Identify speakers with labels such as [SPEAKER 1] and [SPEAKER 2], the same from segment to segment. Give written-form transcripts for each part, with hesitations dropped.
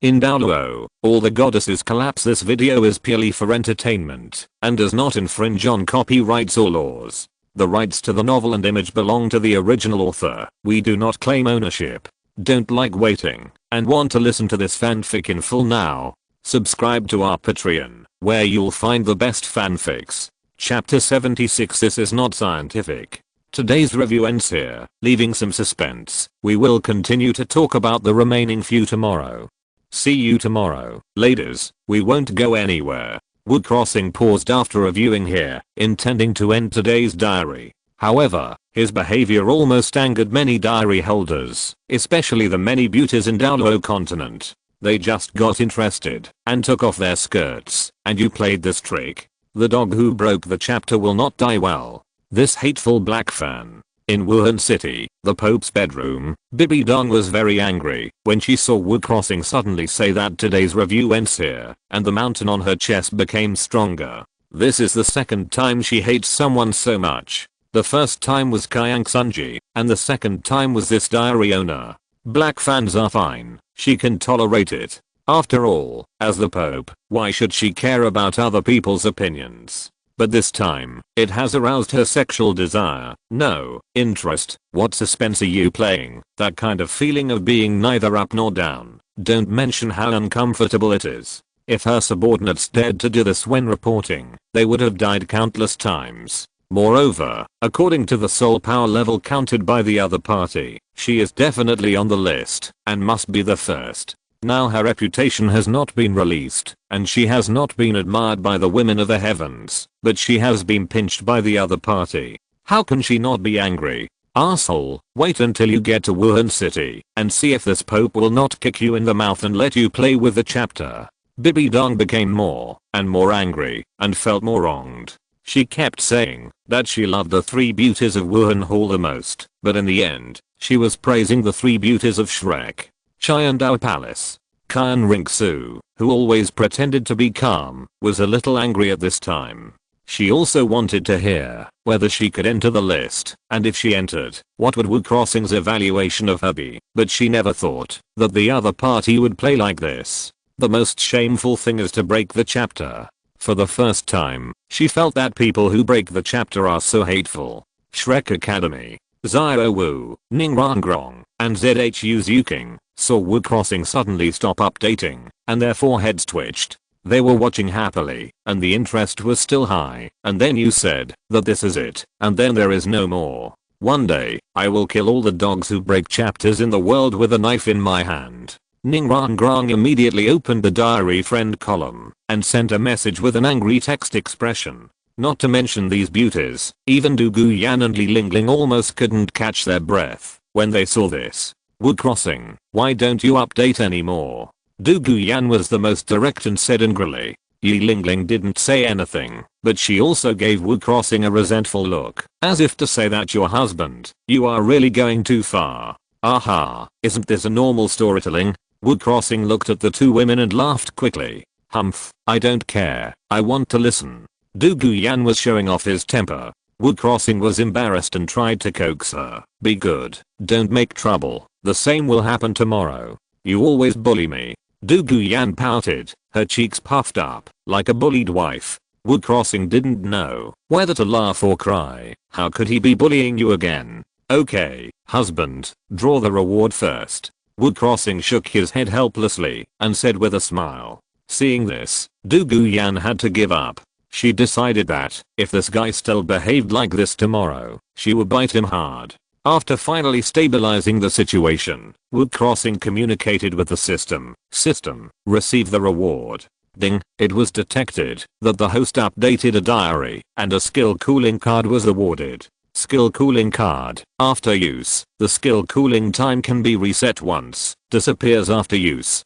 [SPEAKER 1] In Douluo, all the goddesses collapse. This video is purely for entertainment and does not infringe on copyrights or laws. The rights to the novel and image belong to the original author. We do not claim ownership. Don't like waiting and want to listen to this fanfic in full now? Subscribe to our Patreon, where you'll find the best fanfics. Chapter 76. This is not scientific. Today's review ends here, leaving some suspense. We will continue to talk about the remaining few tomorrow. See you tomorrow, ladies. We won't go anywhere. Wood Crossing paused after reviewing here, intending to end today's diary. However, his behavior almost angered many diary holders, especially the many beauties in Douluo Continent. They just got interested and took off their skirts, and you played this trick. The dog who broke the chapter will not die well. This hateful black fan. In Wuhan City, the Pope's bedroom, Bibi Dong was very angry when she saw Wood Crossing suddenly say that today's review ends here, and the mountain on her chest became stronger. This is the second time she hates someone so much. The first time was Kyang Sunji, and the second time was this diary owner. Black fans are fine. She can tolerate it. After all, as the Pope, why should she care about other people's opinions? But this time, it has aroused her sexual desire. No interest. What suspense are you playing? That kind of feeling of being neither up nor down. Don't mention how uncomfortable it is. If her subordinates dared to do this when reporting, they would have died countless times. Moreover, according to the soul power level counted by the other party, she is definitely on the list and must be the first. Now her reputation has not been released, and she has not been admired by the women of the heavens, but she has been pinched by the other party. How can she not be angry? Arsehole, wait until you get to Wuhan City and see if this Pope will not kick you in the mouth and let you play with the chapter. Bibi Dong became more and more angry and felt more wronged. She kept saying that she loved the three beauties of Wuhan Hall the most, but in the end, she was praising the three beauties of Shrek. Zhutian Palace. Kyan Ringsu, who always pretended to be calm, was a little angry at this time. She also wanted to hear whether she could enter the list, and if she entered, what would Wood Crossing's evaluation of her be, but she never thought that the other party would play like this. The most shameful thing is to break the chapter. For the first time, she felt that people who break the chapter are so hateful. Shrek Academy, Xiao Wu, Ning Rangrong, and Zhu Zhuking saw Wood Crossing suddenly stop updating, and their foreheads twitched. They were watching happily, and the interest was still high, and then you said that this is it, and then there is no more. One day, I will kill all the dogs who break chapters in the world with a knife in my hand. Ning Rangrong immediately opened the diary friend column and sent a message with an angry text expression. Not to mention these beauties, even Du Guyan and Li Lingling almost couldn't catch their breath when they saw this. Wood Crossing, why don't you update anymore? Du Guyan was the most direct and said angrily. Li Lingling didn't say anything, but she also gave Wood Crossing a resentful look, as if to say that your husband, you are really going too far. Aha, isn't this a normal storytelling? Wood Crossing looked at the two women and laughed quickly. Humph, I don't care, I want to listen. Du Guyan was showing off his temper. Wood Crossing was embarrassed and tried to coax her. Be good, don't make trouble, the same will happen tomorrow. You always bully me. Du Guyan pouted, her cheeks puffed up, like a bullied wife. Wood Crossing didn't know whether to laugh or cry. How could he be bullying you again? Okay, husband, draw the reward first. Wood Crossing shook his head helplessly and said with a smile. Seeing this, Du Guyan had to give up. She decided that if this guy still behaved like this tomorrow, she would bite him hard. After finally stabilizing the situation, Wood Crossing communicated with the system. System, receive the reward. Ding, it was detected that the host updated a diary and a skill cooling card was awarded. Skill cooling card. After use, the skill cooling time can be reset once, disappears after use.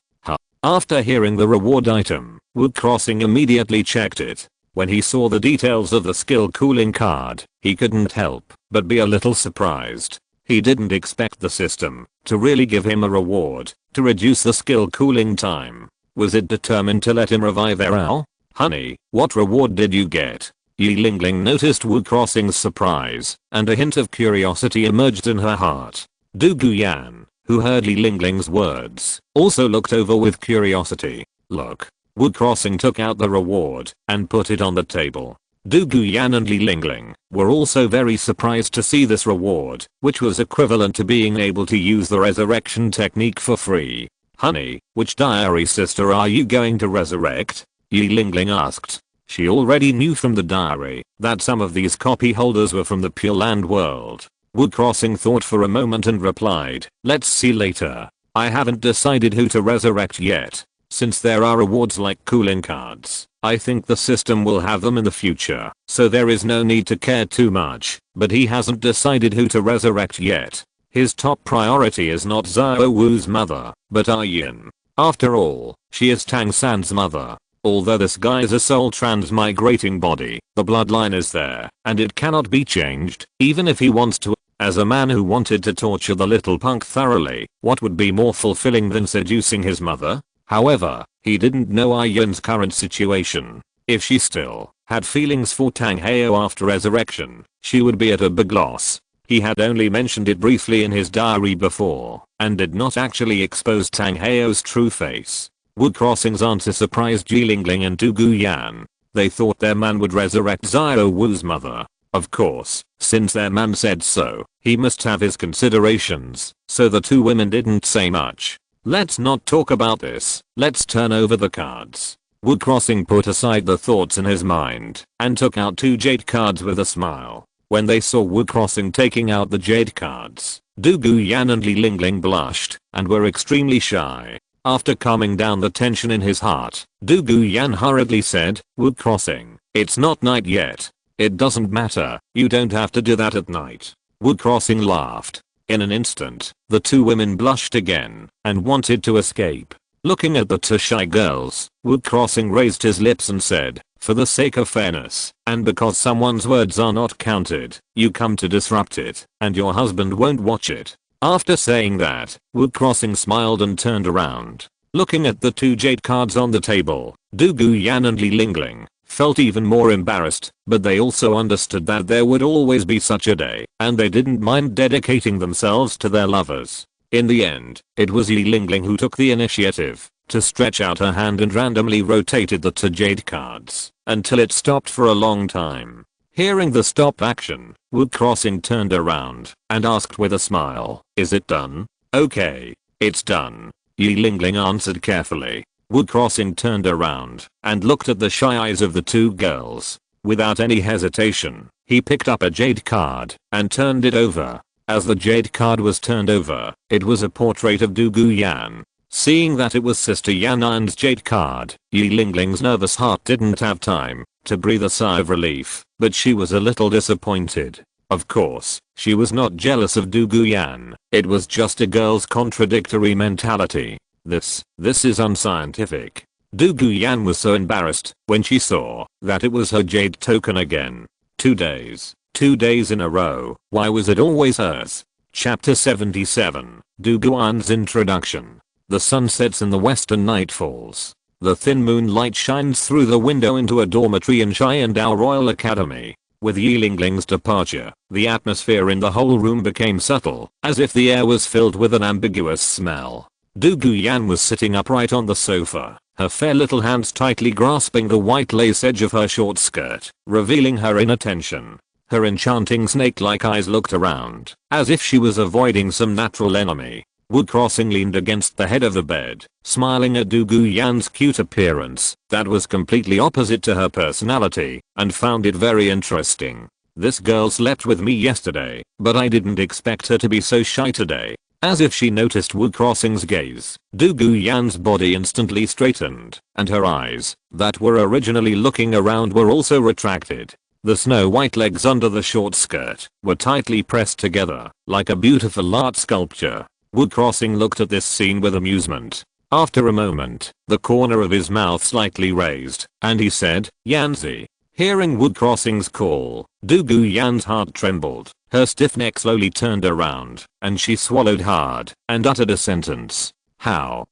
[SPEAKER 1] After hearing the reward item, Wood Crossing immediately checked it. When he saw the details of the skill cooling card, he couldn't help but be a little surprised. He didn't expect the system to really give him a reward to reduce the skill cooling time. Was it determined to let him revive Errol? Honey, what reward did you get? Li Lingling noticed Wood Crossing's surprise, and a hint of curiosity emerged in her heart. Du Guyan, who heard Li Lingling's words, also looked over with curiosity. Look. Wu Crossing took out the reward and put it on the table. Du Guyan and Li Lingling were also very surprised to see this reward, which was equivalent to being able to use the resurrection technique for free. Honey, which diary sister are you going to resurrect? Li Lingling asked. She already knew from the diary that some of these copy holders were from the Pure Land world. Wu Crossing thought for a moment and replied, let's see later. I haven't decided who to resurrect yet. Since there are rewards like cooling cards, I think the system will have them in the future, so there is no need to care too much, but he hasn't decided who to resurrect yet. His top priority is not Xiao Wu's mother, but Ah Yin. After all, she is Tang San's mother. Although this guy is a soul transmigrating body, the bloodline is there, and it cannot be changed, even if he wants to. As a man who wanted to torture the little punk thoroughly, what would be more fulfilling than seducing his mother? However, he didn't know Ah Yin's current situation. If she still had feelings for Tang Heo after resurrection, she would be at a big loss. He had only mentioned it briefly in his diary before, and did not actually expose Tang Heo's true face. Wu Crossing's answer surprised Li Lingling and Du Guyan. They thought their man would resurrect Xiao Wu's mother. Of course, since their man said so, he must have his considerations, so the two women didn't say much. Let's not talk about this, let's turn over the cards. Wu Crossing put aside the thoughts in his mind and took out 2 jade cards with a smile. When they saw Wu Crossing taking out the jade cards, Du Guyan and Li Lingling blushed and were extremely shy. After calming down the tension in his heart, Du Guyan hurriedly said, Wu Crossing, it's not night yet. It doesn't matter, you don't have to do that at night. Wu Crossing laughed. In an instant, the two women blushed again and wanted to escape. Looking at the two shy girls, Wu Crossing raised his lips and said, for the sake of fairness, and because someone's words are not counted, you come to disrupt it, and your husband won't watch it. After saying that, Wu Crossing smiled and turned around. Looking at the 2 jade cards on the table, Du Guyan and Li Lingling felt even more embarrassed, but they also understood that there would always be such a day, and they didn't mind dedicating themselves to their lovers. In the end, it was Li Lingling who took the initiative to stretch out her hand and randomly rotated the 2 jade cards until it stopped for a long time. Hearing the stop action, Wu Crossing turned around and asked with a smile, is it done? Okay, it's done. Li Lingling answered carefully. Wu Crossing turned around and looked at the shy eyes of the 2 girls. Without any hesitation, he picked up a jade card and turned it over. As the jade card was turned over, it was a portrait of Du Guyan. Seeing that it was Sister Yan An's jade card, Li Lingling's nervous heart didn't have time to breathe a sigh of relief, but she was a little disappointed. Of course, she was not jealous of Du Guyan, it was just a girl's contradictory mentality. This is unscientific. Du Guyan was so embarrassed when she saw that it was her jade token again. 2 days. 2 days in a row, why was it always hers? Chapter 77, Du Guyan's Introduction. The sun sets in the west and night falls. The thin moonlight shines through the window into a dormitory in Xiandao Royal Academy. With Li Lingling's departure, the atmosphere in the whole room became subtle, as if the air was filled with an ambiguous smell. Du Guyan was sitting upright on the sofa, her fair little hands tightly grasping the white lace edge of her short skirt, revealing her inattention. Her enchanting snake-like eyes looked around, as if she was avoiding some natural enemy. Wu Crossing leaned against the head of the bed, smiling at Du Guyan's cute appearance that was completely opposite to her personality, and found it very interesting. This girl slept with me yesterday, but I didn't expect her to be so shy today. As if she noticed Wu Crossing's gaze, Du Guyan's body instantly straightened, and her eyes, that were originally looking around, were also retracted. The snow-white legs under the short skirt were tightly pressed together, like a beautiful art sculpture. Wu Crossing looked at this scene with amusement. After a moment, the corner of his mouth slightly raised, and he said, Yanzi. Hearing Wu Crossing's call, Du Guyan's heart trembled. Her stiff neck slowly turned around, and she swallowed hard, and uttered a sentence. How?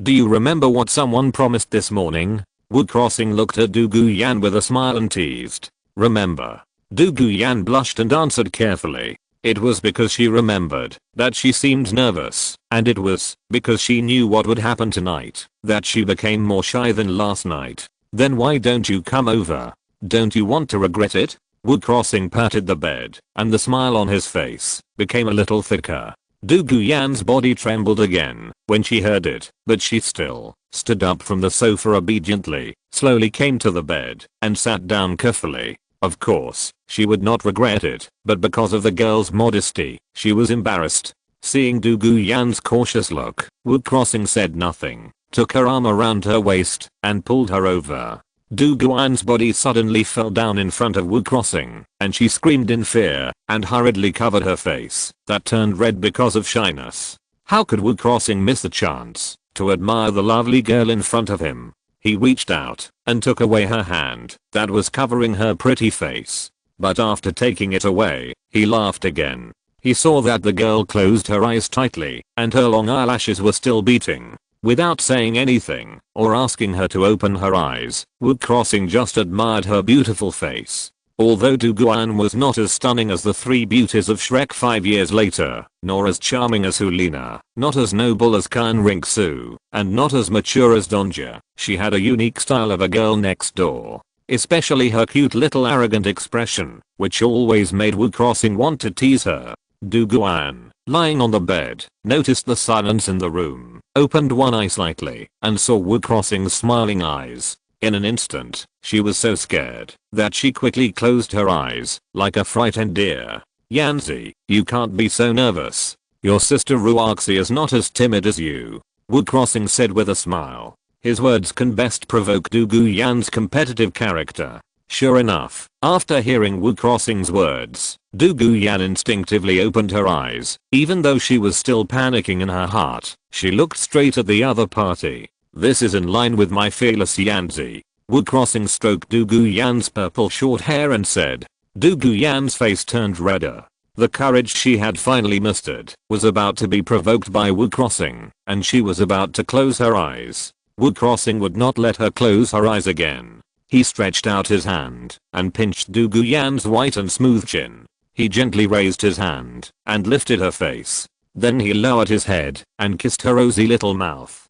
[SPEAKER 1] Do you remember what someone promised this morning? Wu Crossing looked at Du Guyan with a smile and teased. Remember. Du Guyan blushed and answered carefully. It was because she remembered that she seemed nervous, and it was because she knew what would happen tonight that she became more shy than last night. Then why don't you come over? Don't you want to regret it? Wu Crossing patted the bed, and the smile on his face became a little thicker. Du Guyan's body trembled again when she heard it, but she still stood up from the sofa obediently, slowly came to the bed, and sat down carefully. Of course, she would not regret it, but because of the girl's modesty, she was embarrassed. Seeing Du Guyan's cautious look, Wu Crossing said nothing, took her arm around her waist, and pulled her over. Du Guyan's body suddenly fell down in front of Wu Crossing, and she screamed in fear, and hurriedly covered her face, that turned red because of shyness. How could Wu Crossing miss the chance to admire the lovely girl in front of him? He reached out, and took away her hand, that was covering her pretty face. But after taking it away, he laughed again. He saw that the girl closed her eyes tightly, and her long eyelashes were still beating. Without saying anything, or asking her to open her eyes, Wu Crossing just admired her beautiful face. Although Du Guyan was not as stunning as the three beauties of Shrek 5 years later, nor as charming as Hulina, not as noble as Kan Ring-su, and not as mature as Donja, she had a unique style of a girl next door. Especially her cute little arrogant expression, which always made Wu Crossing want to tease her. Du Guyan, lying on the bed, noticed the silence in the room, opened one eye slightly, and saw Wu Crossing's smiling eyes. In an instant, she was so scared that she quickly closed her eyes, like a frightened deer. Yanzi, you can't be so nervous. Your sister Ruoxi is not as timid as you, Wu Crossing said with a smile. His words can best provoke Du Guyan's competitive character. Sure enough, after hearing Wu Crossing's words, Du Guyan instinctively opened her eyes. Even though she was still panicking in her heart, she looked straight at the other party. This is in line with my fearless Yanzi. Wu Crossing stroked Du Guyan's purple short hair and said. Du Guyan's face turned redder. The courage she had finally mustered was about to be provoked by Wu Crossing, and she was about to close her eyes. Wu Crossing would not let her close her eyes again. He stretched out his hand and pinched Du Guyan's white and smooth chin. He gently raised his hand and lifted her face. Then he lowered his head and kissed her rosy little mouth.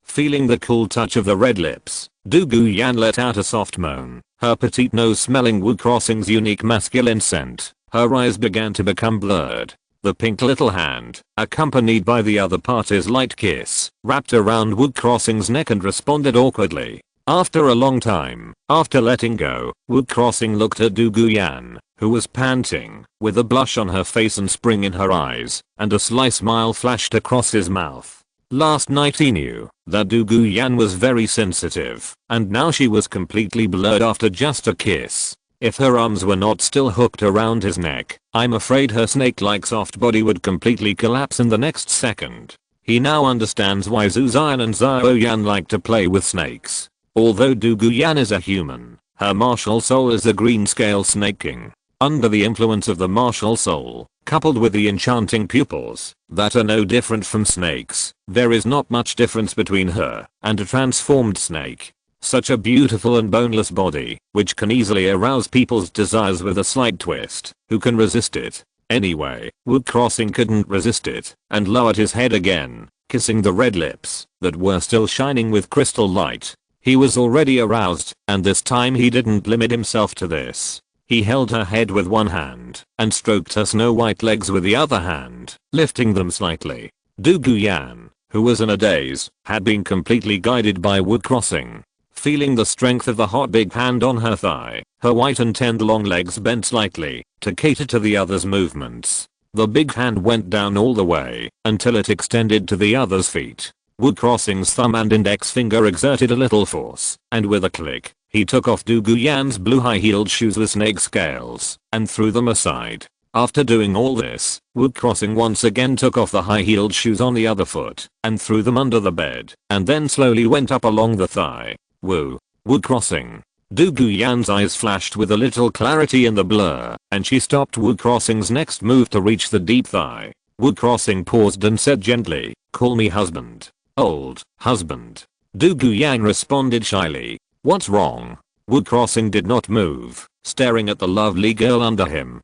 [SPEAKER 1] Feeling the cool touch of the red lips, Du Guyan let out a soft moan, her petite nose smelling Wu Crossing's unique masculine scent. Her eyes began to become blurred. The pink little hand, accompanied by the other party's light kiss, wrapped around Wu Crossing's neck and responded awkwardly. After a long time, after letting go, Wu Crossing looked at Du Guyan, who was panting, with a blush on her face and spring in her eyes, and a sly smile flashed across his mouth. Last night he knew that Du Guyan was very sensitive, and now she was completely blurred after just a kiss. If her arms were not still hooked around his neck, I'm afraid her snake-like soft body would completely collapse in the next second. He now understands why Zhu Xian and Xiao Yan like to play with snakes. Although Du Guyan is a human, her martial soul is a green scale snake king. Under the influence of the martial soul, coupled with the enchanting pupils that are no different from snakes, there is not much difference between her and a transformed snake. Such a beautiful and boneless body, which can easily arouse people's desires with a slight twist. Who can resist it? Anyway, Wu Crossing couldn't resist it, and lowered his head again, kissing the red lips that were still shining with crystal light. He was already aroused, and this time he didn't limit himself to this. He held her head with one hand, and stroked her snow white legs with the other hand, lifting them slightly. Du Guyan, who was in a daze, had been completely guided by Wu Crossing. Feeling the strength of the hot big hand on her thigh, her white and tender long legs bent slightly to cater to the other's movements. The big hand went down all the way until it extended to the other's feet. Wu Crossing's thumb and index finger exerted a little force, and with a click, he took off Du Guyan's blue high-heeled shoes with snake scales and threw them aside. After doing all this, Wu Crossing once again took off the high-heeled shoes on the other foot and threw them under the bed, and then slowly went up along the thigh. Wu Crossing. Du Guyan's eyes flashed with a little clarity in the blur, and she stopped Wu Crossing's next move to reach the deep thigh. Wu Crossing paused and said gently, "Call me husband. Old husband." Du Guyan responded shyly, "What's wrong?" Wu Crossing did not move, staring at the lovely girl under him.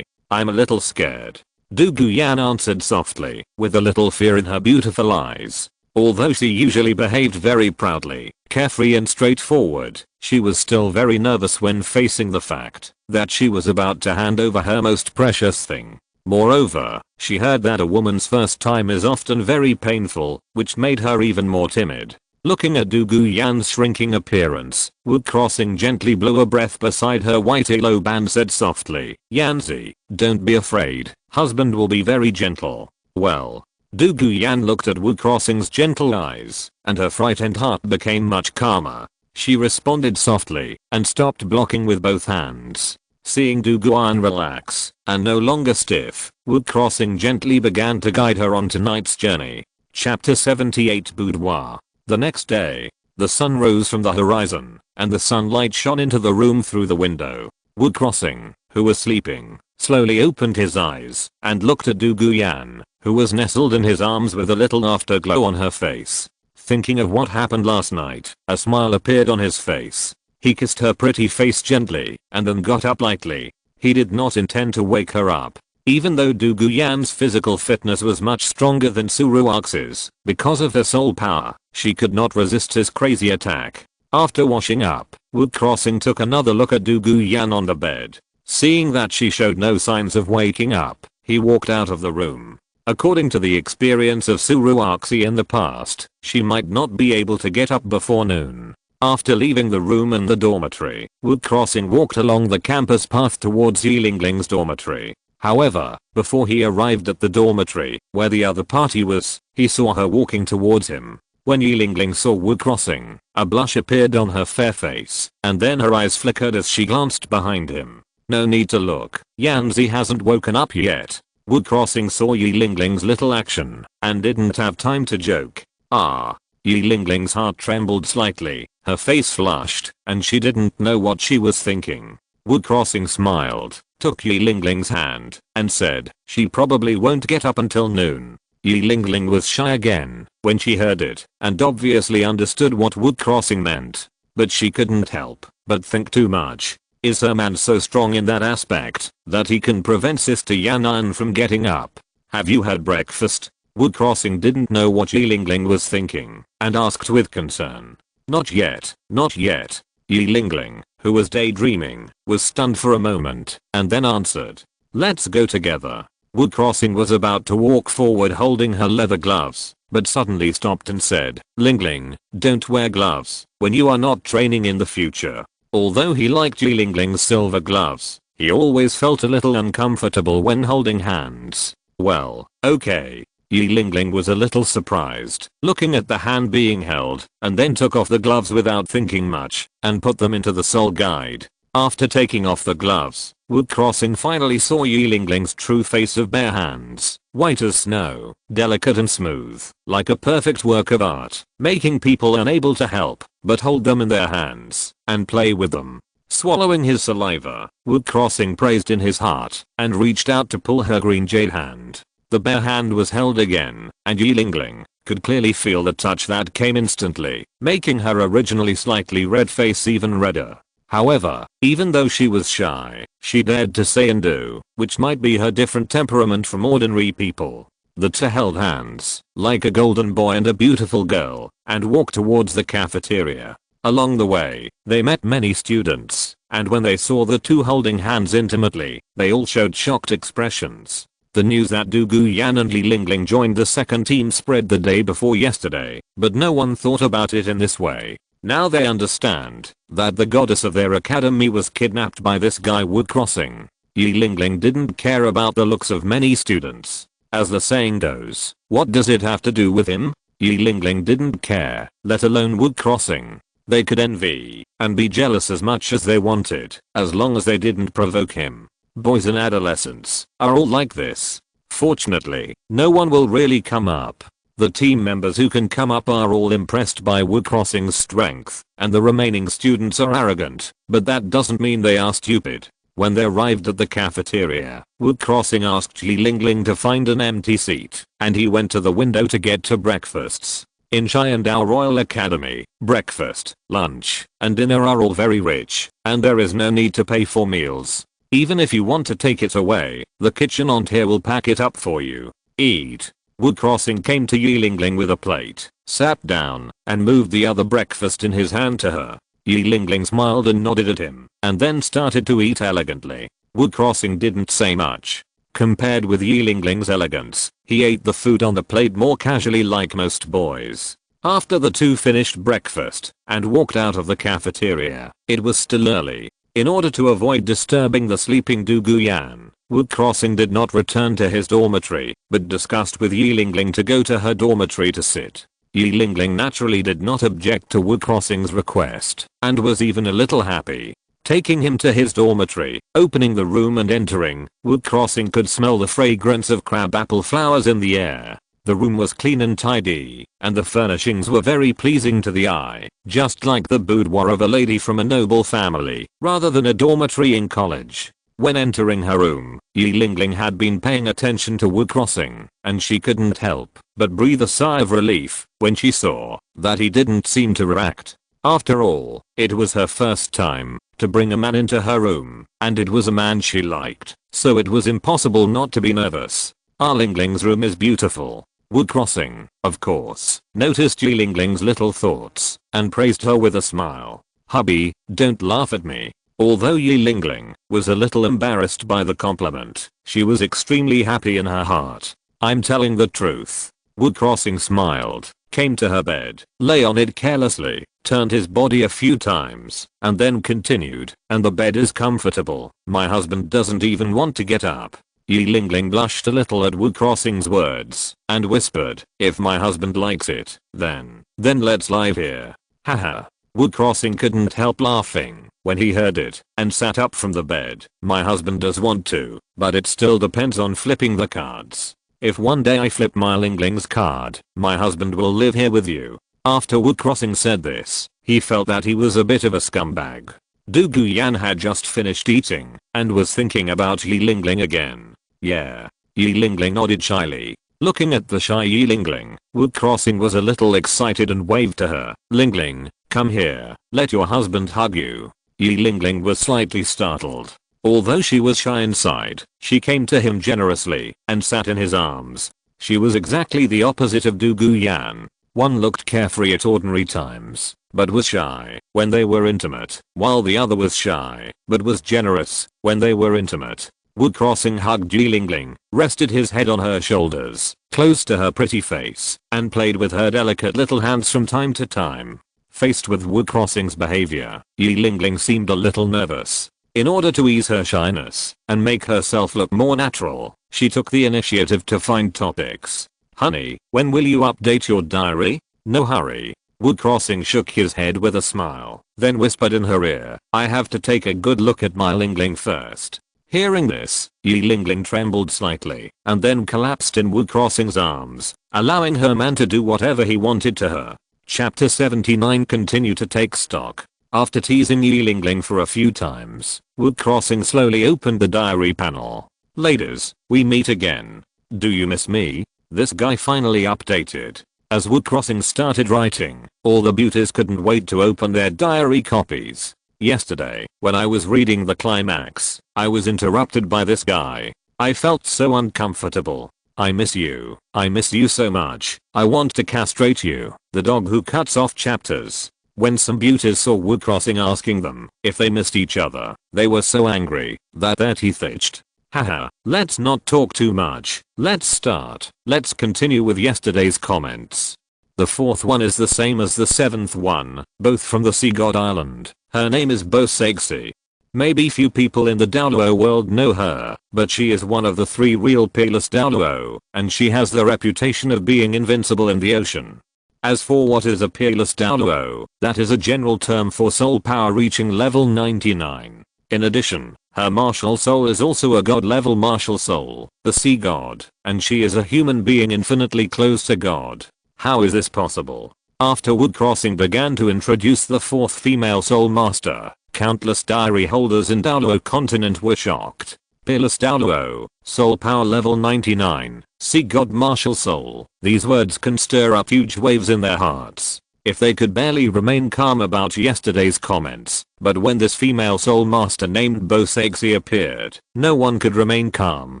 [SPEAKER 1] I'm a little scared. Du Guyan answered softly, with a little fear in her beautiful eyes. Although she usually behaved very proudly, carefree and straightforward, she was still very nervous when facing the fact that she was about to hand over her most precious thing. Moreover, she heard that a woman's first time is often very painful, which made her even more timid. Looking at Du Guyan's shrinking appearance, Wu Crossing gently blew a breath beside her white earlobe and said softly, Yanzi, don't be afraid, husband will be very gentle. Well. Du Guyan looked at Wu Crossing's gentle eyes, and her frightened heart became much calmer. She responded softly, and stopped blocking with both hands. Seeing Du Guyan relax, and no longer stiff, Wu Crossing gently began to guide her on tonight's journey. Chapter 78 Boudoir. The next day, the sun rose from the horizon, and the sunlight shone into the room through the window. Wu Crossing, who was sleeping, slowly opened his eyes, and looked at Du Guyan, who was nestled in his arms with a little afterglow on her face. Thinking of what happened last night, a smile appeared on his face. He kissed her pretty face gently, and then got up lightly. He did not intend to wake her up. Even though Du Guyan's physical fitness was much stronger than Suruox's, because of her soul power, she could not resist his crazy attack. After washing up, Wu Crossing took another look at Du Guyan on the bed. Seeing that she showed no signs of waking up, he walked out of the room. According to the experience of Suruoxi in the past, she might not be able to get up before noon. After leaving the room and the dormitory, Wu Crossing walked along the campus path towards Yilingling's dormitory. However, before he arrived at the dormitory, where the other party was, he saw her walking towards him. When Yilingling saw Wu Crossing, a blush appeared on her fair face, and then her eyes flickered as she glanced behind him. No need to look, Yanzi hasn't woken up yet. Wu Crossing saw Yilingling's little action, and didn't have time to joke. Yilingling's heart trembled slightly, her face flushed, and she didn't know what she was thinking. Wu Crossing smiled, took Yilingling's hand, and said, she probably won't get up until noon. Yilingling was shy again when she heard it, and obviously understood what Wu Crossing meant. But she couldn't help but think too much. Is her man so strong in that aspect that he can prevent Sister Yanan from getting up? Have you had breakfast? Wu Crossing didn't know what Yilingling was thinking, and asked with concern. Not yet, not yet. Yilingling, who was daydreaming, was stunned for a moment, and then answered. Let's go together. Wu Crossing was about to walk forward holding her leather gloves, but suddenly stopped and said, Lingling, don't wear gloves when you are not training in the future. Although he liked Yilingling's silver gloves, he always felt a little uncomfortable when holding hands. Well, okay. Yilingling was a little surprised, looking at the hand being held, and then took off the gloves without thinking much, and put them into the soul guide. After taking off the gloves, Wu Crossing finally saw Yilingling's true face of bare hands, white as snow, delicate and smooth, like a perfect work of art, making people unable to help but hold them in their hands and play with them. Swallowing his saliva, Wu Crossing praised in his heart and reached out to pull her green jade hand. The bare hand was held again, and Yilingling could clearly feel the touch that came instantly, making her originally slightly red face even redder. However, even though she was shy, she dared to say and do, which might be her different temperament from ordinary people. The two held hands, like a golden boy and a beautiful girl, and walked towards the cafeteria. Along the way, they met many students, and when they saw the two holding hands intimately, they all showed shocked expressions. The news that Du Guyan and Yilingling joined the second team spread the day before yesterday, but no one thought about it in this way. Now they understand that the goddess of their academy was kidnapped by this guy Wu Crossing. Yilingling didn't care about the looks of many students. As the saying goes, what does it have to do with him? Yilingling didn't care, let alone Wu Crossing. They could envy and be jealous as much as they wanted, as long as they didn't provoke him. Boys and adolescents are all like this. Fortunately, no one will really come up. The team members who can come up are all impressed by Wu Crossing's strength, and the remaining students are arrogant, but that doesn't mean they are stupid. When they arrived at the cafeteria, Wu Crossing asked Yilingling to find an empty seat, and he went to the window to get to breakfasts. In Xiandao Royal Academy, breakfast, lunch, and dinner are all very rich, and there is no need to pay for meals. Even if you want to take it away, the kitchen aunt here will pack it up for you. Eat. Wu Crossing came to Yi Lingling with a plate, sat down, and moved the other breakfast in his hand to her. Yi Lingling smiled and nodded at him, and then started to eat elegantly. Wu Crossing didn't say much. Compared with Yi Lingling's elegance, he ate the food on the plate more casually like most boys. After the two finished breakfast and walked out of the cafeteria, it was still early. In order to avoid disturbing the sleeping Du Guyan, Wu Crossing did not return to his dormitory, but discussed with Yi Lingling to go to her dormitory to sit. Yi Lingling naturally did not object to Wu Crossing's request, and was even a little happy. Taking him to his dormitory, opening the room and entering, Wu Crossing could smell the fragrance of crabapple flowers in the air. The room was clean and tidy, and the furnishings were very pleasing to the eye, just like the boudoir of a lady from a noble family, rather than a dormitory in college. When entering her room, Yi Lingling had been paying attention to Wu Crossing, and she couldn't help but breathe a sigh of relief when she saw that he didn't seem to react. After all, it was her first time to bring a man into her room, and it was a man she liked, so it was impossible not to be nervous. Lingling's room is beautiful. Wu Crossing, of course, noticed Yi Lingling's little thoughts and praised her with a smile. Hubby, don't laugh at me. Although Yi Lingling was a little embarrassed by the compliment, she was extremely happy in her heart. I'm telling the truth. Wu Crossing smiled, came to her bed, lay on it carelessly, turned his body a few times, and then continued, and the bed is comfortable. My husband doesn't even want to get up. Yi Lingling blushed a little at Wu Crossing's words, and whispered, if my husband likes it, then let's live here. Haha. Wu Crossing couldn't help laughing when he heard it, and sat up from the bed. My husband does want to, but it still depends on flipping the cards. If one day I flip my Lingling's card, my husband will live here with you. After Wu Crossing said this, he felt that he was a bit of a scumbag. Du Guyan had just finished eating, and was thinking about Yi Lingling again. Yeah. Yi Lingling nodded shyly. Looking at the shy Yi Lingling, Wu Crossing was a little excited and waved to her. Lingling, come here, let your husband hug you. Yi Lingling was slightly startled. Although she was shy inside, she came to him generously, and sat in his arms. She was exactly the opposite of Du Guyan. One looked carefree at ordinary times, but was shy when they were intimate, while the other was shy, but was generous when they were intimate. Wu Crossing hugged Yi Lingling, rested his head on her shoulders, close to her pretty face, and played with her delicate little hands from time to time. Faced with Wu Crossing's behavior, Yi Lingling seemed a little nervous. In order to ease her shyness and make herself look more natural, she took the initiative to find topics. Honey, when will you update your diary? No hurry. Wu Crossing shook his head with a smile, then whispered in her ear, I have to take a good look at my Lingling first. Hearing this, Yi Lingling trembled slightly, and then collapsed in Wu Crossing's arms, allowing her man to do whatever he wanted to her. Chapter 79 Continue to take stock. After teasing Yi Lingling for a few times, Wu Crossing slowly opened the diary panel. Ladies, we meet again. Do you miss me? This guy finally updated. As Wu Crossing started writing, all the beauties couldn't wait to open their diary copies. Yesterday, when I was reading the climax, I was interrupted by this guy. I felt so uncomfortable. I miss you. I miss you so much. I want to castrate you. The dog who cuts off chapters. When some beauties saw Wu Crossing asking them if they missed each other, they were so angry that their teeth itched. Haha, let's not talk too much. Let's start. Let's continue with yesterday's comments. The fourth one is the same as the seventh one, both from the sea god island. Her name is Bosegsi. Maybe few people in the Douluo world know her, but she is one of the 3 real peerless Douluo, and she has the reputation of being invincible in the ocean. As for what is a peerless Douluo, that is a general term for soul power reaching level 99. In addition, her martial soul is also a god level martial soul, the sea god, and she is a human being infinitely close to God. How is this possible? After Wu Crossing began to introduce the 4th female soul master, countless diary holders in Douluo Continent were shocked. Peerless Douluo, soul power level 99, sea god martial soul. These words can stir up huge waves in their hearts. if they could barely remain calm about yesterday's comments. But when this female soul master named Bosexy appeared, no one could remain calm,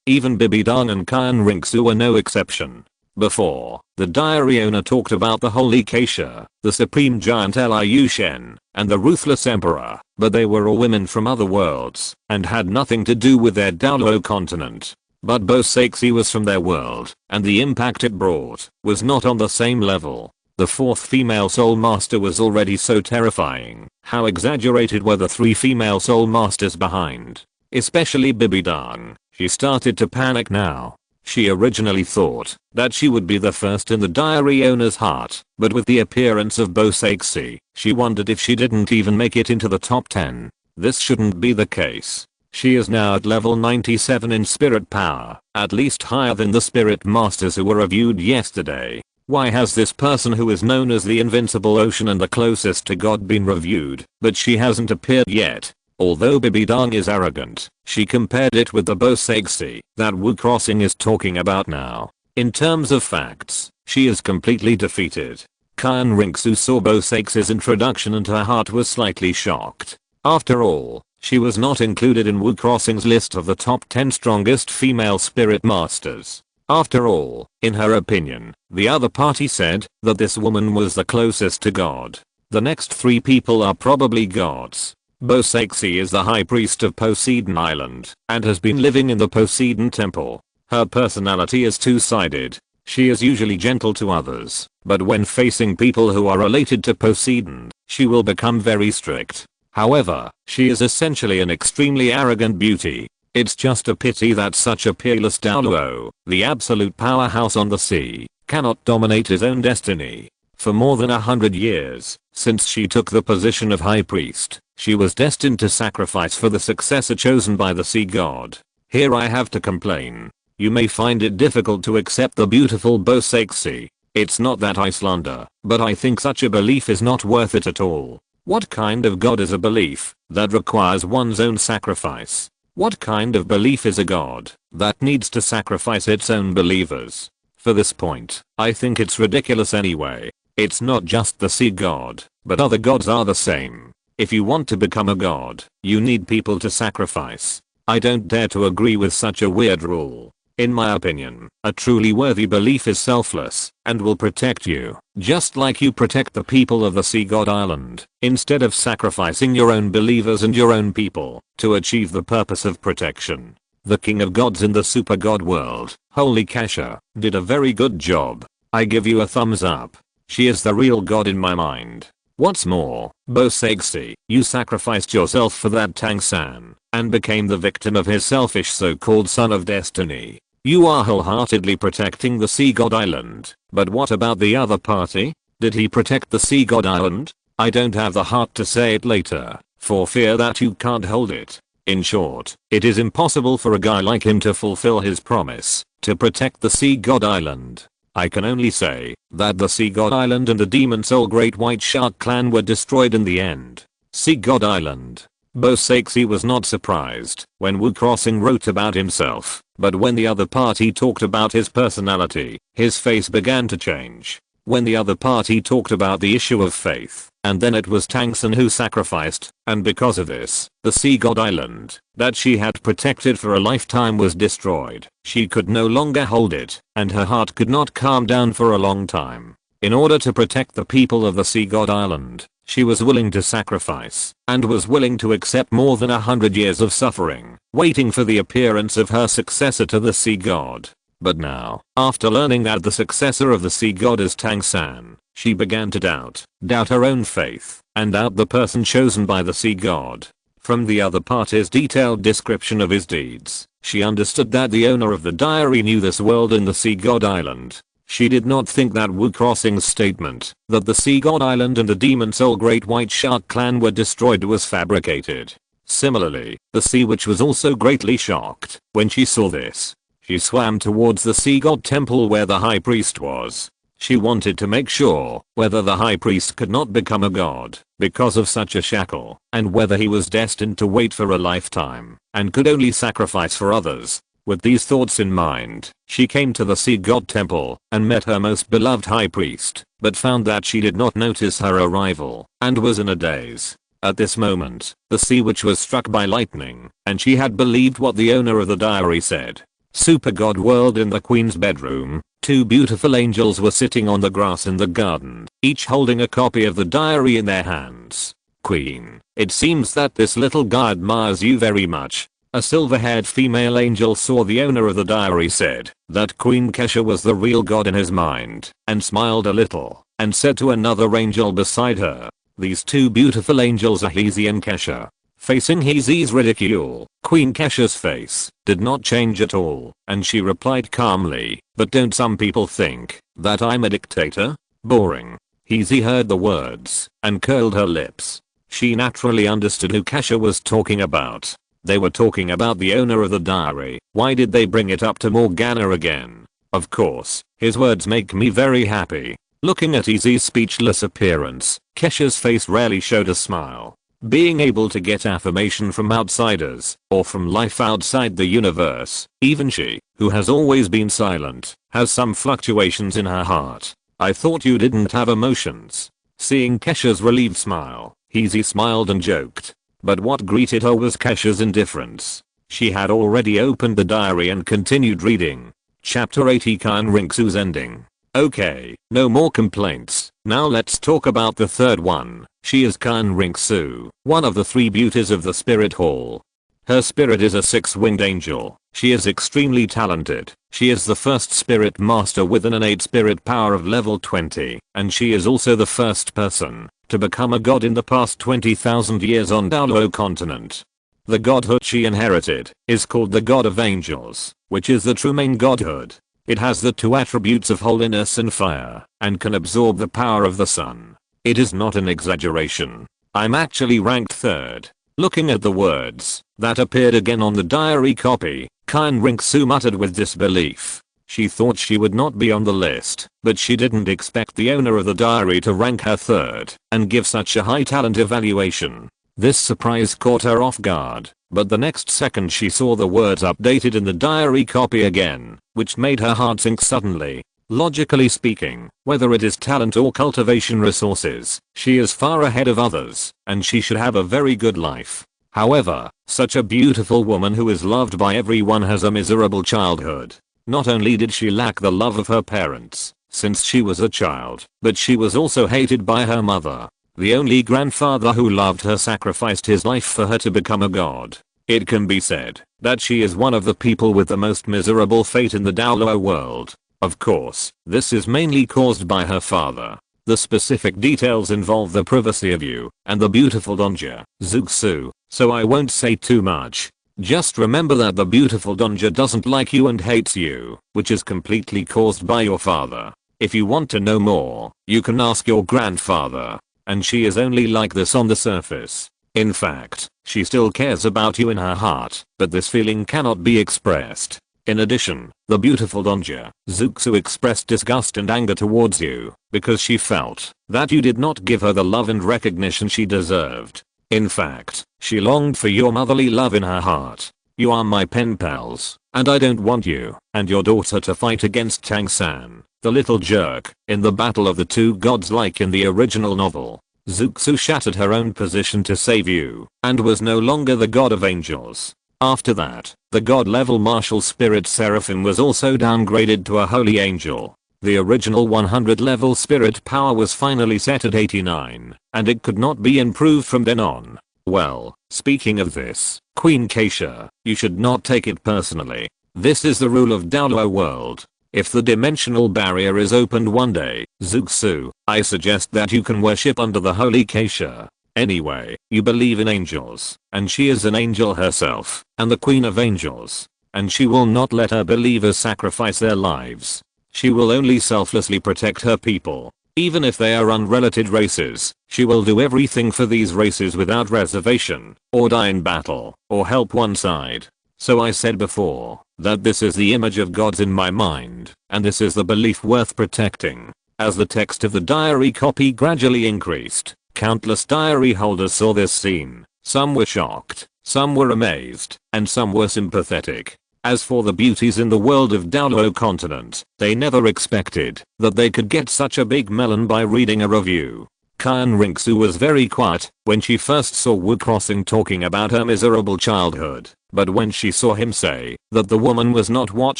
[SPEAKER 1] even Bibidang and Kyan Rinxu were no exception. Before, the diary owner talked about the holy Keisha, the supreme giant Liu Shen, and the ruthless emperor, but they were all women from other worlds, and had nothing to do with their Douluo Continent. But Bosexy was from their world, and the impact it brought was not on the same level. The fourth female soul master was already so terrifying. How exaggerated were the three female soul masters behind? Especially Bibidang. She started to panic now. She originally thought that she would be the first in the diary owner's heart, but with the appearance of Bosexy, she wondered if she didn't even make it into the top 10. This shouldn't be the case. She is now at level 97 in spirit power, at least higher than the spirit masters who were reviewed yesterday. Why has this person who is known as the invincible ocean and the closest to God been reviewed, but she hasn't appeared yet? Although Bibidang is arrogant, she compared it with the Bosexy that Wu Crossing is talking about now. In terms of facts, she is completely defeated. Kyan Rinxu saw Bosexy's introduction and her heart was slightly shocked. After all, she was not included in Wu Crossing's list of the top 10 strongest female spirit masters. After all, in her opinion, the other party said that this woman was the closest to God. The next three people are probably gods. Bosexy is the high priest of Poseidon Island and has been living in the Poseidon temple. Her personality is two-sided. She is usually gentle to others, but when facing people who are related to Poseidon, she will become very strict. However, she is essentially an extremely arrogant beauty. It's just a pity that such a peerless Douluo, the absolute powerhouse on the sea, cannot dominate his own destiny. For more than 100 years, since she took the position of high priest, she was destined to sacrifice for the successor chosen by the sea god. Here I have to complain. You may find it difficult to accept the beautiful Bosexy. It's not that I slander, but I think such a belief is not worth it at all. What kind of god is a belief that requires one's own sacrifice? What kind of belief is a god that needs to sacrifice its own believers? For this point, I think it's ridiculous anyway. It's not just the sea god, but other gods are the same. If you want to become a god, you need people to sacrifice. I don't dare to agree with such a weird rule. In my opinion, a truly worthy belief is selfless and will protect you, just like you protect the people of the Sea God Island, instead of sacrificing your own believers and your own people to achieve the purpose of protection. The king of gods in the super god world, Holy Keisha, did a very good job. I give you a thumbs up. She is the real god in my mind. What's more, Bosexy, you sacrificed yourself for that Tang San and became the victim of his selfish so-called son of destiny. You are wholeheartedly protecting the Sea God Island, but what about the other party? Did he protect the Sea God Island? I don't have the heart to say it later, for fear that you can't hold it. In short, it is impossible for a guy like him to fulfill his promise to protect the Sea God Island. I can only say that the Sea God Island and the Demon Soul Great White Shark clan were destroyed in the end. Sea God Island. Bosexy was not surprised when Wu Crossing wrote about himself, but when the other party talked about his personality, his face began to change. When the other party talked about the issue of faith, and then it was Tang San who sacrificed, and because of this, the Sea God Island that she had protected for a lifetime was destroyed. She could no longer hold it, and her heart could not calm down for a long time. In order to protect the people of the Sea God Island, she was willing to sacrifice, and was willing to accept more than 100 years of suffering, waiting for the appearance of her successor to the Sea God. But now, after learning that the successor of the Sea God is Tang San, she began to doubt her own faith, and doubt the person chosen by the Sea God. From the other party's detailed description of his deeds, she understood that the owner of the diary knew this world in the Sea God Island. She did not think that Wu Crossing's statement that the Sea God Island and the Demon Soul Great White Shark clan were destroyed was fabricated. Similarly, the Sea Witch was also greatly shocked when she saw this. She swam towards the Sea God temple where the high priest was. She wanted to make sure whether the high priest could not become a god because of such a shackle, and whether he was destined to wait for a lifetime and could only sacrifice for others. With these thoughts in mind, she came to the sea god temple and met her most beloved high priest, but found that she did not notice her arrival and was in a daze. At this moment, the sea witch was struck by lightning, and she had believed what the owner of the diary said. Super God World. In the queen's bedroom, two beautiful angels were sitting on the grass in the garden, each holding a copy of the diary in their hands. Queen, it seems that this little guy admires you very much. A silver-haired female angel saw the owner of the diary said that Queen Kesha was the real god in his mind, and smiled a little, and said to another angel beside her, "These two beautiful angels are Hezi and Kesha." Facing Hezi's ridicule, Queen Kesha's face did not change at all, and she replied calmly, "But don't some people think that I'm a dictator? Boring." Hezi heard the words and curled her lips. She naturally understood who Kesha was talking about. They were talking about the owner of the diary. Why did they bring it up to Morgana again? Of course, his words make me very happy. Looking at Hezi's speechless appearance, Kesha's face rarely showed a smile. Being able to get affirmation from outsiders, or from life outside the universe, even she, who has always been silent, has some fluctuations in her heart. I thought you didn't have emotions. Seeing Kesha's relieved smile, Hezi smiled and joked. But what greeted her was Kesha's indifference. She had already opened the diary and continued reading. Chapter 80, Kan Rinxu's ending. Okay, no more complaints. Now let's talk about the third one. She is Kan Rinxu, one of the three beauties of the spirit hall. Her spirit is a six-winged angel. She is extremely talented. She is the first spirit master with an innate spirit power of level 20, and she is also the first person to become a god in the past 20,000 years on Douluo Continent. The godhood she inherited is called the God of Angels, which is the true main godhood. It has the two attributes of holiness and fire, and can absorb the power of the sun. It is not an exaggeration. I'm actually ranked third. Looking at the words that appeared again on the diary copy, Kan Rinxu muttered with disbelief. She thought she would not be on the list, but she didn't expect the owner of the diary to rank her third and give such a high talent evaluation. This surprise caught her off guard, but the next second she saw the words updated in the diary copy again, which made her heart sink suddenly. Logically speaking, whether it is talent or cultivation resources, she is far ahead of others, and she should have a very good life. However, such a beautiful woman who is loved by everyone has a miserable childhood. Not only did she lack the love of her parents, since she was a child, but she was also hated by her mother. The only grandfather who loved her sacrificed his life for her to become a god. It can be said that she is one of the people with the most miserable fate in the Douluo world. Of course, this is mainly caused by her father. The specific details involve the privacy of you and the beautiful Donja, Zuxu, so I won't say too much. Just remember that the beautiful Donja doesn't like you and hates you, which is completely caused by your father. If you want to know more, you can ask your grandfather. And she is only like this on the surface. In fact, she still cares about you in her heart, but this feeling cannot be expressed. In addition, the beautiful Donja, Zuxu, expressed disgust and anger towards you because she felt that you did not give her the love and recognition she deserved. In fact, she longed for your motherly love in her heart. You are my pen pals, and I don't want you and your daughter to fight against Tang-san, the little jerk, in the battle of the two gods like in the original novel. Zuxu shattered her own position to save you, and was no longer the god of angels. After that, the god level martial spirit Seraphim was also downgraded to a holy angel. The original 100 level spirit power was finally set at 89, and it could not be improved from then on. Well, speaking of this, Queen Kesha, you should not take it personally. This is the rule of Douluo world. If the dimensional barrier is opened one day, Zuxu, I suggest that you can worship under the holy Kesha. Anyway, you believe in angels, and she is an angel herself, and the queen of angels, and she will not let her believers sacrifice their lives. She will only selflessly protect her people. Even if they are unrelated races, she will do everything for these races without reservation, or die in battle, or help one side. So I said before that this is the image of gods in my mind, and this is the belief worth protecting. As the text of the diary copy gradually increased, countless diary holders saw this scene. Some were shocked, some were amazed, and some were sympathetic. As for the beauties in the world of Douluo Continent, they never expected that they could get such a big melon by reading a review. Kyan Ringsu was very quiet when she first saw Wu Crossing talking about her miserable childhood, but when she saw him say that the woman was not what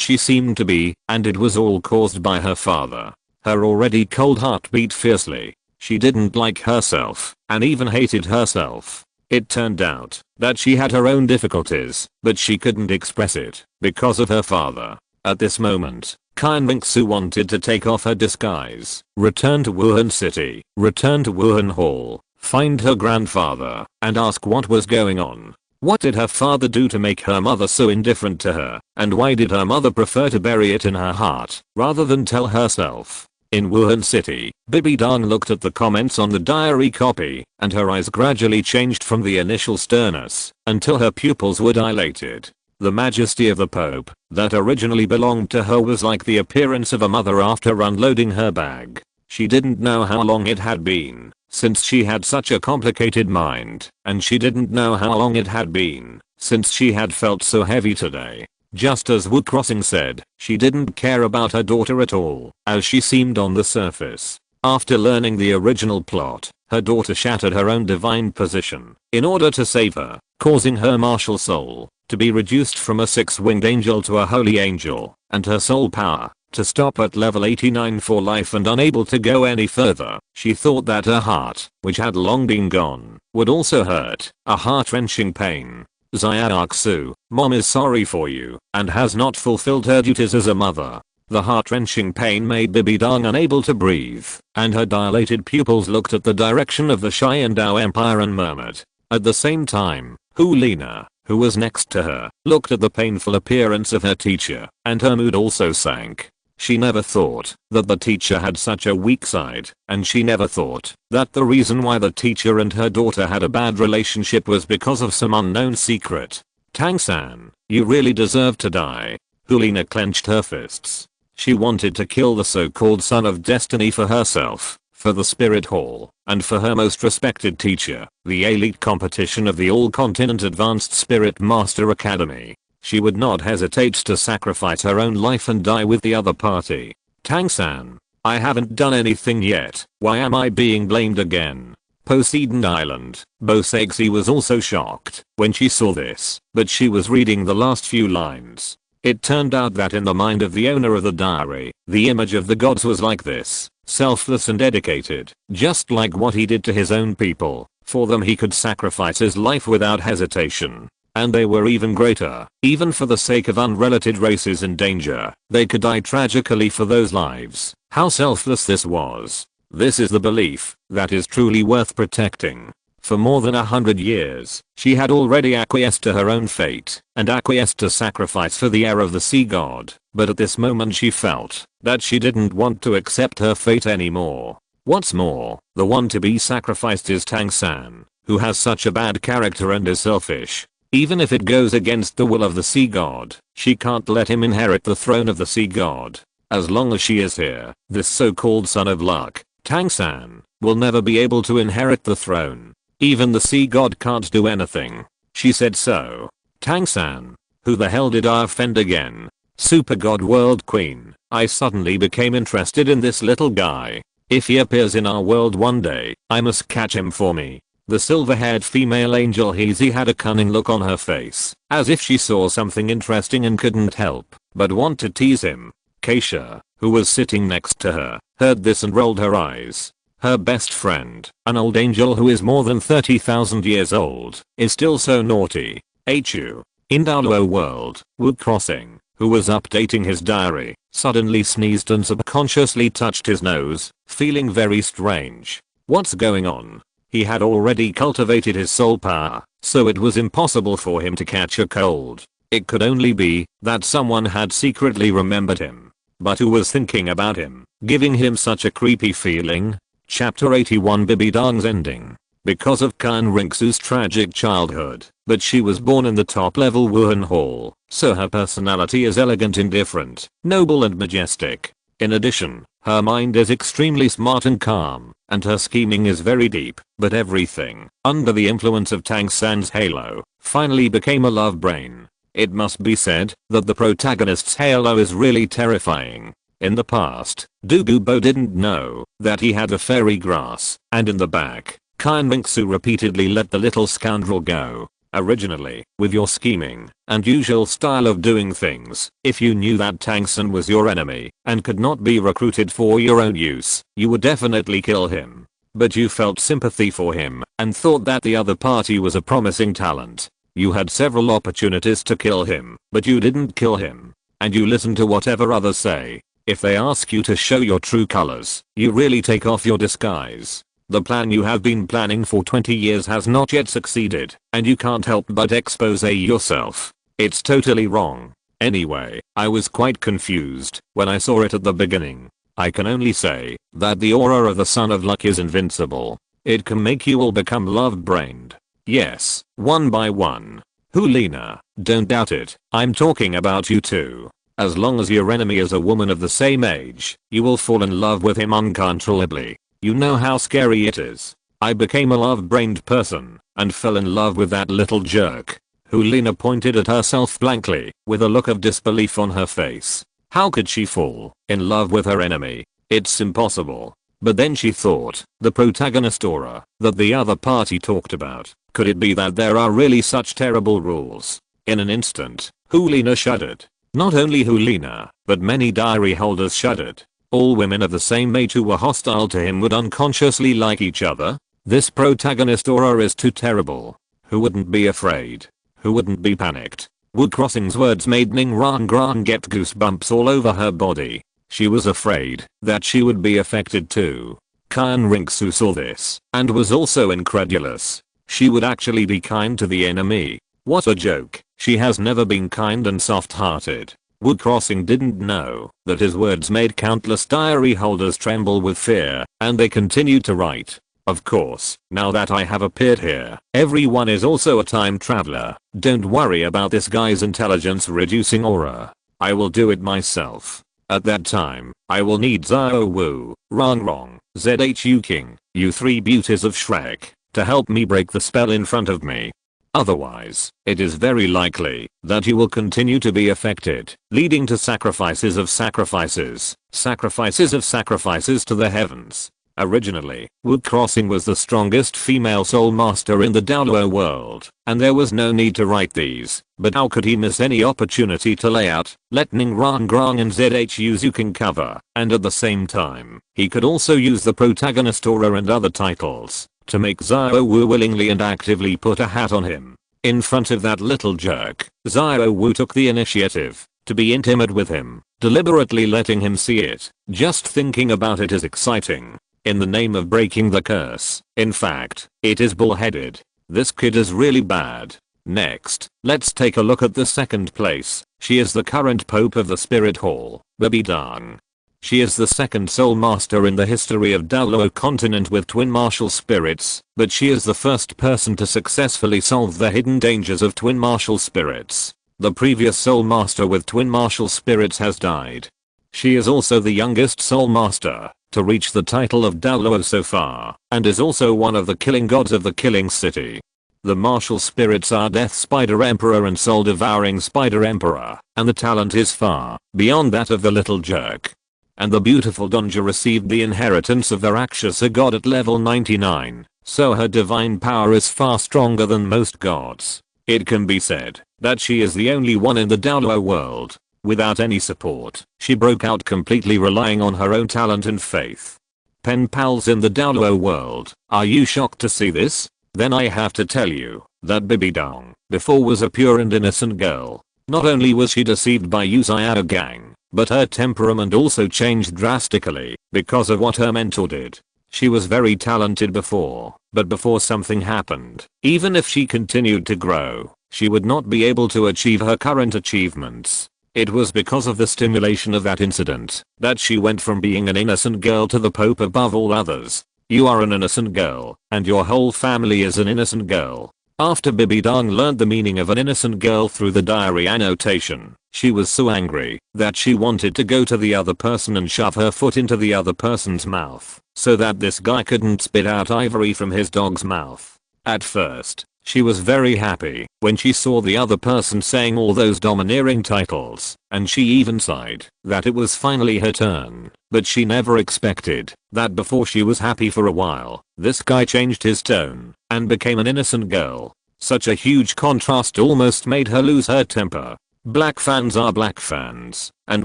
[SPEAKER 1] she seemed to be and it was all caused by her father, her already cold heart beat fiercely. She didn't like herself and even hated herself. It turned out that she had her own difficulties, but she couldn't express it because of her father. At this moment, Kyan Ringsu wanted to take off her disguise, return to Wuhan City, return to Wuhan Hall, find her grandfather, and ask what was going on. What did her father do to make her mother so indifferent to her, and why did her mother prefer to bury it in her heart rather than tell herself? In Wuhan City, Bibi Dong looked at the comments on the diary copy, and her eyes gradually changed from the initial sternness until her pupils were dilated. The majesty of the Pope that originally belonged to her was like the appearance of a mother after unloading her bag. She didn't know how long it had been since she had such a complicated mind, and she didn't know how long it had been since she had felt so heavy today. Just as Wu Crossing said, she didn't care about her daughter at all, as she seemed on the surface. After learning the original plot, her daughter shattered her own divine position in order to save her, causing her martial soul to be reduced from a six-winged angel to a holy angel, and her soul power to stop at level 89 for life and unable to go any further. She thought that her heart, which had long been gone, would also hurt, a heart-wrenching pain. Xiaoxu, mom is sorry for you and has not fulfilled her duties as a mother. The heart-wrenching pain made Bibi Dong unable to breathe, and her dilated pupils looked at the direction of the Xiandao Empire and murmured. At the same time, Lina, who was next to her, looked at the painful appearance of her teacher, and her mood also sank. She never thought that the teacher had such a weak side, and she never thought that the reason why the teacher and her daughter had a bad relationship was because of some unknown secret. Tang-san, you really deserve to die. Lina clenched her fists. She wanted to kill the so-called son of destiny for herself, for the spirit hall, and for her most respected teacher, the elite competition of the All-Continent Advanced Spirit Master Academy. She would not hesitate to sacrifice her own life and die with the other party. Tang-san, I haven't done anything yet, why am I being blamed again? Poseidon Island, Bosexi was also shocked when she saw this, but she was reading the last few lines. It turned out that in the mind of the owner of the diary, the image of the gods was like this, selfless and dedicated, just like what he did to his own people. For them he could sacrifice his life without hesitation. And they were even greater. Even for the sake of unrelated races in danger, they could die tragically for those lives. How selfless this was. This is the belief that is truly worth protecting. For more than 100 years, she had already acquiesced to her own fate and acquiesced to sacrifice for the heir of the sea god, but at this moment she felt that she didn't want to accept her fate anymore. What's more, the one to be sacrificed is Tang-san, who has such a bad character and is selfish. Even if it goes against the will of the sea god, she can't let him inherit the throne of the sea god. As long as she is here, this so-called son of luck, Tang-san, will never be able to inherit the throne. Even the sea god can't do anything. She said so. Tang-san, who the hell did I offend again? Super God World Queen, I suddenly became interested in this little guy. If he appears in our world one day, I must catch him for me. The silver-haired female angel Heezy had a cunning look on her face, as if she saw something interesting and couldn't help but want to tease him. Keisha, who was sitting next to her, heard this and rolled her eyes. Her best friend, an old angel who is more than 30,000 years old, is still so naughty. HU. In Douluo world, Wu Crossing, who was updating his diary, suddenly sneezed and subconsciously touched his nose, feeling very strange. What's going on? He had already cultivated his soul power, so it was impossible for him to catch a cold. It could only be that someone had secretly remembered him. But who was thinking about him, giving him such a creepy feeling? Chapter 81 Bibi Dong's ending. Because of Kyan Ringsu's tragic childhood, but she was born in the top-level Wuhan Hall, so her personality is elegant, indifferent, noble and majestic. In addition, her mind is extremely smart and calm, and her scheming is very deep, but everything, under the influence of Tang-san's halo, finally became a love brain. It must be said that the protagonist's halo is really terrifying. In the past, Douluo didn't know that he had a fairy grass, and in the back, Kainrinksu repeatedly let the little scoundrel go. Originally, with your scheming and usual style of doing things, if you knew that Tangsun was your enemy and could not be recruited for your own use, you would definitely kill him. But you felt sympathy for him and thought that the other party was a promising talent. You had several opportunities to kill him, but you didn't kill him. And you listen to whatever others say. If they ask you to show your true colors, you really take off your disguise. The plan you have been planning for 20 years has not yet succeeded, and you can't help but expose yourself. It's totally wrong. Anyway, I was quite confused when I saw it at the beginning. I can only say that the aura of the Son of Luck is invincible. It can make you all become love-brained. Yes, one by one. Hulina, don't doubt it, I'm talking about you too. As long as your enemy is a woman of the same age, you will fall in love with him uncontrollably. You know how scary it is. I became a love-brained person and fell in love with that little jerk. Hulina pointed at herself blankly with a look of disbelief on her face. How could she fall in love with her enemy? It's impossible. But then she thought, the protagonist aura that the other party talked about, could it be that there are really such terrible rules? In an instant, Hulina shuddered. Not only Hulina, but many diary holders shuddered. All women of the same age who were hostile to him would unconsciously like each other. This protagonist aura is too terrible. Who wouldn't be afraid? Who wouldn't be panicked? Wu Crossing's words made Ning Rangran get goosebumps all over her body. She was afraid that she would be affected too. Kainrinksu saw this and was also incredulous. She would actually be kind to the enemy. What a joke. She has never been kind and soft-hearted. Wu Crossing didn't know that his words made countless diary holders tremble with fear, and they continued to write. Of course, now that I have appeared here, everyone is also a time traveler. Don't worry about this guy's intelligence reducing aura. I will do it myself. At that time, I will need Xiao Wu, Rong, Zhu King, you three beauties of Shrek, to help me break the spell in front of me. Otherwise, it is very likely that you will continue to be affected, leading to sacrifices of sacrifices to the heavens. Originally, Wu Crossing was the strongest female soul master in the Douluo world, and there was no need to write these, but how could he miss any opportunity to lay out, let Ning Rangran and Zhu Zhuking cover, and at the same time, he could also use the protagonist aura and other titles to make Xiao Wu willingly and actively put a hat on him. In front of that little jerk, Xiao Wu took the initiative to be intimate with him, deliberately letting him see it. Just thinking about it is exciting. In the name of breaking the curse. In fact, it is bullheaded. This kid is really bad. Next, let's take a look at the second place. She is the current Pope of the Spirit Hall, Bibi Dang. She is the second soul master in the history of Douluo Continent with twin martial spirits, but she is the first person to successfully solve the hidden dangers of twin martial spirits. The previous soul master with twin martial spirits has died. She is also the youngest soul master to reach the title of Douluo so far, and is also one of the killing gods of the killing city. The martial spirits are Death Spider Emperor and Soul Devouring Spider Emperor, and the talent is far beyond that of the little jerk. And the beautiful Donja received the inheritance of the Rakshasa god at level 99, so her divine power is far stronger than most gods. It can be said that she is the only one in the Douluo world. Without any support, she broke out completely relying on her own talent and faith. Pen pals in the Douluo world, are you shocked to see this? Then I have to tell you that Bibi Dang before was a pure and innocent girl. Not only was she deceived by Yu Xiao Gang, but her temperament also changed drastically because of what her mentor did. She was very talented before, but before something happened, even if she continued to grow, she would not be able to achieve her current achievements. It was because of the stimulation of that incident that she went from being an innocent girl to the Pope above all others. You are an innocent girl, and your whole family is an innocent girl. After Bibi Dang learned the meaning of an innocent girl through the diary annotation, she was so angry that she wanted to go to the other person and shove her foot into the other person's mouth so that this guy couldn't spit out ivory from his dog's mouth. At first, She was very happy when she saw the other person saying all those domineering titles, and she even sighed that it was finally her turn, but she never expected that before she was happy for a while, this guy changed his tone and became an innocent girl. Such a huge contrast almost made her lose her temper. Black fans are black fans, and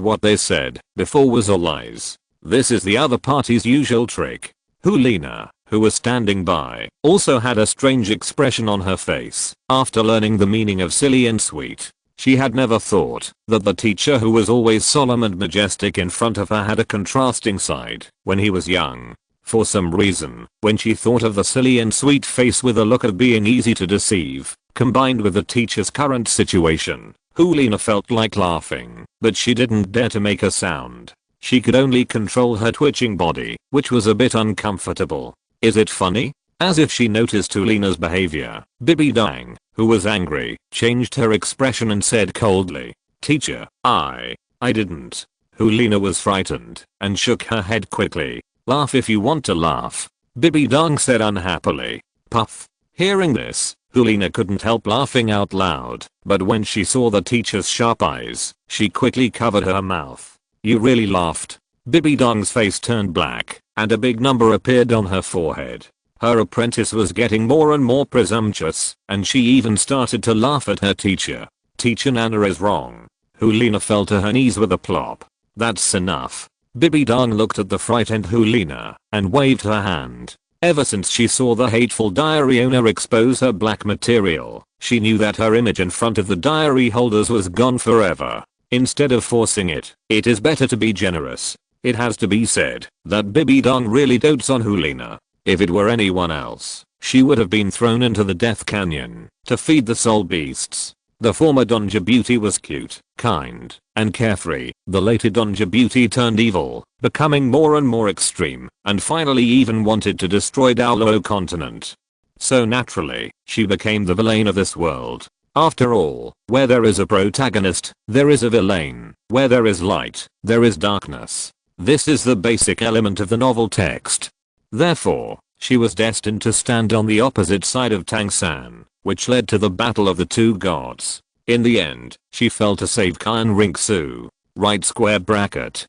[SPEAKER 1] what they said before was all lies. This is the other party's usual trick. Hulina, who was standing by, also had a strange expression on her face after learning the meaning of silly and sweet. She had never thought that the teacher who was always solemn and majestic in front of her had a contrasting side when he was young. For some reason, when she thought of the silly and sweet face with a look of being easy to deceive, combined with the teacher's current situation, Hulina felt like laughing, but she didn't dare to make a sound. She could only control her twitching body, which was a bit uncomfortable. Is it funny? As if she noticed Hulina's behavior, Bibi Dang, who was angry, changed her expression and said coldly, "Teacher, I didn't." Hulina was frightened and shook her head quickly. "Laugh if you want to laugh," Bibi Dang said unhappily. Puff. Hearing this, Hulina couldn't help laughing out loud, but when she saw the teacher's sharp eyes, she quickly covered her mouth. "You really laughed?" Bibi Dong's face turned black, and a big number appeared on her forehead. Her apprentice was getting more and more presumptuous, and she even started to laugh at her teacher. "Teacher Nana is wrong." Hulina fell to her knees with a plop. "That's enough." Bibi Dong looked at the frightened Hulina and waved her hand. Ever since she saw the hateful diary owner expose her black material, she knew that her image in front of the diary holders was gone forever. Instead of forcing it, it is better to be generous. It has to be said that Bibi Dong really dotes on Hulina. If it were anyone else, she would have been thrown into the Death Canyon to feed the soul beasts. The former Donja Beauty was cute, kind, and carefree. The later Donja Beauty turned evil, becoming more and more extreme, and finally even wanted to destroy Douluo Continent. So naturally, she became the villain of this world. After all, where there is a protagonist, there is a villain. Where there is light, there is darkness. This is the basic element of the novel text. Therefore, she was destined to stand on the opposite side of Tang San, which led to the battle of the two gods. In the end, she fell to save Qian Ringsu. Right square bracket.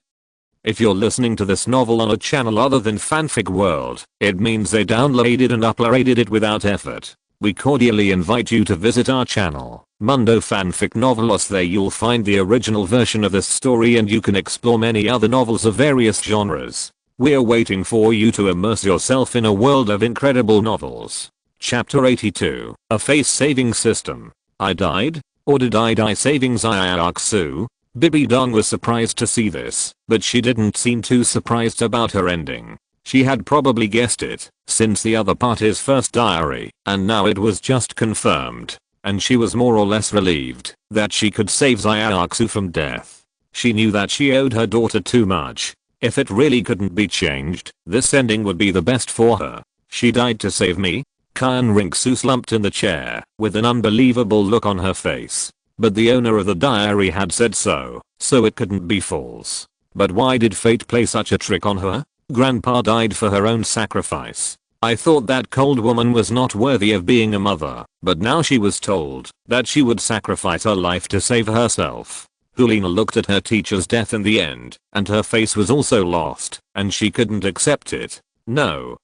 [SPEAKER 1] If you're listening to this novel on a channel other than Fanfic World, it means they downloaded and uploaded it without effort. We cordially invite you to visit our channel, Mundo Fanfic Novelos. There you'll find the original version of this story and you can explore many other novels of various genres. We're waiting for you to immerse yourself in a world of incredible novels. Chapter 82, A Face Saving System. I died? Or did I die saving Xiaoxu? Bibi Dong was surprised to see this, but she didn't seem too surprised about her ending. She had probably guessed it, since the other party's first diary, and now it was just confirmed. And she was more or less relieved that she could save Xiaoxu from death. She knew that she owed her daughter too much. If it really couldn't be changed, this ending would be the best for her. She died to save me? Qian Ringsu slumped in the chair, with an unbelievable look on her face. But the owner of the diary had said so it couldn't be false. But why did fate play such a trick on her? Grandpa died for her own sacrifice. I thought that cold woman was not worthy of being a mother, but now she was told that she would sacrifice her life to save herself. Hulina looked at her teacher's death in the end, and her face was also lost, and she couldn't accept it. No,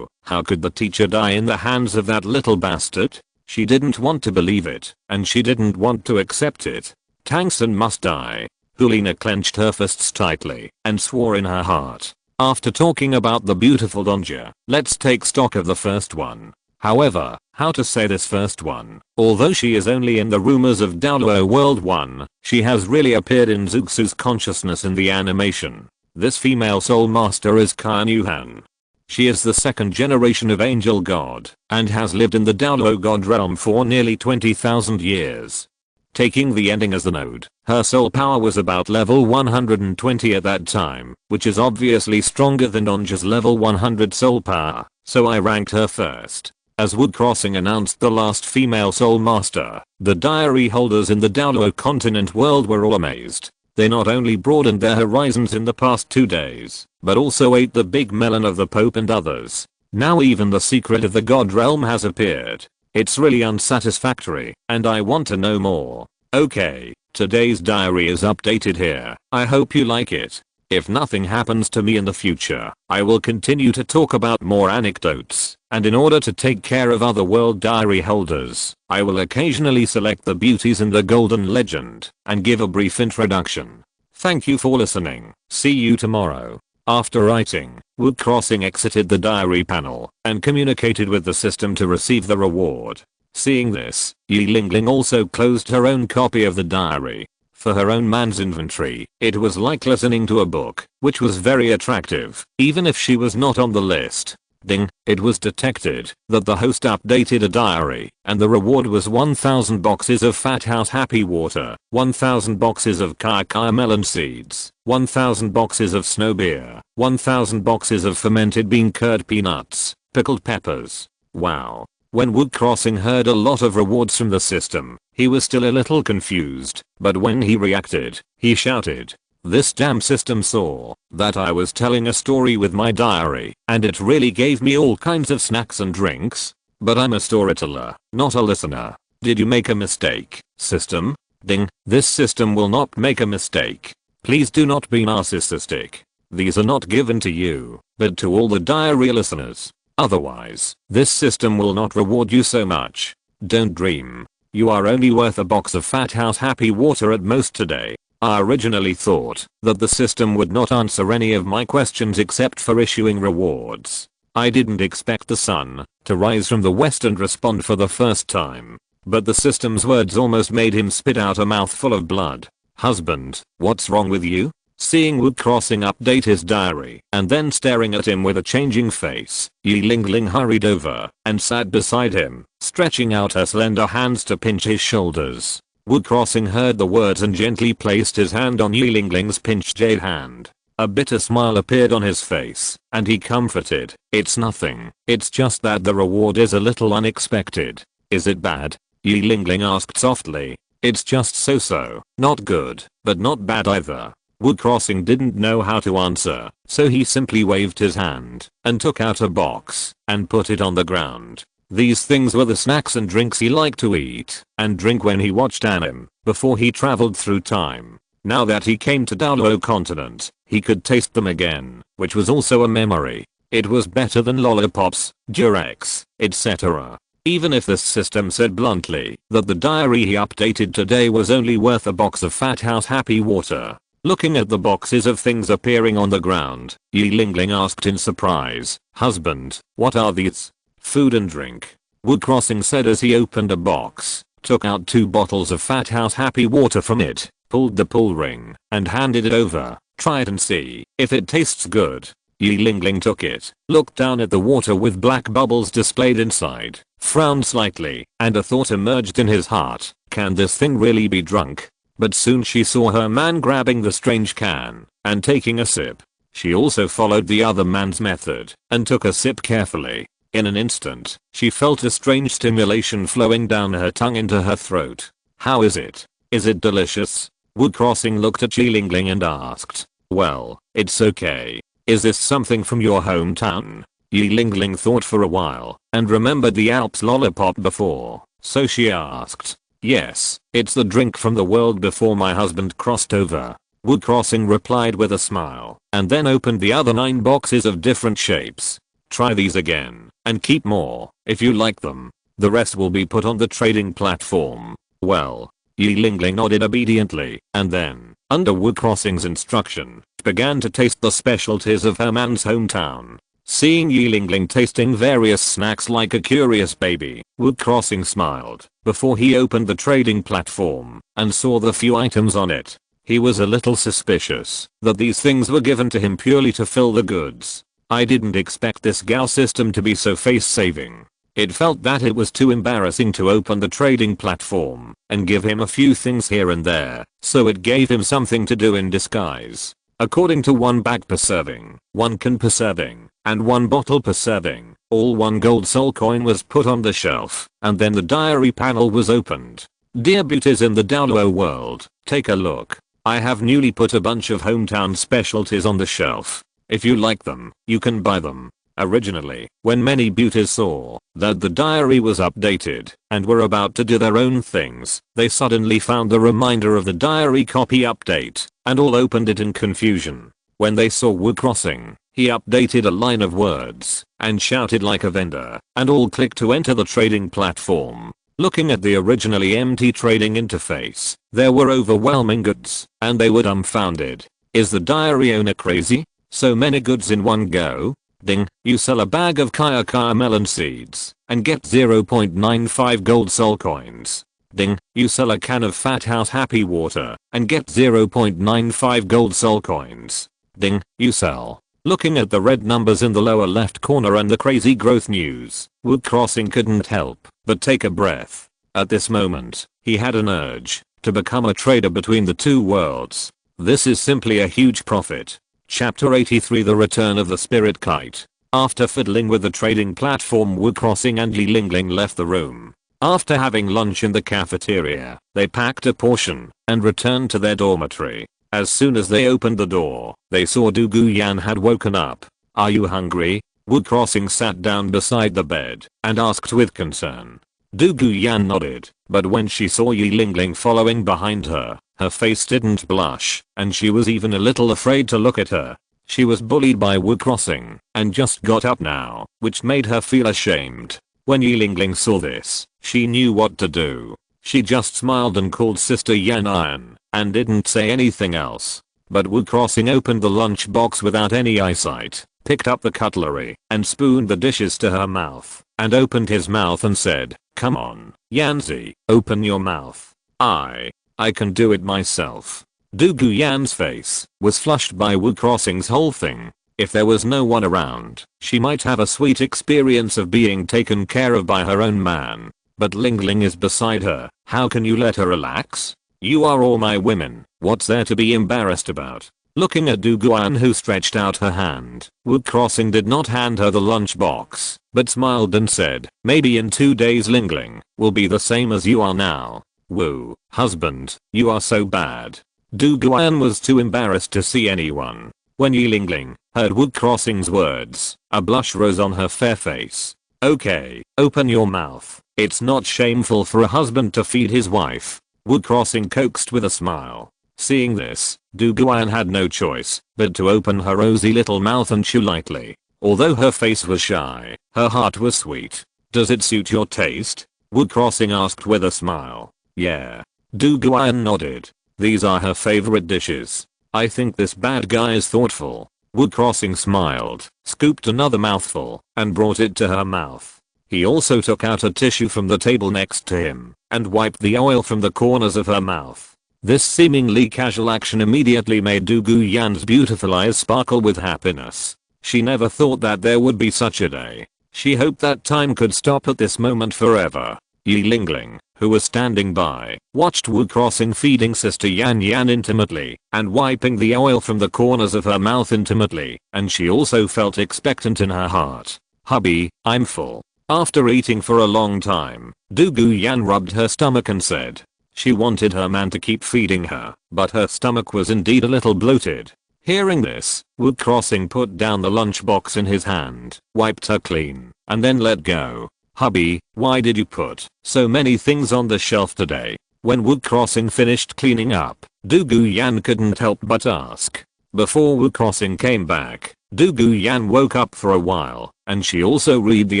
[SPEAKER 1] how could the teacher die in the hands of that little bastard? She didn't want to believe it, and she didn't want to accept it. Tang San must die. Hulina clenched her fists tightly and swore in her heart. After talking about the beautiful Donja, let's take stock of the first one. However, how to say this first one? Although she is only in the rumors of Douluo World 1, she has really appeared in Zuxu's consciousness in the animation. This female soul master is Qian Yuhan. She is the second generation of angel god, and has lived in the Douluo god realm for nearly 20,000 years. Taking the ending as the node, her soul power was about level 120 at that time, which is obviously stronger than Donja's level 100 soul power, so I ranked her first. As Wood Crossing announced the last female soul master, the diary holders in the Douluo Continent world were all amazed. They not only broadened their horizons in the past 2 days, but also ate the big melon of the Pope and others. Now even the secret of the god realm has appeared. It's really unsatisfactory, and I want to know more. Okay, today's diary is updated here. I hope you like it. If nothing happens to me in the future, I will continue to talk about more anecdotes, and in order to take care of other world diary holders, I will occasionally select the beauties in the golden legend, and give a brief introduction. Thank you for listening. See you tomorrow. After writing, Wu Crossing exited the diary panel, and communicated with the system to receive the reward. Seeing this, Yi Lingling also closed her own copy of the diary. For her own man's inventory, it was like listening to a book, which was very attractive, even if she was not on the list. Ding, it was detected that the host updated a diary, and the reward was 1000 boxes of Fat House Happy Water, 1000 boxes of Kaya melon seeds, 1000 boxes of snow beer, 1000 boxes of fermented bean curd peanuts, pickled peppers. Wow. When Wu Crossing heard a lot of rewards from the system, he was still a little confused, but when he reacted, he shouted, "This damn system saw that I was telling a story with my diary, and it really gave me all kinds of snacks and drinks. But I'm a storyteller, not a listener. Did you make a mistake, system?" Ding, this system will not make a mistake. Please do not be narcissistic. These are not given to you, but to all the diary listeners. Otherwise, this system will not reward you so much. Don't dream. You are only worth a box of Fat House Happy Water at most today. I originally thought that the system would not answer any of my questions except for issuing rewards. I didn't expect the sun to rise from the west and respond for the first time. But the system's words almost made him spit out a mouthful of blood. Husband, what's wrong with you? Seeing Wu Crossing update his diary and then staring at him with a changing face, Yi Lingling hurried over and sat beside him, stretching out her slender hands to pinch his shoulders. Wu Crossing heard the words and gently placed his hand on Yi Lingling's pinched jade hand. A bitter smile appeared on his face, and he comforted, "It's nothing, it's just that the reward is a little unexpected." "Is it bad?" Yi Lingling asked softly. "It's just so-so, not good, but not bad either." Wu Crossing didn't know how to answer, so he simply waved his hand and took out a box and put it on the ground. These things were the snacks and drinks he liked to eat and drink when he watched anime before he traveled through time. Now that he came to Douluo Continent, he could taste them again, which was also a memory. It was better than lollipops, Durex, etc. Even if this system said bluntly that the diary he updated today was only worth a box of Fat House Happy Water. Looking at the boxes of things appearing on the ground, Yi Lingling asked in surprise, "Husband, what are these?" "Food and drink," Wu Crossing said as he opened a box, took out 2 bottles of Fat House Happy Water from it, pulled the pull ring, and handed it over. "Try it and see if it tastes good." Yi Lingling took it, looked down at the water with black bubbles displayed inside, frowned slightly, and a thought emerged in his heart, "Can this thing really be drunk?" But soon she saw her man grabbing the strange can and taking a sip. She also followed the other man's method and took a sip carefully. In an instant, she felt a strange stimulation flowing down her tongue into her throat. "How is it? Is it delicious?" Wu Crossing looked at Yi Lingling and asked. "Well, it's okay. Is this something from your hometown?" Yi Lingling thought for a while and remembered the Alps lollipop before, so she asked. "Yes, it's the drink from the world before my husband crossed over," Wu Crossing replied with a smile, and then opened the other 9 boxes of different shapes. "Try these again, and keep more, if you like them. The rest will be put on the trading platform." Well, Yi Lingling nodded obediently, and then, under Wu Crossing's instruction, began to taste the specialties of her man's hometown. Seeing Yi Lingling tasting various snacks like a curious baby, Wu Crossing smiled before he opened the trading platform and saw the few items on it. He was a little suspicious that these things were given to him purely to fill the goods. I didn't expect this Gao system to be so face-saving. It felt that it was too embarrassing to open the trading platform and give him a few things here and there, so it gave him something to do in disguise. According to 1 bag per serving, 1 can per serving, and 1 bottle per serving, all 1 gold soul coin was put on the shelf, and then the diary panel was opened. "Dear beauties in the Douluo world, take a look. I have newly put a bunch of hometown specialties on the shelf. If you like them, you can buy them. Originally, when many beauties saw that the diary was updated and were about to do their own things, they suddenly found the reminder of the diary copy update and all opened it in confusion. When they saw Wu crossing, he updated a line of words and shouted like a vendor, and all clicked to enter the trading platform. Looking at the originally empty trading interface, there were overwhelming goods, and they were dumbfounded. Is the diary owner crazy? So many goods in one go? Ding, you sell a bag of kaya melon seeds and get 0.95 gold soul coins. Ding, you sell a can of Fat House Happy Water and get 0.95 gold soul coins. Ding, you sell. Looking at the red numbers in the lower left corner and the crazy growth news, Wu Crossing couldn't help but take a breath. At this moment, he had an urge to become a trader between the two worlds. This is simply a huge profit. Chapter 83, The Return of the Spirit Kite. After fiddling with the trading platform, Wu Crossing and Yi Lingling left the room. After having lunch in the cafeteria, they packed a portion and returned to their dormitory. As soon as they opened the door, they saw Du Guyan had woken up. Are you hungry? Wu Crossing sat down beside the bed and asked with concern. Du Guyan nodded, but when she saw Yi Lingling following behind her, her face didn't blush, and she was even a little afraid to look at her. She was bullied by Wu Crossing and just got up now, which made her feel ashamed. When Yi Lingling saw this, she knew what to do. She just smiled and called Sister Yan Iron and didn't say anything else. But Wu Crossing opened the lunchbox without any eyesight, picked up the cutlery and spooned the dishes to her mouth, and opened his mouth and said, "Come on, Yanzi, open your mouth. I can do it myself." Du Guyan's face was flushed by Wu Crossing's whole thing. If there was no one around, she might have a sweet experience of being taken care of by her own man. But Lingling is beside her. How can you let her relax? You are all my women. What's there to be embarrassed about? Looking at Du Guyan, who stretched out her hand, Wu Crossing did not hand her the lunchbox, but smiled and said, "Maybe in 2 days Lingling will be the same as you are now." Wu, husband, you are so bad. Du Guyan was too embarrassed to see anyone. When Yi Lingling heard Wu Crossing's words, a blush rose on her fair face. "Okay, open your mouth. It's not shameful for a husband to feed his wife," Wu Crossing coaxed with a smile. Seeing this, Du Guyan had no choice but to open her rosy little mouth and chew lightly. Although her face was shy, her heart was sweet. "Does it suit your taste?" Wu Crossing asked with a smile. "Yeah." Du Guyan nodded. "These are her favorite dishes. I think this bad guy is thoughtful." Wu Crossing smiled, scooped another mouthful, and brought it to her mouth. He also took out a tissue from the table next to him, and wiped the oil from the corners of her mouth. This seemingly casual action immediately made Du Guyan's beautiful eyes sparkle with happiness. She never thought that there would be such a day. She hoped that time could stop at this moment forever. Yi Lingling, who was standing by, watched Wu Crossing feeding Sister Yan Yan intimately and wiping the oil from the corners of her mouth intimately, and she also felt expectant in her heart. "Hubby, I'm full." After eating for a long time, Du Guyan rubbed her stomach and said she wanted her man to keep feeding her, but her stomach was indeed a little bloated. Hearing this, Wu Crossing put down the lunchbox in his hand, wiped her clean, and then let go. "Hubby, why did you put so many things on the shelf today?" When Wu Crossing finished cleaning up, Du Guyan couldn't help but ask. Before Wu Crossing came back, Du Guyan woke up for a while, and she also read the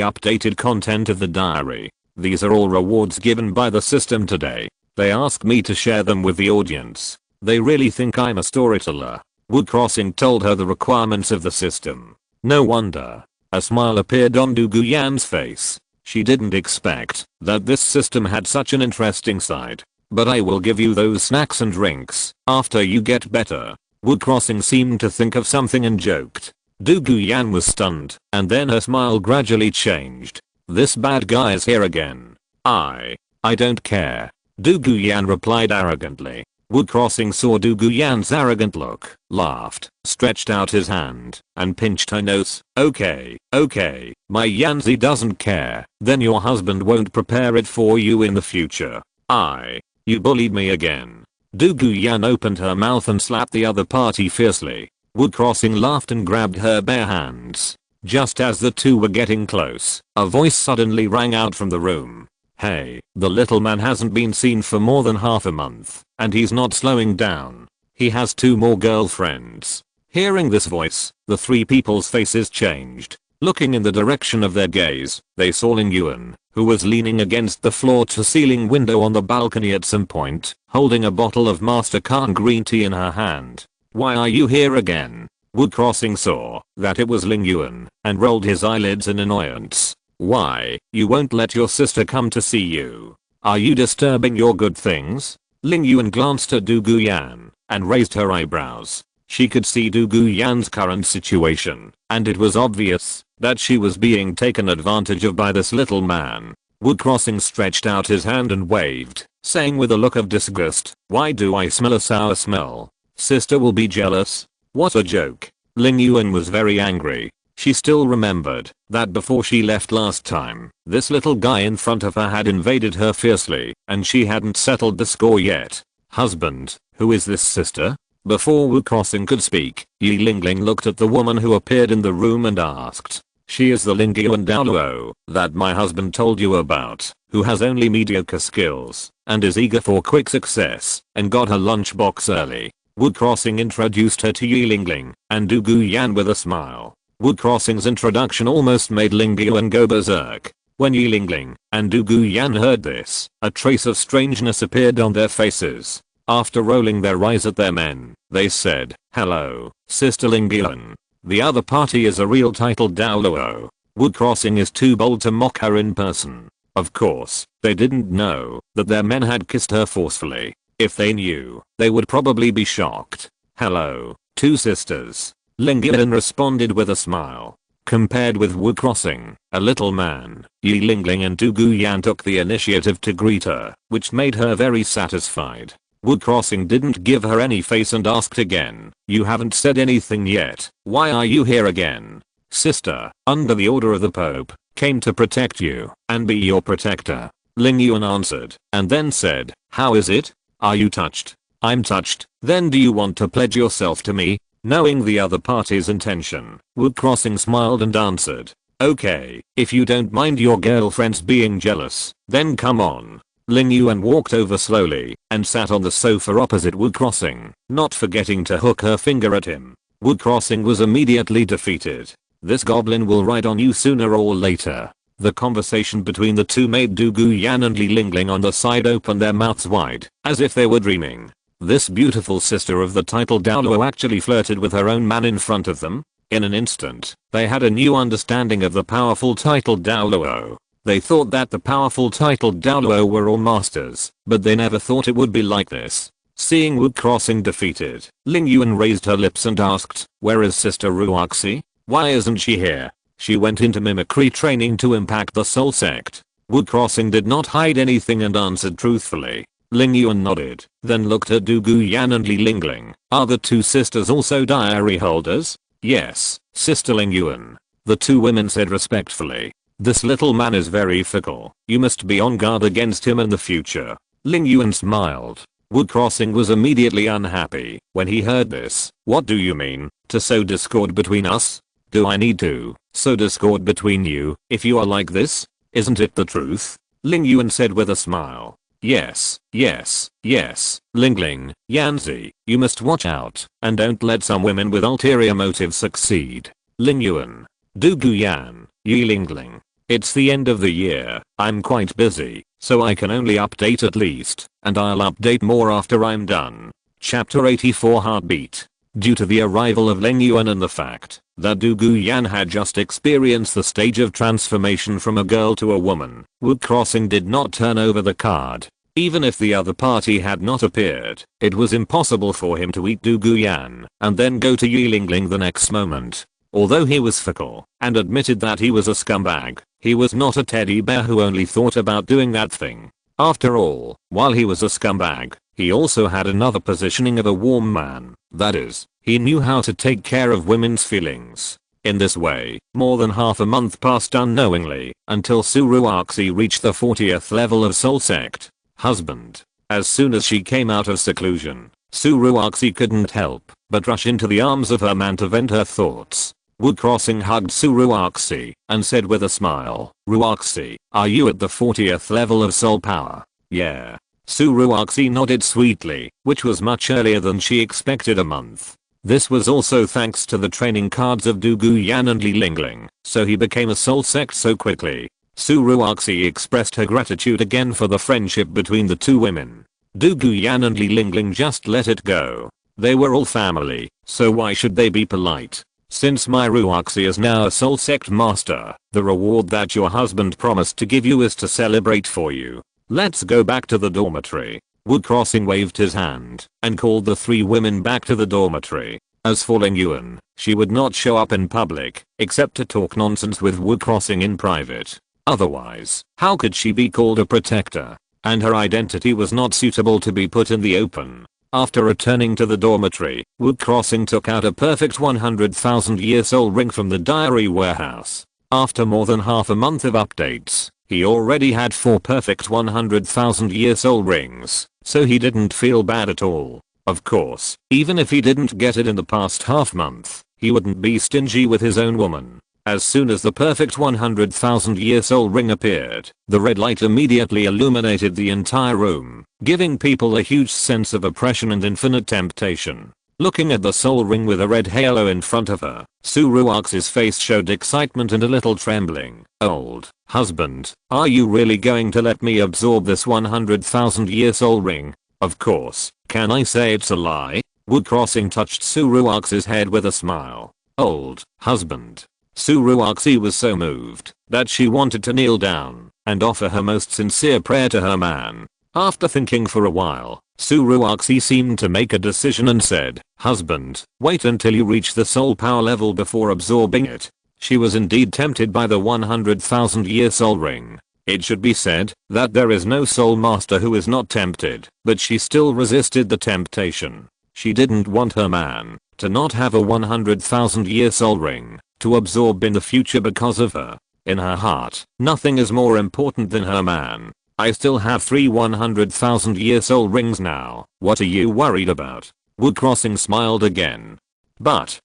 [SPEAKER 1] updated content of the diary. "These are all rewards given by the system today. They asked me to share them with the audience. They really think I'm a storyteller." Wu Crossing told her the requirements of the system. No wonder. A smile appeared on Du Guyan's face. She didn't expect that this system had such an interesting side. "But I will give you those snacks and drinks after you get better." Wu Crossing seemed to think of something and joked. Du Guyan was stunned, and then her smile gradually changed. "This bad guy is here again. I don't care." Du Guyan replied arrogantly. Wu Crossing saw Du Guyan's arrogant look, laughed, stretched out his hand, and pinched her nose. Okay, my Yanzi doesn't care. Then your husband won't prepare it for you in the future. You bullied me again." Du Guyan opened her mouth and slapped the other party fiercely. Wu Crossing laughed and grabbed her bare hands. Just as the two were getting close, a voice suddenly rang out from the room. Hey, the little man hasn't been seen for more than half a month, and he's not slowing down. He has 2 more girlfriends. Hearing this voice, the 3 people's faces changed. Looking in the direction of their gaze, they saw Ling Yuan, who was leaning against the floor-to-ceiling window on the balcony at some point, holding a bottle of Master Khan green tea in her hand. Why are you here again? Wu Crossing saw that it was Ling Yuan and rolled his eyelids in annoyance. Why, you won't let your sister come to see you? Are you disturbing your good things? Ling Yuan glanced at Du Guyan and raised her eyebrows. She could see Du Guyan's current situation, and it was obvious that she was being taken advantage of by this little man. Wu Crossing stretched out his hand and waved, saying with a look of disgust, why do I smell a sour smell? Sister will be jealous? What a joke. Ling Yuan was very angry. She still remembered that before she left last time, this little guy in front of her had invaded her fiercely, and she hadn't settled the score yet. Husband, who is this sister? Before Wu Crossing could speak, Yi Lingling looked at the woman who appeared in the room and asked, she is the Ling Yuan Douluo that my husband told you about, who has only mediocre skills, and is eager for quick success, and got her lunchbox early. Wu Crossing introduced her to Yi Lingling and Du Guyan with a smile. Wu Crossing's introduction almost made Ling Yuan go berserk. When Yi Lingling and Du Guyan heard this, a trace of strangeness appeared on their faces. After rolling their eyes at their men, they said, hello, Sister Ling Yuan. The other party is a real titled Douluo. Wu Crossing is too bold to mock her in person. Of course, they didn't know that their men had kissed her forcefully. If they knew, they would probably be shocked. Hello, 2 sisters. Ling Yuan responded with a smile. Compared with Wu Crossing, a little man, Yi Lingling and Du Guyan took the initiative to greet her, which made her very satisfied. Wu Crossing didn't give her any face and asked again, you haven't said anything yet, why are you here again? Sister, under the order of the Pope, came to protect you and be your protector. Ling Yuan answered, and then said, how is it? Are you touched? I'm touched. Then do you want to pledge yourself to me? Knowing the other party's intention, Wu Crossing smiled and answered, okay, if you don't mind your girlfriends being jealous, then come on. Ling Yuan walked over slowly and sat on the sofa opposite Wu Crossing, not forgetting to hook her finger at him. Wu Crossing was immediately defeated. This goblin will ride on you sooner or later. The conversation between the two made Du Guyan and Yi Lingling on the side open their mouths wide, as if they were dreaming. This beautiful sister of the titled Douluo actually flirted with her own man in front of them? In an instant, they had a new understanding of the powerful titled Douluo. They thought that the powerful titled Douluo were all masters, but they never thought it would be like this. Seeing Wu Crossing defeated, Ling Yuan raised her lips and asked, where is Sister Ruoxi? Why isn't she here? She went into mimicry training to impact the soul sect. Wu Crossing did not hide anything and answered truthfully. Ling Yuan nodded, then looked at Du Guyan and Yi Lingling. Are the 2 sisters also diary holders? Yes, Sister Ling Yuan. The 2 women said respectfully. This little man is very fickle. You must be on guard against him in the future. Ling Yuan smiled. Wu Crossing was immediately unhappy when he heard this. What do you mean, to sow discord between us? Do I need to sow discord between you if you are like this? Isn't it the truth? Ling Yuan said with a smile. Yes, yes, yes, Lingling, Yanzi, you must watch out and don't let some women with ulterior motives succeed. Ling Yuan, Du Guyan, Yi Lingling. It's the end of the year, I'm quite busy, so I can only update at least, and I'll update more after I'm done. Chapter 84 Heartbeat. Due to the arrival of Ling Yuan and the fact that Du Guyan had just experienced the stage of transformation from a girl to a woman, Wu Crossing did not turn over the card. Even if the other party had not appeared, it was impossible for him to eat Du Guyan and then go to Yi Lingling the next moment. Although he was fickle and admitted that he was a scumbag, he was not a teddy bear who only thought about doing that thing. After all, while he was a scumbag, he also had another positioning of a warm man. That is, he knew how to take care of women's feelings. In this way, more than half a month passed unknowingly, until Suruoxi reached the 40th level of Soul Sect. Husband. As soon as she came out of seclusion, Suruoxi couldn't help but rush into the arms of her man to vent her thoughts. Wu Crossing hugged Su Ruoxi and said with a smile, "Ruoxi, are you at the 40th level of soul power?" "Yeah." Su Ruoxi nodded sweetly, which was much earlier than she expected a month. This was also thanks to the training cards of Du Guyan and Li Lingling, so he became a soul sect so quickly. Su Ruoxi expressed her gratitude again for the friendship between the two women. Du Guyan and Li Lingling just let it go. They were all family, so why should they be polite? "Since my Ruoxi is now a soul sect master, the reward that your husband promised to give you is to celebrate for you. Let's go back to the dormitory." Wu Crossing waved his hand and called the three women back to the dormitory. As for Ling Yuan, she would not show up in public except to talk nonsense with Wu Crossing in private. Otherwise, how could she be called a protector? And her identity was not suitable to be put in the open. After returning to the dormitory, Wu Crossing took out a perfect 100,000-year soul ring from the diary warehouse. After more than half a month of updates, he already had 4 perfect 100,000-year soul rings, so he didn't feel bad at all. Of course, even if he didn't get it in the past half month, he wouldn't be stingy with his own woman. As soon as the perfect 100,000-year soul ring appeared, the red light immediately illuminated the entire room, giving people a huge sense of oppression and infinite temptation. Looking at the soul ring with a red halo in front of her, Su Ruoxi's face showed excitement and a little trembling. "Old husband, are you really going to let me absorb this 100,000-year soul ring?" "Of course, can I say it's a lie?" Wu Crossing touched Su Ruoxi's head with a smile. "Old husband." Su Ruoxi was so moved that she wanted to kneel down and offer her most sincere prayer to her man. After thinking for a while, Su Ruoxi seemed to make a decision and said, "Husband, wait until you reach the soul power level before absorbing it." She was indeed tempted by the 100,000-year soul ring. It should be said that there is no soul master who is not tempted, but she still resisted the temptation. She didn't want her man to not have a 100,000-year soul ring to absorb in the future because of her. In her heart, nothing is more important than her man. "I still have 3 100,000-year soul rings now. What are you worried about?" Wu Crossing smiled again. But,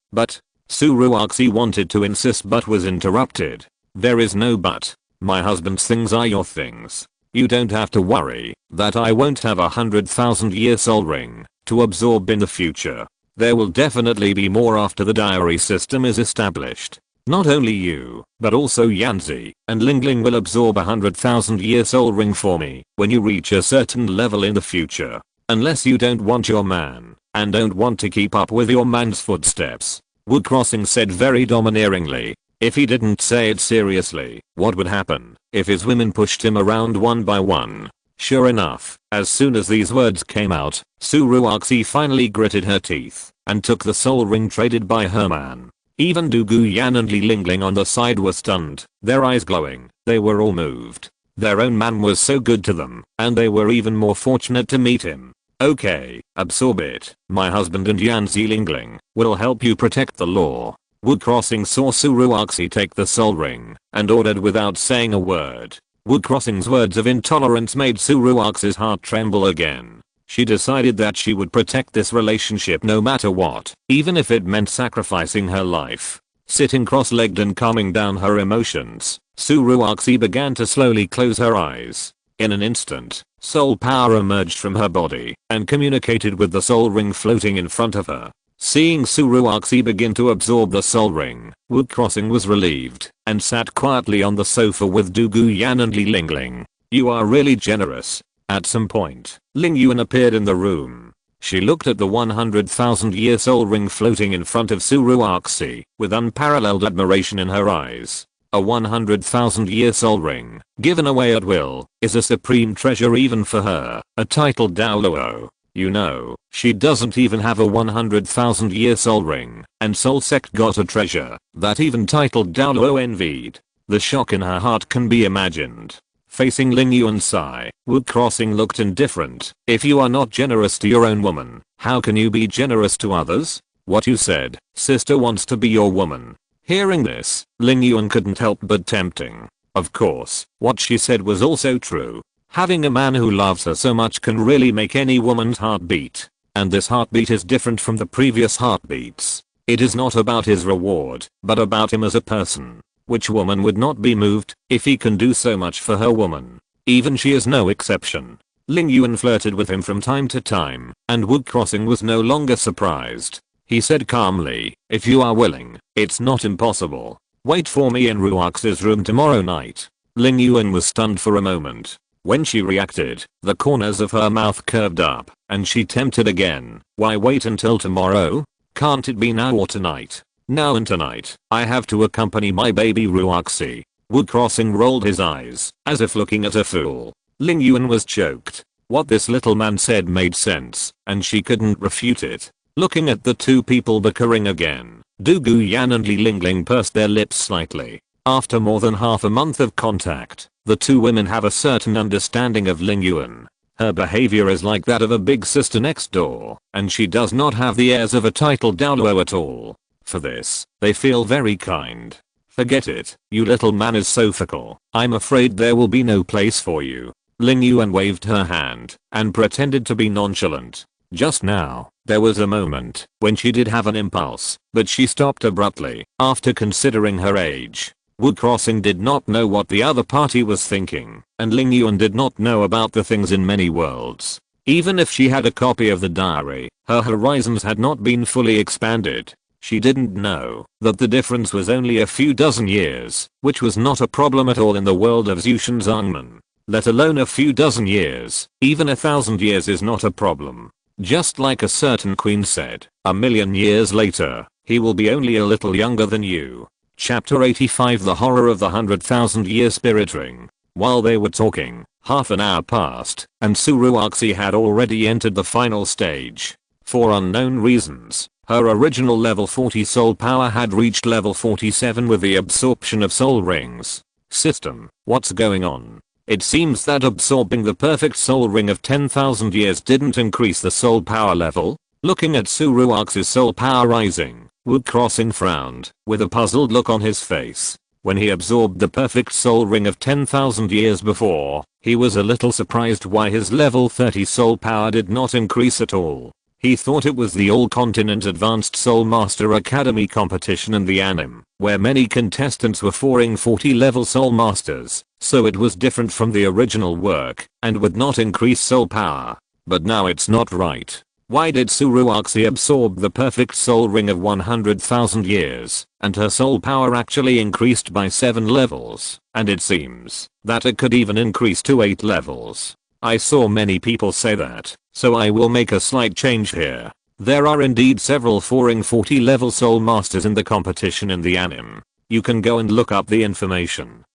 [SPEAKER 1] Su Ruoxi wanted to insist but was interrupted. "There is no but. My husband's things are your things. You don't have to worry that I won't have a 100,000-year soul ring to absorb in the future. There will definitely be more after the diary system is established. Not only you, but also Yanzi and Lingling will absorb a 100,000-year soul ring for me when you reach a certain level in the future. Unless you don't want your man and don't want to keep up with your man's footsteps." Wu Crossing said very domineeringly. If he didn't say it seriously, what would happen if his women pushed him around one by one? Sure enough, as soon as these words came out, Su Ruoxi finally gritted her teeth and took the soul ring traded by her man. Even Du Guyan and Li Lingling on the side were stunned, their eyes glowing. They were all moved. Their own man was so good to them, and they were even more fortunate to meet him. "Okay, absorb it. My husband and Yanzi Lingling will help you protect the law." Wu Crossing saw Su Ruoxi take the soul ring and ordered without saying a word. Wu Crossing's words of intolerance made Su Ruoxi's heart tremble again. She decided that she would protect this relationship no matter what, even if it meant sacrificing her life. Sitting cross-legged and calming down her emotions, Su Ruoxi began to slowly close her eyes. In an instant, soul power emerged from her body and communicated with the soul ring floating in front of her. Seeing Su Ruoxi begin to absorb the soul ring, Wu Crossing was relieved and sat quietly on the sofa with Du Guyan and Li Lingling. "You are really generous." At some point, Ling Yuan appeared in the room. She looked at the 100,000-year soul ring floating in front of Su Ruoxi with unparalleled admiration in her eyes. A 100,000-year soul ring, given away at will, is a supreme treasure even for her, a titled Douluo. You know, she doesn't even have a 100,000-year soul ring, and Soul Sect got a treasure that even titled Douluo envied. The shock in her heart can be imagined. Facing Ling Yuan's sigh, Wu Crossing looked indifferent. "If you are not generous to your own woman, how can you be generous to others? What you said, sister wants to be your woman." Hearing this, Ling Yuan couldn't help but tempting. Of course, what she said was also true. Having a man who loves her so much can really make any woman's heart beat. And this heartbeat is different from the previous heartbeats. It is not about his reward, but about him as a person. Which woman would not be moved if he can do so much for her woman? Even she is no exception. Ling Yuan flirted with him from time to time, and Wood Crossing was no longer surprised. He said calmly, if you are willing, it's not impossible. Wait for me in Ruox's room tomorrow night. Ling Yuan was stunned for a moment. When she reacted, the corners of her mouth curved up, and she tempted again. Why wait until tomorrow? Can't it be now or tonight? Now and tonight, I have to accompany my baby Ruoxi. Wood Crossing rolled his eyes, as if looking at a fool. Ling Yuan was choked. What this little man said made sense, and she couldn't refute it. Looking at the two people bickering again, Du Guyan and Li Lingling pursed their lips slightly. After more than half a month of contact, the two women have a certain understanding of Ling Yuan. Her behavior is like that of a big sister next door, and she does not have the airs of a titled Douluo at all. For this, they feel very kind. Forget it, you little man is so fickle. I'm afraid there will be no place for you. Ling Yuan waved her hand and pretended to be nonchalant. Just now, there was a moment when she did have an impulse, but she stopped abruptly after considering her age. Wood Crossing did not know what the other party was thinking, and Ling Yuan did not know about the things in many worlds. Even if she had a copy of the diary, her horizons had not been fully expanded. She didn't know that the difference was only a few dozen years, which was not a problem at all in the world of Zhutian Zangman. Let alone a few dozen years, even 1,000 years is not a problem. Just like a certain queen said, 1,000,000 years later, he will be only a little younger than you. Chapter 85 The Horror of the 100,000-Year Spirit Ring. While they were talking, half an hour passed, and Su Ruoxi had already entered the final stage. For unknown reasons, her original level 40 soul power had reached level 47 with the absorption of soul rings. System, what's going on? It seems that absorbing the perfect soul ring of 10,000 years didn't increase the soul power level. Looking at Su Ruoxi's soul power rising, Wood Crossing frowned, with a puzzled look on his face. When he absorbed the perfect soul ring of 10,000 years before, he was a little surprised why his level 30 soul power did not increase at all. He thought it was the All Continent Advanced Soul Master Academy competition in the anime, where many contestants were 40 level soul masters, so it was different from the original work, and would not increase soul power. But now it's not right. Why did Su Ruoxi absorb the perfect soul ring of 100,000 years, and her soul power actually increased by 7 levels, and it seems that it could even increase to 8 levels. I saw many people say that, so I will make a slight change here. There are indeed several 40 level soul masters in the competition in the anime. You can go and look up the information.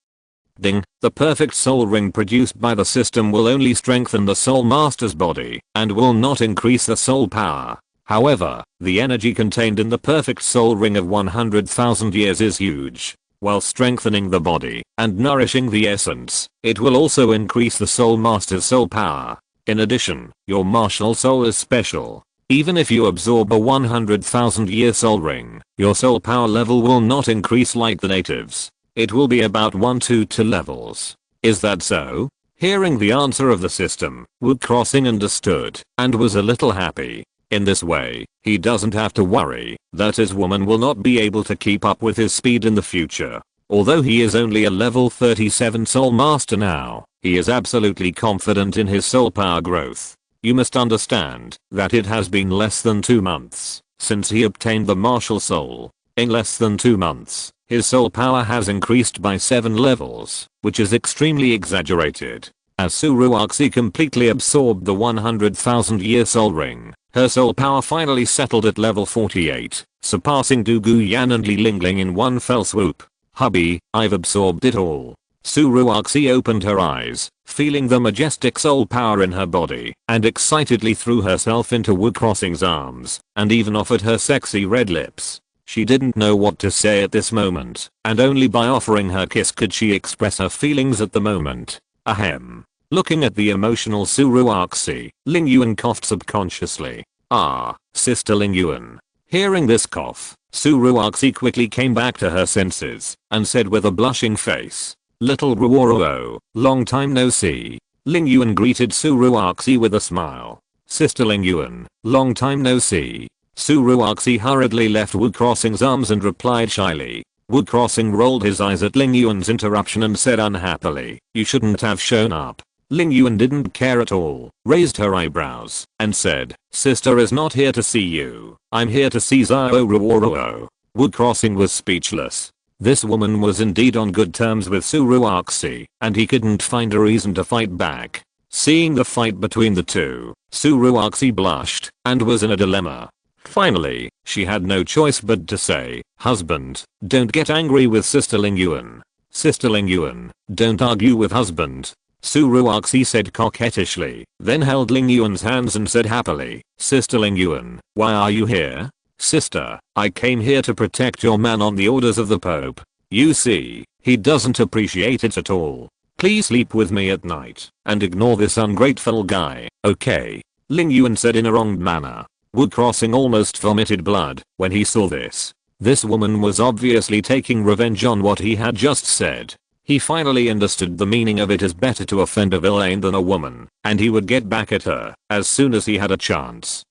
[SPEAKER 1] Ding, the perfect soul ring produced by the system will only strengthen the soul master's body and will not increase the soul power. However, the energy contained in the perfect soul ring of 100,000 years is huge. While strengthening the body and nourishing the essence, it will also increase the soul master's soul power. In addition, your martial soul is special. Even if you absorb a 100,000 year soul ring, your soul power level will not increase like the natives. It will be about 1 to 2 levels. Is that so? Hearing the answer of the system, Wood Crossing understood and was a little happy. In this way, he doesn't have to worry that his woman will not be able to keep up with his speed in the future. Although he is only a level 37 soul master now, he is absolutely confident in his soul power growth. You must understand that it has been less than 2 months since he obtained the martial soul. In less than 2 months, his soul power has increased by 7 levels, which is extremely exaggerated. As Su Ruoxi completely absorbed the 100,000 year soul ring, her soul power finally settled at level 48, surpassing Du Guyan and Li Lingling in one fell swoop. Hubby, I've absorbed it all. Su Ruoxi opened her eyes, feeling the majestic soul power in her body, and excitedly threw herself into Wood Crossing's arms, and even offered her sexy red lips. She didn't know what to say at this moment, and only by offering her kiss could she express her feelings at the moment. Ahem. Looking at the emotional Su Ruoxi, Ling Yuan coughed subconsciously. Ah, Sister Ling Yuan. Hearing this cough, Su Ruoxi quickly came back to her senses, and said with a blushing face, Little Ruoruo, long time no see. Ling Yuan greeted Su Ruoxi with a smile. Sister Ling Yuan, long time no see. Su Ruoxi hurriedly left Wu Crossing's arms and replied shyly. Wu Crossing rolled his eyes at Ling Yuan's interruption and said unhappily, "You shouldn't have shown up." Ling Yuan didn't care at all, raised her eyebrows, and said, "Sister is not here to see you. I'm here to see Xiao Ruoruo." Wu Crossing was speechless. This woman was indeed on good terms with Su Ruoxi, and he couldn't find a reason to fight back. Seeing the fight between the two, Su Ruoxi blushed, and was in a dilemma. Finally, she had no choice but to say, "Husband, don't get angry with Sister Ling Yuan. Sister Ling Yuan, don't argue with husband." Su Ruoxi said coquettishly, then held Ling Yuan's hands and said happily, "Sister Ling Yuan, why are you here?" "Sister, I came here to protect your man on the orders of the Pope. You see, he doesn't appreciate it at all. Please sleep with me at night, and ignore this ungrateful guy, okay?" Ling Yuan said in a wronged manner. Wu Crossing almost vomited blood when he saw this. This woman was obviously taking revenge on what he had just said. He finally understood the meaning of it is better to offend a villain than a woman, and he would get back at her as soon as he had a chance.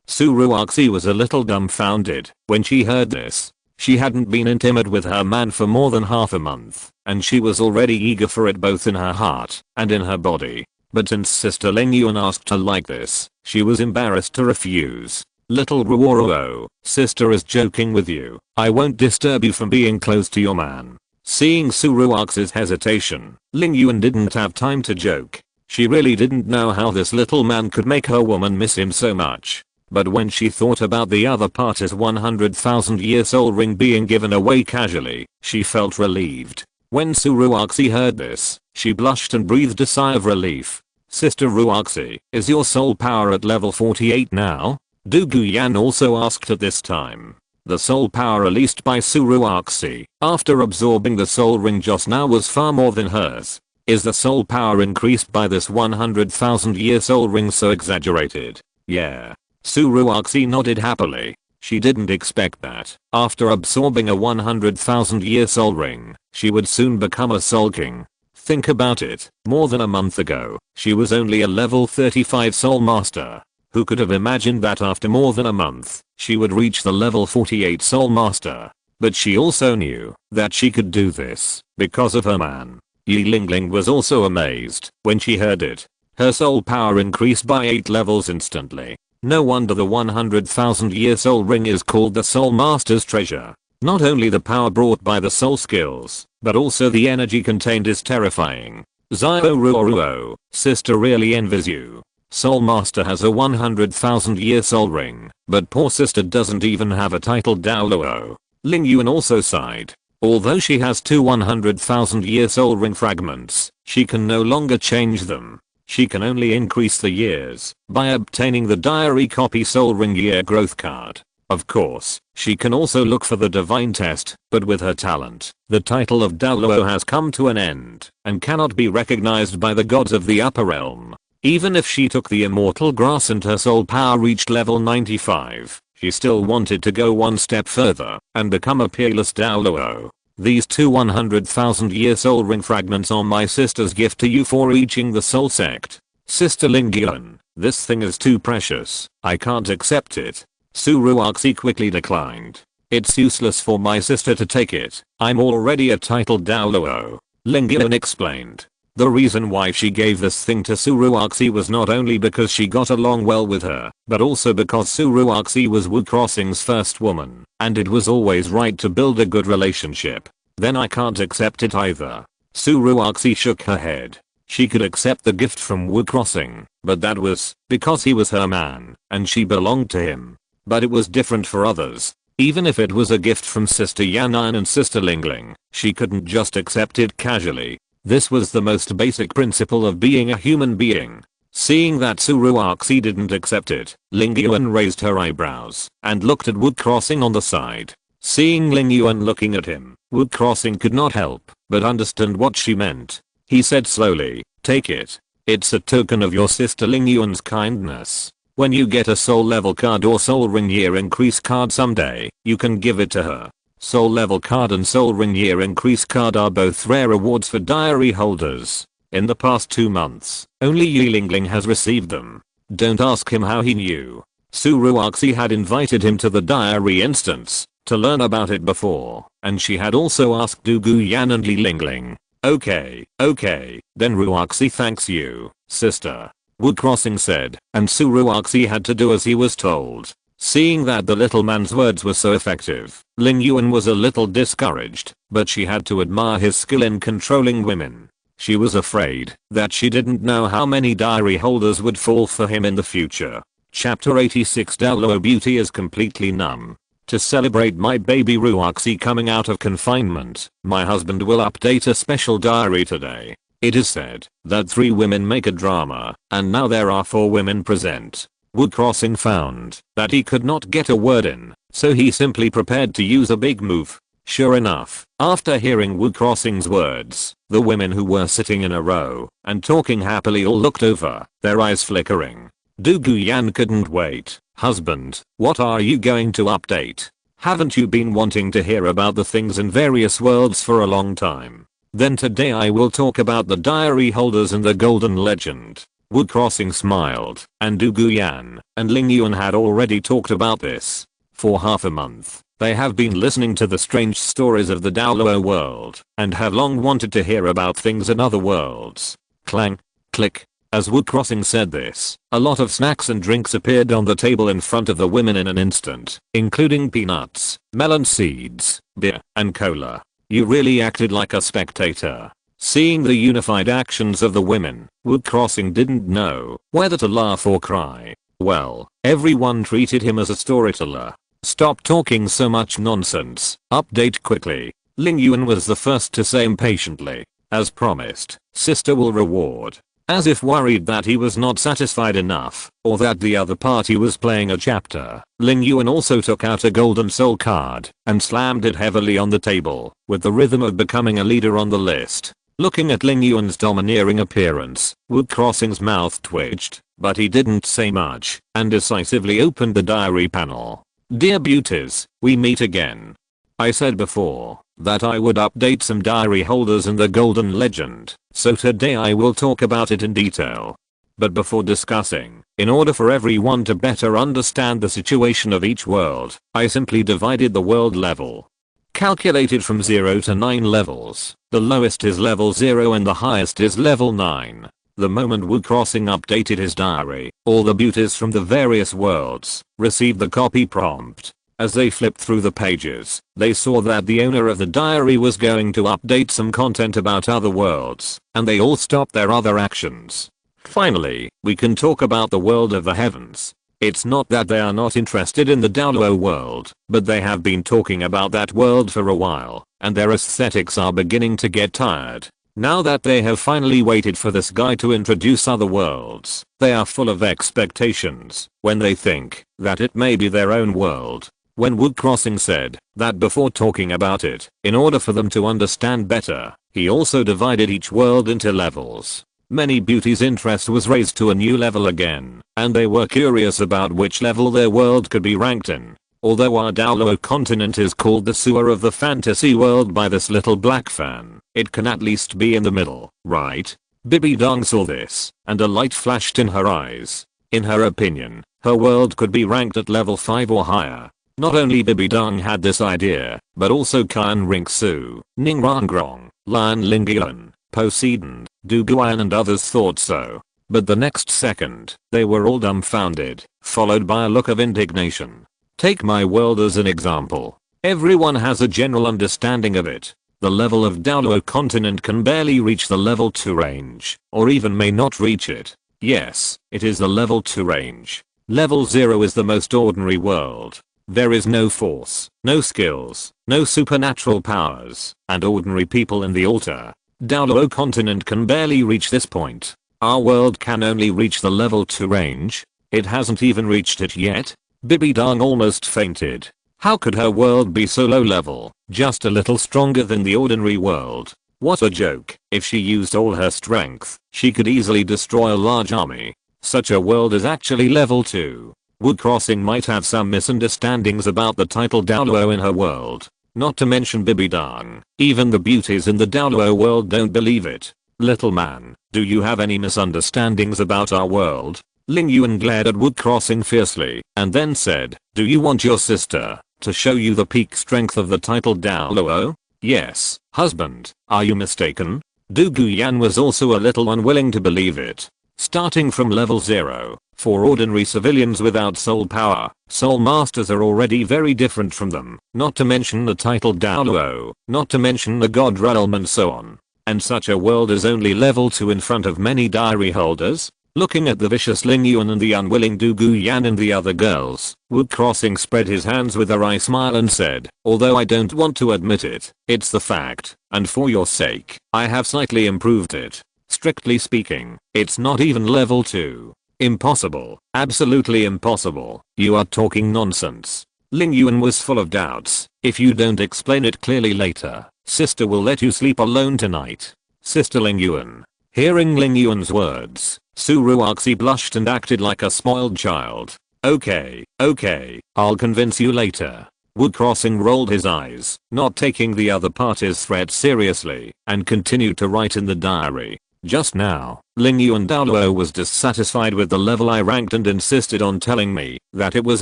[SPEAKER 1] Su Ruoxi was a little dumbfounded when she heard this. She hadn't been intimate with her man for more than half a month, and she was already eager for it both in her heart and in her body. But since Sister Ling Yuan asked her like this, she was embarrassed to refuse. "Little Ruoruo, sister is joking with you. I won't disturb you from being close to your man." Seeing Su Ruoxi's hesitation, Ling Yuan didn't have time to joke. She really didn't know how this little man could make her woman miss him so much. But when she thought about the other party's 100,000-year soul ring being given away casually, she felt relieved. When Su Ruoxi heard this, she blushed and breathed a sigh of relief. "Sister Ruoxi, is your soul power at level 48 now?" Du Guyan also asked at this time. The soul power released by Su Ruoxi after absorbing the soul ring just now was far more than hers. Is the soul power increased by this 100,000-year soul ring so exaggerated? Yeah. Su Ruoxi nodded happily. She didn't expect that, after absorbing a 100,000-year soul ring, she would soon become a soul king. Think about it, more than a month ago, she was only a level 35 soul master. Who could have imagined that after more than a month, she would reach the level 48 soul master? But she also knew that she could do this because of her man. Yi Lingling was also amazed when she heard it. Her soul power increased by 8 levels instantly. No wonder the 100,000-year soul ring is called the soul master's treasure. Not only the power brought by the soul skills, but also the energy contained is terrifying. Xiao Ruoruo, sister really envies you. Soul master has a 100,000-year soul ring, but poor sister doesn't even have a title Douluo. Ling Yuan also sighed. Although she has 2 100,000-year soul ring fragments, she can no longer change them. She can only increase the years by obtaining the diary copy soul ring year growth card. Of course, she can also look for the divine test, but with her talent, the title of Douluo has come to an end and cannot be recognized by the gods of the upper realm. Even if she took the immortal grass and her soul power reached level 95, she still wanted to go one step further and become a peerless Douluo. These 2 100,000-year soul ring fragments are my sister's gift to you for reaching the soul sect. Sister Ling Yuan, this thing is too precious. I can't accept it. Su Ruoxi quickly declined. It's useless for my sister to take it. I'm already a titled Douluo. Ling Yuan explained. The reason why she gave this thing to Su Ruoxi was not only because she got along well with her, but also because Su Ruoxi was Wu Crossing's first woman, and it was always right to build a good relationship. Then I can't accept it either. Su Ruoxi shook her head. She could accept the gift from Wu Crossing, but that was because he was her man, and she belonged to him. But it was different for others. Even if it was a gift from Sister Yan'an and Sister Lingling, she couldn't just accept it casually. This was the most basic principle of being a human being. Seeing that Su Ruoxi didn't accept it, Ling Yuan raised her eyebrows and looked at Wu Crossing on the side. Seeing Ling Yuan looking at him, Wu Crossing could not help but understand what she meant. He said slowly, "Take it. It's a token of your sister Ling Yuan's kindness. When you get a soul level card or soul ring year increase card someday, you can give it to her." Soul level card and soul ring year increase card are both rare rewards for diary holders. In the past 2 months, only Yi Lingling has received them. Don't ask him how he knew. Suruoxi had invited him to the diary instance to learn about it before, and she had also asked Dugu Yan and Li Lingling. Okay, then Ruoxi thanks you, sister, Wu Crossing said, and Suruoxi had to do as he was told. Seeing that the little man's words were so effective, Ling Yuan was a little discouraged, but she had to admire his skill in controlling women. She was afraid that she didn't know how many diary holders would fall for him in the future. Chapter 86 Douluo Beauty is completely numb. To celebrate my baby Ruoxi coming out of confinement, my husband will update a special diary today. It is said that 3 women make a drama, and now there are 4 women present. Wu Crossing found that he could not get a word in, so he simply prepared to use a big move. Sure enough, after hearing Wu Crossing's words, the women who were sitting in a row and talking happily all looked over, their eyes flickering. Dugu Yan couldn't wait. Husband, what are you going to update? Haven't you been wanting to hear about the things in various worlds for a long time? Then today I will talk about the diary holders and the golden legend. Wu Crossing smiled, and Dugu Yan and Ling Yuan had already talked about this. For half a month, they have been listening to the strange stories of the Douluo world, and have long wanted to hear about things in other worlds. Clang, click. As Wu Crossing said this, a lot of snacks and drinks appeared on the table in front of the women in an instant, including peanuts, melon seeds, beer, and cola. You really acted like a spectator. Seeing the unified actions of the women, Wu Crossing didn't know whether to laugh or cry. Well, everyone treated him as a storyteller. Stop talking so much nonsense. Update quickly. Ling Yuan was the first to say impatiently. As promised, sister will reward. As if worried that he was not satisfied enough, or that the other party was playing a chapter, Ling Yuan also took out a golden soul card and slammed it heavily on the table, with the rhythm of becoming a leader on the list. Looking at Ling Yuan's domineering appearance, Wu Crossing's mouth twitched, but he didn't say much, and decisively opened the diary panel. Dear beauties, we meet again. I said before that I would update some diary holders in the golden legend, so today I will talk about it in detail. But before discussing, in order for everyone to better understand the situation of each world, I simply divided the world level. Calculated from 0 to 9 levels, the lowest is level 0 and the highest is level 9. The moment Wu Crossing updated his diary, all the beauties from the various worlds received the copy prompt. As they flipped through the pages, they saw that the owner of the diary was going to update some content about other worlds, and they all stopped their other actions. Finally, we can talk about the world of the heavens. It's not that they are not interested in the Douluo world, but they have been talking about that world for a while, and their aesthetics are beginning to get tired. Now that they have finally waited for this guy to introduce other worlds, they are full of expectations when they think that it may be their own world. When Wu Crossing said that before talking about it, in order for them to understand better, he also divided each world into levels. Many beauties' interest was raised to a new level again, and they were curious about which level their world could be ranked in. Although our Douluo Continent is called the sewer of the fantasy world by this little black fan, it can at least be in the middle, right? Bibi Dong saw this, and a light flashed in her eyes. In her opinion, her world could be ranked at level 5 or higher. Not only Bibi Dong had this idea, but also Kan Ringsu, Ning Rangrong, Lian Lingyuan, Poseidon, Duguan and others thought so. But the next second, they were all dumbfounded, followed by a look of indignation. Take my world as an example. Everyone has a general understanding of it. The level of Douluo Continent can barely reach the level 2 range, or even may not reach it. Yes, it is the level 2 range. Level 0 is the most ordinary world. There is no force, no skills, no supernatural powers, and ordinary people in the altar. Douluo Continent can barely reach this point. Our world can only reach the level 2 range. It hasn't even reached it yet. Bibi Dong almost fainted. How could her world be so low level, just a little stronger than the ordinary world? What a joke. If she used all her strength, she could easily destroy a large army. Such a world is actually level 2. Wu Crossing might have some misunderstandings about the title Douluo in her world. Not to mention Bibi Dong. Even the beauties in the Douluo world don't believe it. Little man, do you have any misunderstandings about our world? Ling Yuan glared at Wood Crossing fiercely and then said, "Do you want your sister to show you the peak strength of the titled Douluo?" "Yes, husband, are you mistaken?" Du Guyan was also a little unwilling to believe it. Starting from level 0, for ordinary civilians without soul power, soul masters are already very different from them, not to mention the titled Douluo, not to mention the god realm and so on. And such a world is only level 2 in front of many diary holders? Looking at the vicious Ling Yuan and the unwilling Du Guyan and the other girls, Wood Crossing spread his hands with a wry smile and said, "Although I don't want to admit it, it's the fact, and for your sake, I have slightly improved it. Strictly speaking, it's not even level 2. Impossible, absolutely impossible, you are talking nonsense." Ling Yuan was full of doubts. "If you don't explain it clearly later, sister will let you sleep alone tonight." Sister Ling Yuan. Hearing Ling Yuan's words, Su Ruoxi blushed and acted like a spoiled child. Okay, I'll convince you later." Wood Crossing rolled his eyes, not taking the other party's threat seriously, and continued to write in the diary. "Just now, Ling Yuan Douluo was dissatisfied with the level I ranked and insisted on telling me that it was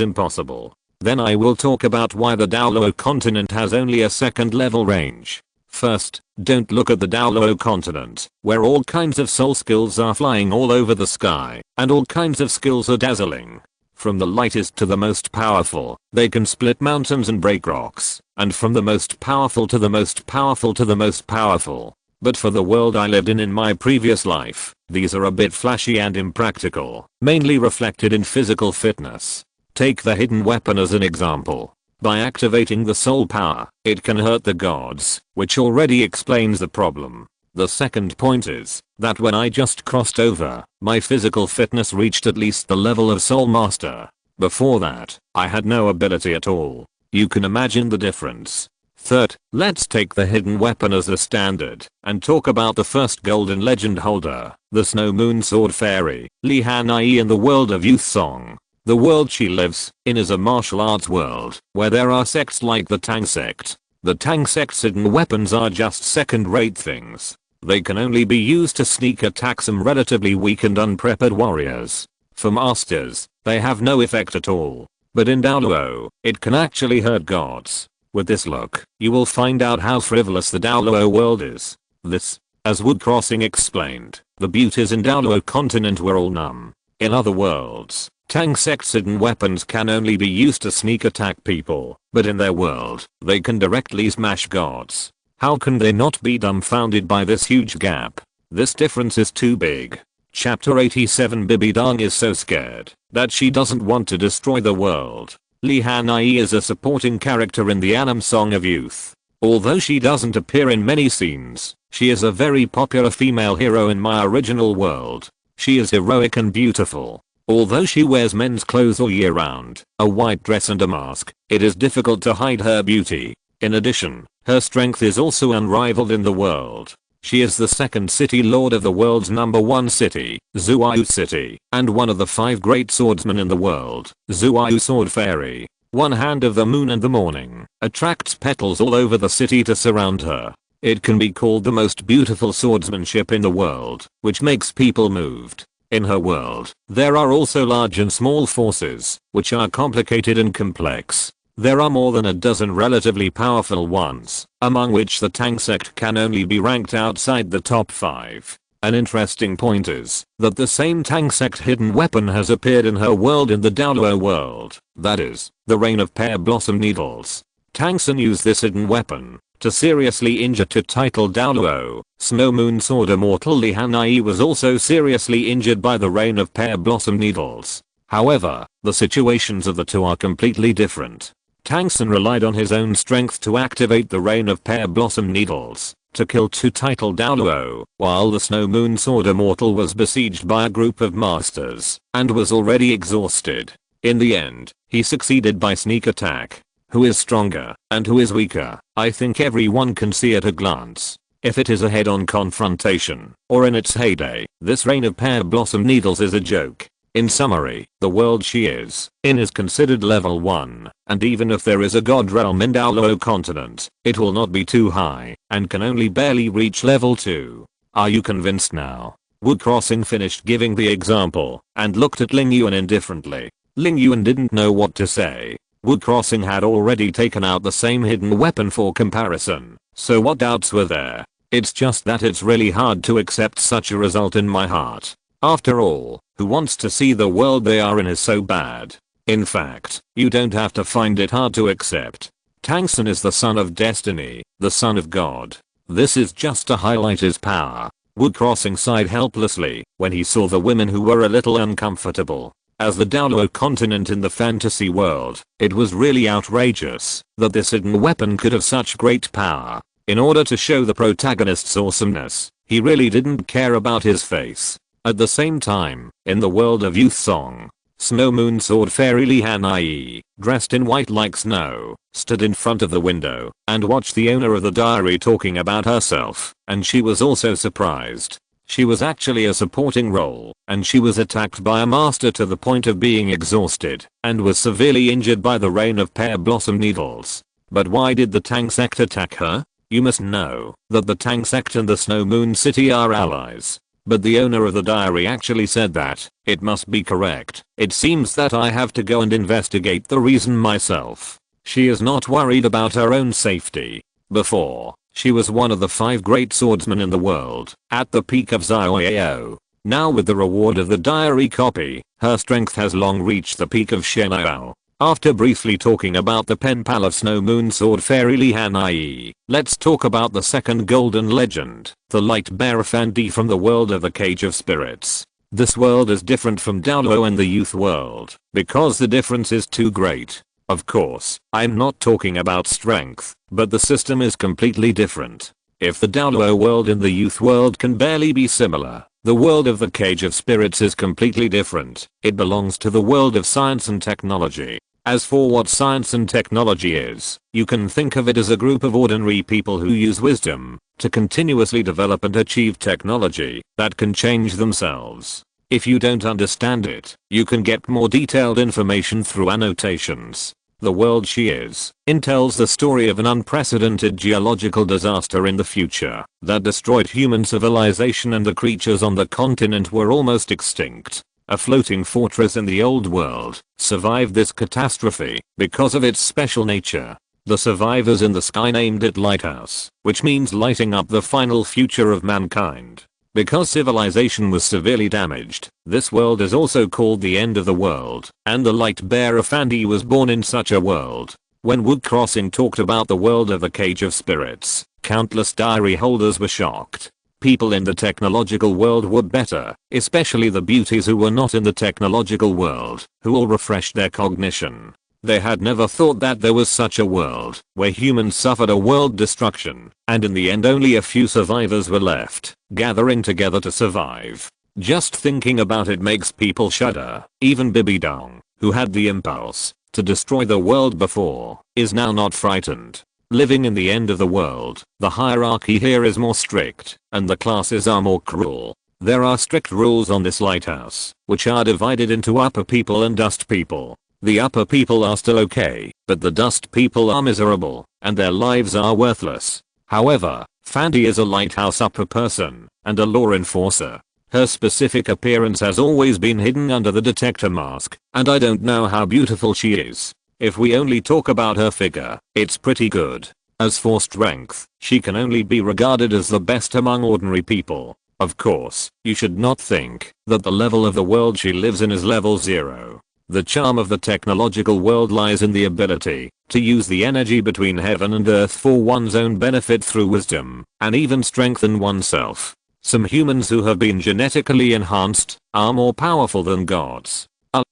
[SPEAKER 1] impossible. Then I will talk about why the Douluo Continent has only a second level range. First, don't look at the Douluo Continent, where all kinds of soul skills are flying all over the sky, and all kinds of skills are dazzling. From the lightest to the most powerful, they can split mountains and break rocks, and from the most powerful to the most powerful to the most powerful. But for the world I lived in my previous life, these are a bit flashy and impractical, mainly reflected in physical fitness. Take the hidden weapon as an example. By activating the soul power, it can hurt the gods, which already explains the problem. The second point is that when I just crossed over, my physical fitness reached at least the level of soul master. Before that, I had no ability at all. You can imagine the difference. Third, let's take the hidden weapon as a standard and talk about the first golden legend holder, the Snow Moon Sword Fairy, Li Hanai in the world of youth song. The world she lives in is a martial arts world where there are sects like the Tang sect. The Tang sect's hidden weapons are just second-rate things. They can only be used to sneak attack some relatively weak and unprepared warriors. For masters, they have no effect at all. But in Douluo, it can actually hurt gods. With this look, you will find out how frivolous the Douluo world is. This, as Wood Crossing explained, the beauties in Douluo Continent were all numb. In other worlds, Tang sect's hidden weapons can only be used to sneak attack people, but in their world, they can directly smash gods. How can they not be dumbfounded by this huge gap? This difference is too big. Chapter 87. Bibi Dong is so scared that she doesn't want to destroy the world. Li Hanai is a supporting character in the anime Song of Youth. Although she doesn't appear in many scenes, she is a very popular female hero in my original world. She is heroic and beautiful. Although she wears men's clothes all year round, a white dress and a mask, it is difficult to hide her beauty. In addition, her strength is also unrivaled in the world. She is the second city lord of the world's #1 city, Zhuai City, and one of the 5 great swordsmen in the world, Zhuai Sword Fairy. One hand of the moon and the morning attracts petals all over the city to surround her. It can be called the most beautiful swordsmanship in the world, which makes people moved. In her world, there are also large and small forces, which are complicated and complex. There are more than a dozen relatively powerful ones, among which the Tang sect can only be ranked outside the top 5. An interesting point is that the same Tang sect hidden weapon has appeared in her world in the Douluo world, that is, the Rain of Pear Blossom Needles. Tangsun used this hidden weapon to seriously injure to title Douluo. Snow Moon Sword Immortal Li Hanai was also seriously injured by the Rain of Pear Blossom Needles. However, the situations of the two are completely different. Tangsun relied on his own strength to activate the Rain of Pear Blossom Needles to kill two title Douluo, while the Snow Moon Sword Immortal was besieged by a group of masters and was already exhausted. In the end, he succeeded by sneak attack. Who is stronger and who is weaker, I think everyone can see at a glance. If it is a head-on confrontation, or in its heyday, this Rain of Pear Blossom Needles is a joke. In summary, the world she is in is considered level 1, and even if there is a god realm in Douluo Continent, it will not be too high, and can only barely reach level 2. Are you convinced now? Wu Crossing finished giving the example and looked at Ling Yuan indifferently. Ling Yuan didn't know what to say. Wu Crossing had already taken out the same hidden weapon for comparison, so what doubts were there? It's just that it's really hard to accept such a result in my heart. After all, who wants to see the world they are in is so bad? In fact, you don't have to find it hard to accept. Tangsun is the son of destiny, the son of God. This is just to highlight his power. Wu Crossing sighed helplessly when he saw the women who were a little uncomfortable. As the Douluo Continent in the fantasy world, it was really outrageous that this hidden weapon could have such great power. In order to show the protagonist's awesomeness, he really didn't care about his face. At the same time, in the world of youth song, Snow Moon Sword Fairy Li Hanai, dressed in white like snow, stood in front of the window and watched the owner of the diary talking about herself, and she was also surprised. She was actually a supporting role, and she was attacked by a master to the point of being exhausted, and was severely injured by the rain of pear blossom needles. But why did the Tang sect attack her? You must know that the Tang sect and the Snow Moon City are allies. But the owner of the diary actually said that. It must be correct. It seems that I have to go and investigate the reason myself. She is not worried about her own safety. Before, she was one of the 5 great swordsmen in the world, at the peak of Xiaoyao. Now with the reward of the diary copy, her strength has long reached the peak of Shenao. After briefly talking about the pen pal of Snow Moon Sword Fairy Li Hanai, let's talk about the second golden legend, the light bearer Fandi from the world of the Cage of Spirits. This world is different from Douluo and the youth world, because the difference is too great. Of course, I'm not talking about strength, but the system is completely different. If the Douluo world and the youth world can barely be similar, the world of the Cage of Spirits is completely different. It belongs to the world of science and technology. As for what science and technology is, you can think of it as a group of ordinary people who use wisdom to continuously develop and achieve technology that can change themselves. If you don't understand it, you can get more detailed information through annotations. The world she is in tells the story of an unprecedented geological disaster in the future that destroyed human civilization, and the creatures on the continent were almost extinct. A floating fortress in the old world survived this catastrophe because of its special nature. The survivors in the sky named it Lighthouse, which means lighting up the final future of mankind. Because civilization was severely damaged, this world is also called the end of the world, and the light bearer Fandi was born in such a world. When Wu Crossing talked about the world of the Cage of Spirits, countless diary holders were shocked. People in the technological world were better, especially the beauties who were not in the technological world, who all refreshed their cognition. They had never thought that there was such a world, where humans suffered a world destruction, and in the end only a few survivors were left, gathering together to survive. Just thinking about it makes people shudder. Even Bibi Dong, who had the impulse to destroy the world before, is now not frightened. Living in the end of the world, the hierarchy here is more strict, and the classes are more cruel. There are strict rules on this lighthouse, which are divided into upper people and dust people. The upper people are still okay, but the dust people are miserable, and their lives are worthless. However, Fandi is a lighthouse upper person, and a law enforcer. Her specific appearance has always been hidden under the detector mask, and I don't know how beautiful she is. If we only talk about her figure, it's pretty good. As for strength, she can only be regarded as the best among ordinary people. Of course, you should not think that the level of the world she lives in is level 0. The charm of the technological world lies in the ability to use the energy between heaven and earth for one's own benefit through wisdom, and even strengthen oneself. Some humans who have been genetically enhanced are more powerful than gods.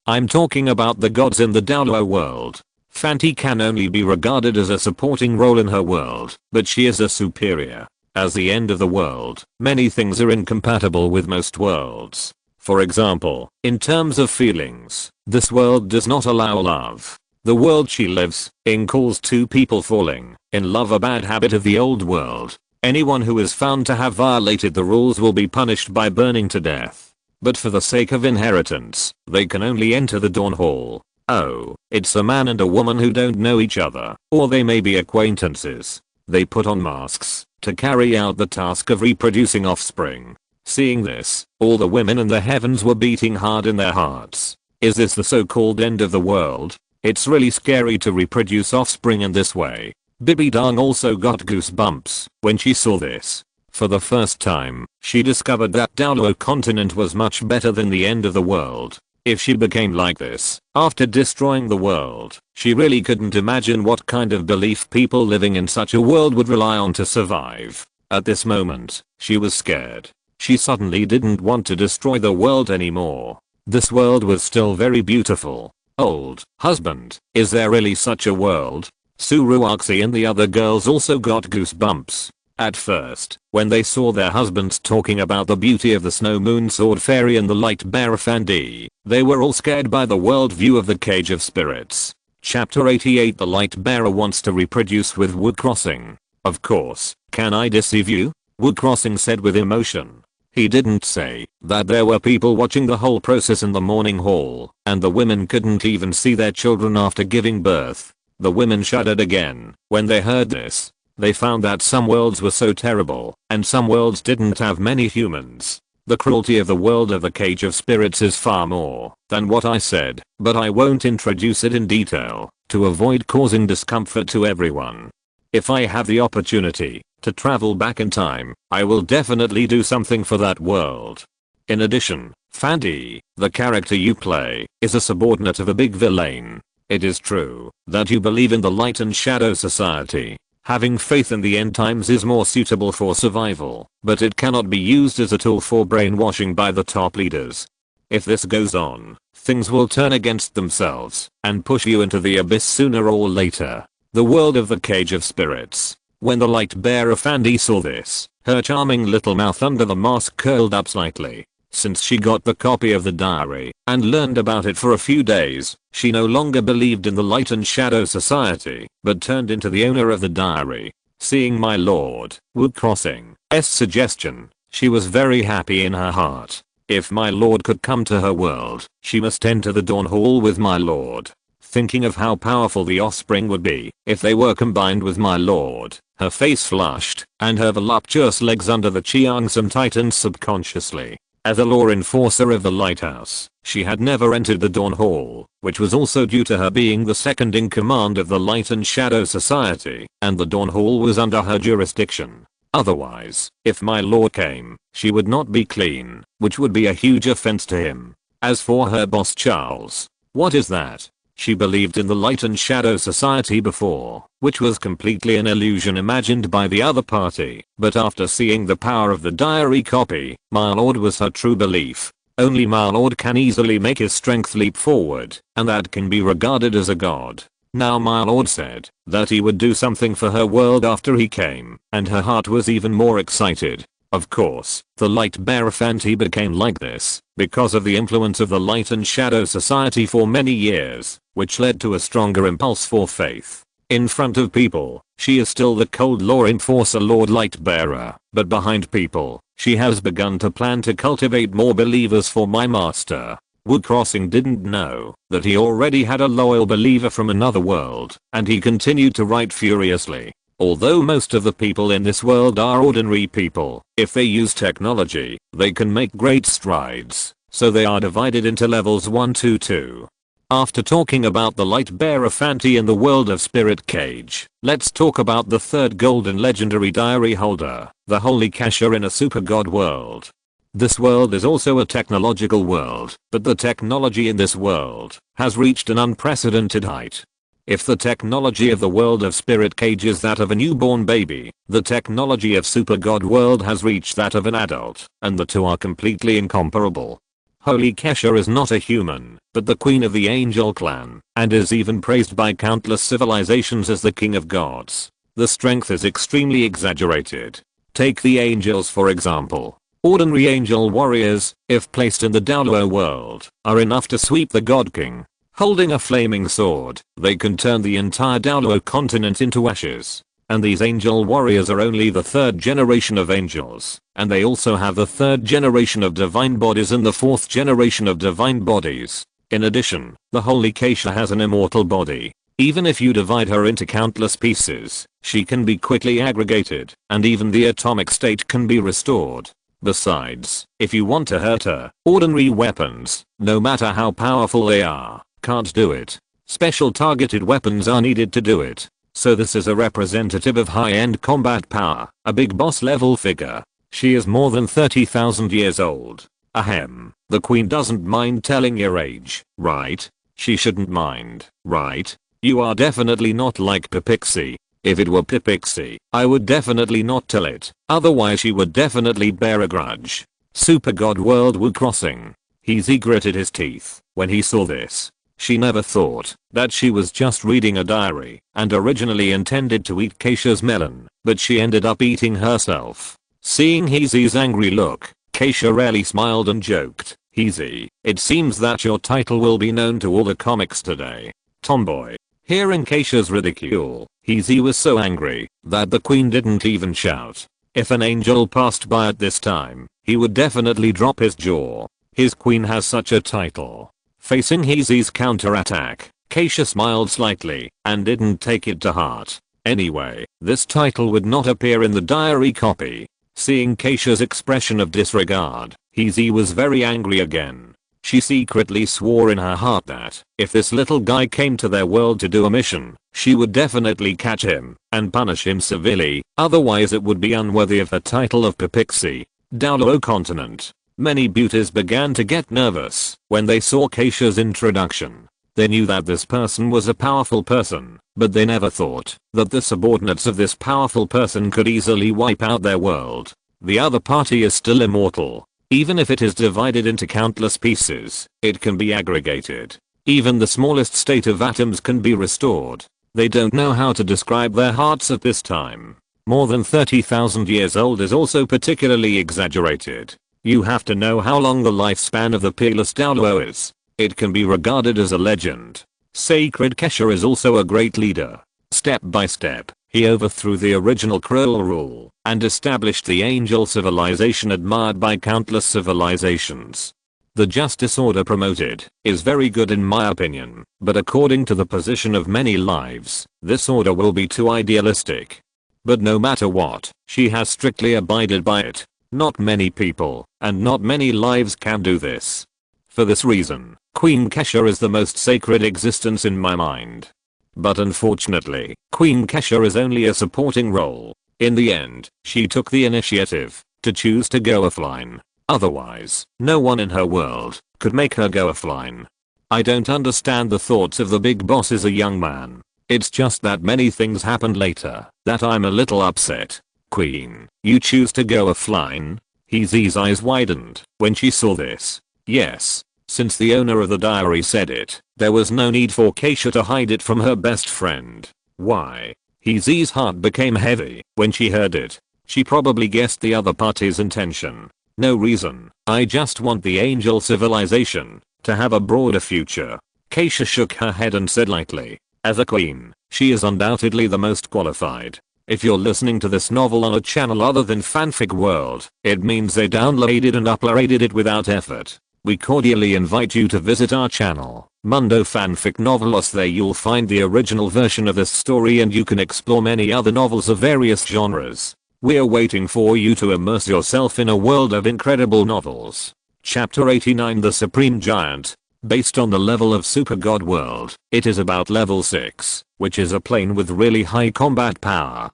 [SPEAKER 1] I'm talking about the gods in the Douluo world. Fandi can only be regarded as a supporting role in her world, but she is a superior. As the end of the world, many things are incompatible with most worlds. For example, in terms of feelings, this world does not allow love. The world she lives in calls two people falling in love a bad habit of the old world. Anyone who is found to have violated the rules will be punished by burning to death. But for the sake of inheritance, they can only enter the Dawn Hall. Oh, it's a man and a woman who don't know each other, or they may be acquaintances. They put on masks to carry out the task of reproducing offspring. Seeing this, all the women in the heavens were beating hard in their hearts. Is this the so-called end of the world? It's really scary to reproduce offspring in this way. Bibi Dong also got goosebumps when she saw this. For the first time, she discovered that Douluo Continent was much better than the end of the world. If she became like this, after destroying the world, she really couldn't imagine what kind of belief people living in such a world would rely on to survive. At this moment, she was scared. She suddenly didn't want to destroy the world anymore. This world was still very beautiful. Old husband, is there really such a world? Suruoxi and the other girls also got goosebumps. At first, when they saw their husbands talking about the beauty of the snow moon sword fairy and the light bearer Fandi, they were all scared by the world view of the cage of spirits. Chapter 88. The light bearer wants to reproduce with wood crossing. Of course, can I deceive you? Wood crossing said with emotion. He didn't say that there were people watching the whole process in the morning hall, and the women couldn't even see their children after giving birth. The women shuddered again when they heard this. They found that some worlds were so terrible, and some worlds didn't have many humans. The cruelty of the world of the cage of spirits is far more than what I said, but I won't introduce it in detail, to avoid causing discomfort to everyone. If I have the opportunity to travel back in time, I will definitely do something for that world. In addition, Fandi, the character you play, is a subordinate of a big villain. It is true that you believe in the light and shadow society. Having faith in the end times is more suitable for survival, but it cannot be used as a tool for brainwashing by the top leaders. If this goes on, things will turn against themselves and push you into the abyss sooner or later. The world of the cage of spirits. When the light bearer Fandi saw this, her charming little mouth under the mask curled up slightly. Since she got the copy of the diary and learned about it for a few days, she no longer believed in the light and shadow society, but turned into the owner of the diary. Seeing my lord, Wood Crossing's suggestion, she was very happy in her heart. If my lord could come to her world, she must enter the Dawn Hall with my lord. Thinking of how powerful the offspring would be if they were combined with my lord, her face flushed, and her voluptuous legs under the Cheongsam tightened subconsciously. As a law enforcer of the lighthouse, she had never entered the Dawn Hall, which was also due to her being the second in command of the Light and Shadow Society, and the Dawn Hall was under her jurisdiction. Otherwise, if my lord came, she would not be clean, which would be a huge offense to him. As for her boss Charles, what is that? She believed in the Light and Shadow Society before, which was completely an illusion imagined by the other party, but after seeing the power of the diary copy, my lord was her true belief. Only my lord can easily make his strength leap forward, and that can be regarded as a god. Now my lord said that he would do something for her world after he came, and her heart was even more excited. Of course, the light bearer Fandi became like this because of the influence of the Light and Shadow Society for many years, which led to a stronger impulse for faith. In front of people, she is still the cold law enforcer Lord Lightbearer, but behind people, she has begun to plan to cultivate more believers for my master. Wood Crossing didn't know that he already had a loyal believer from another world, and he continued to write furiously. Although most of the people in this world are ordinary people, if they use technology, they can make great strides, so they are divided into levels 1 to 2. After talking about the light bearer Fandi in the world of Spirit Cage, let's talk about the third golden legendary diary holder, the Holy Kasha in a super god world. This world is also a technological world, but the technology in this world has reached an unprecedented height. If the technology of the world of Spirit Cage is that of a newborn baby, the technology of Super God World has reached that of an adult, and the two are completely incomparable. Holy Kesha is not a human, but the queen of the angel clan, and is even praised by countless civilizations as the king of gods. The strength is extremely exaggerated. Take the angels for example. Ordinary angel warriors, if placed in the Douluo world, are enough to sweep the God King. Holding a flaming sword, they can turn the entire Douluo continent into ashes. And these angel warriors are only the third generation of angels, and they also have the third generation of divine bodies and the fourth generation of divine bodies. In addition, the Holy Keisha has an immortal body. Even if you divide her into countless pieces, she can be quickly aggregated, and even the atomic state can be restored. Besides, if you want to hurt her, ordinary weapons, no matter how powerful they are, can't do it. Special targeted weapons are needed to do it. So this is a representative of high-end combat power, a big boss level figure. She is more than 30,000 years old. Ahem, the queen doesn't mind telling your age, right? She shouldn't mind, right? You are definitely not like Pipixie. If it were Pipixie, I would definitely not tell it, otherwise she would definitely bear a grudge. Super God World Wu Crossing. He gritted his teeth when he saw this. She never thought that she was just reading a diary and originally intended to eat Keisha's melon, but she ended up eating herself. Seeing Heezy's angry look, Keisha rarely smiled and joked, "Heezy, it seems that your title will be known to all the comics today. Tomboy." Hearing Keisha's ridicule, Heezy was so angry that the queen didn't even shout. If an angel passed by at this time, he would definitely drop his jaw. His queen has such a title. Facing Heezy's counterattack, Keisha smiled slightly and didn't take it to heart. Anyway, this title would not appear in the diary copy. Seeing Keisha's expression of disregard, Heezy was very angry again. She secretly swore in her heart that if this little guy came to their world to do a mission, she would definitely catch him and punish him severely, otherwise it would be unworthy of her title of Pipixie. Douluo Continent. Many beauties began to get nervous when they saw Keisha's introduction. They knew that this person was a powerful person, but they never thought that the subordinates of this powerful person could easily wipe out their world. The other party is still immortal. Even if it is divided into countless pieces, it can be aggregated. Even the smallest state of atoms can be restored. They don't know how to describe their hearts at this time. More than 30,000 years old is also particularly exaggerated. You have to know how long the lifespan of the peerless Douluo is. It can be regarded as a legend. Sacred Kesha is also a great leader. Step by step, he overthrew the original cruel rule and established the angel civilization admired by countless civilizations. The justice order promoted is very good in my opinion, but according to the position of many lives, this order will be too idealistic. But no matter what, she has strictly abided by it. Not many people and not many lives can do this. For this reason, Queen Kesha is the most sacred existence in my mind. But unfortunately, Queen Kesha is only a supporting role. In the end, she took the initiative to choose to go offline. Otherwise, no one in her world could make her go offline. I don't understand the thoughts of the big boss as a young man. It's just that many things happened later that I'm a little upset. Queen, you choose to go offline? Heezy's eyes widened when she saw this. Yes. Since the owner of the diary said it, there was no need for Keisha to hide it from her best friend. Why? Heezy's heart became heavy when she heard it. She probably guessed the other party's intention. No reason. I just want the angel civilization to have a broader future. Keisha shook her head and said lightly, as a queen, she is undoubtedly the most qualified. If you're listening to this novel on a channel other than Fanfic World, it means they downloaded and uploaded it without effort. We cordially invite you to visit our channel, Mundo Fanfic Novelos. There you'll find the original version of this story and you can explore many other novels of various genres. We're waiting for you to immerse yourself in a world of incredible novels. Chapter 89, The Supreme Giant. Based on the level of Super God World, it is about level 6, which is a plane with really high combat power.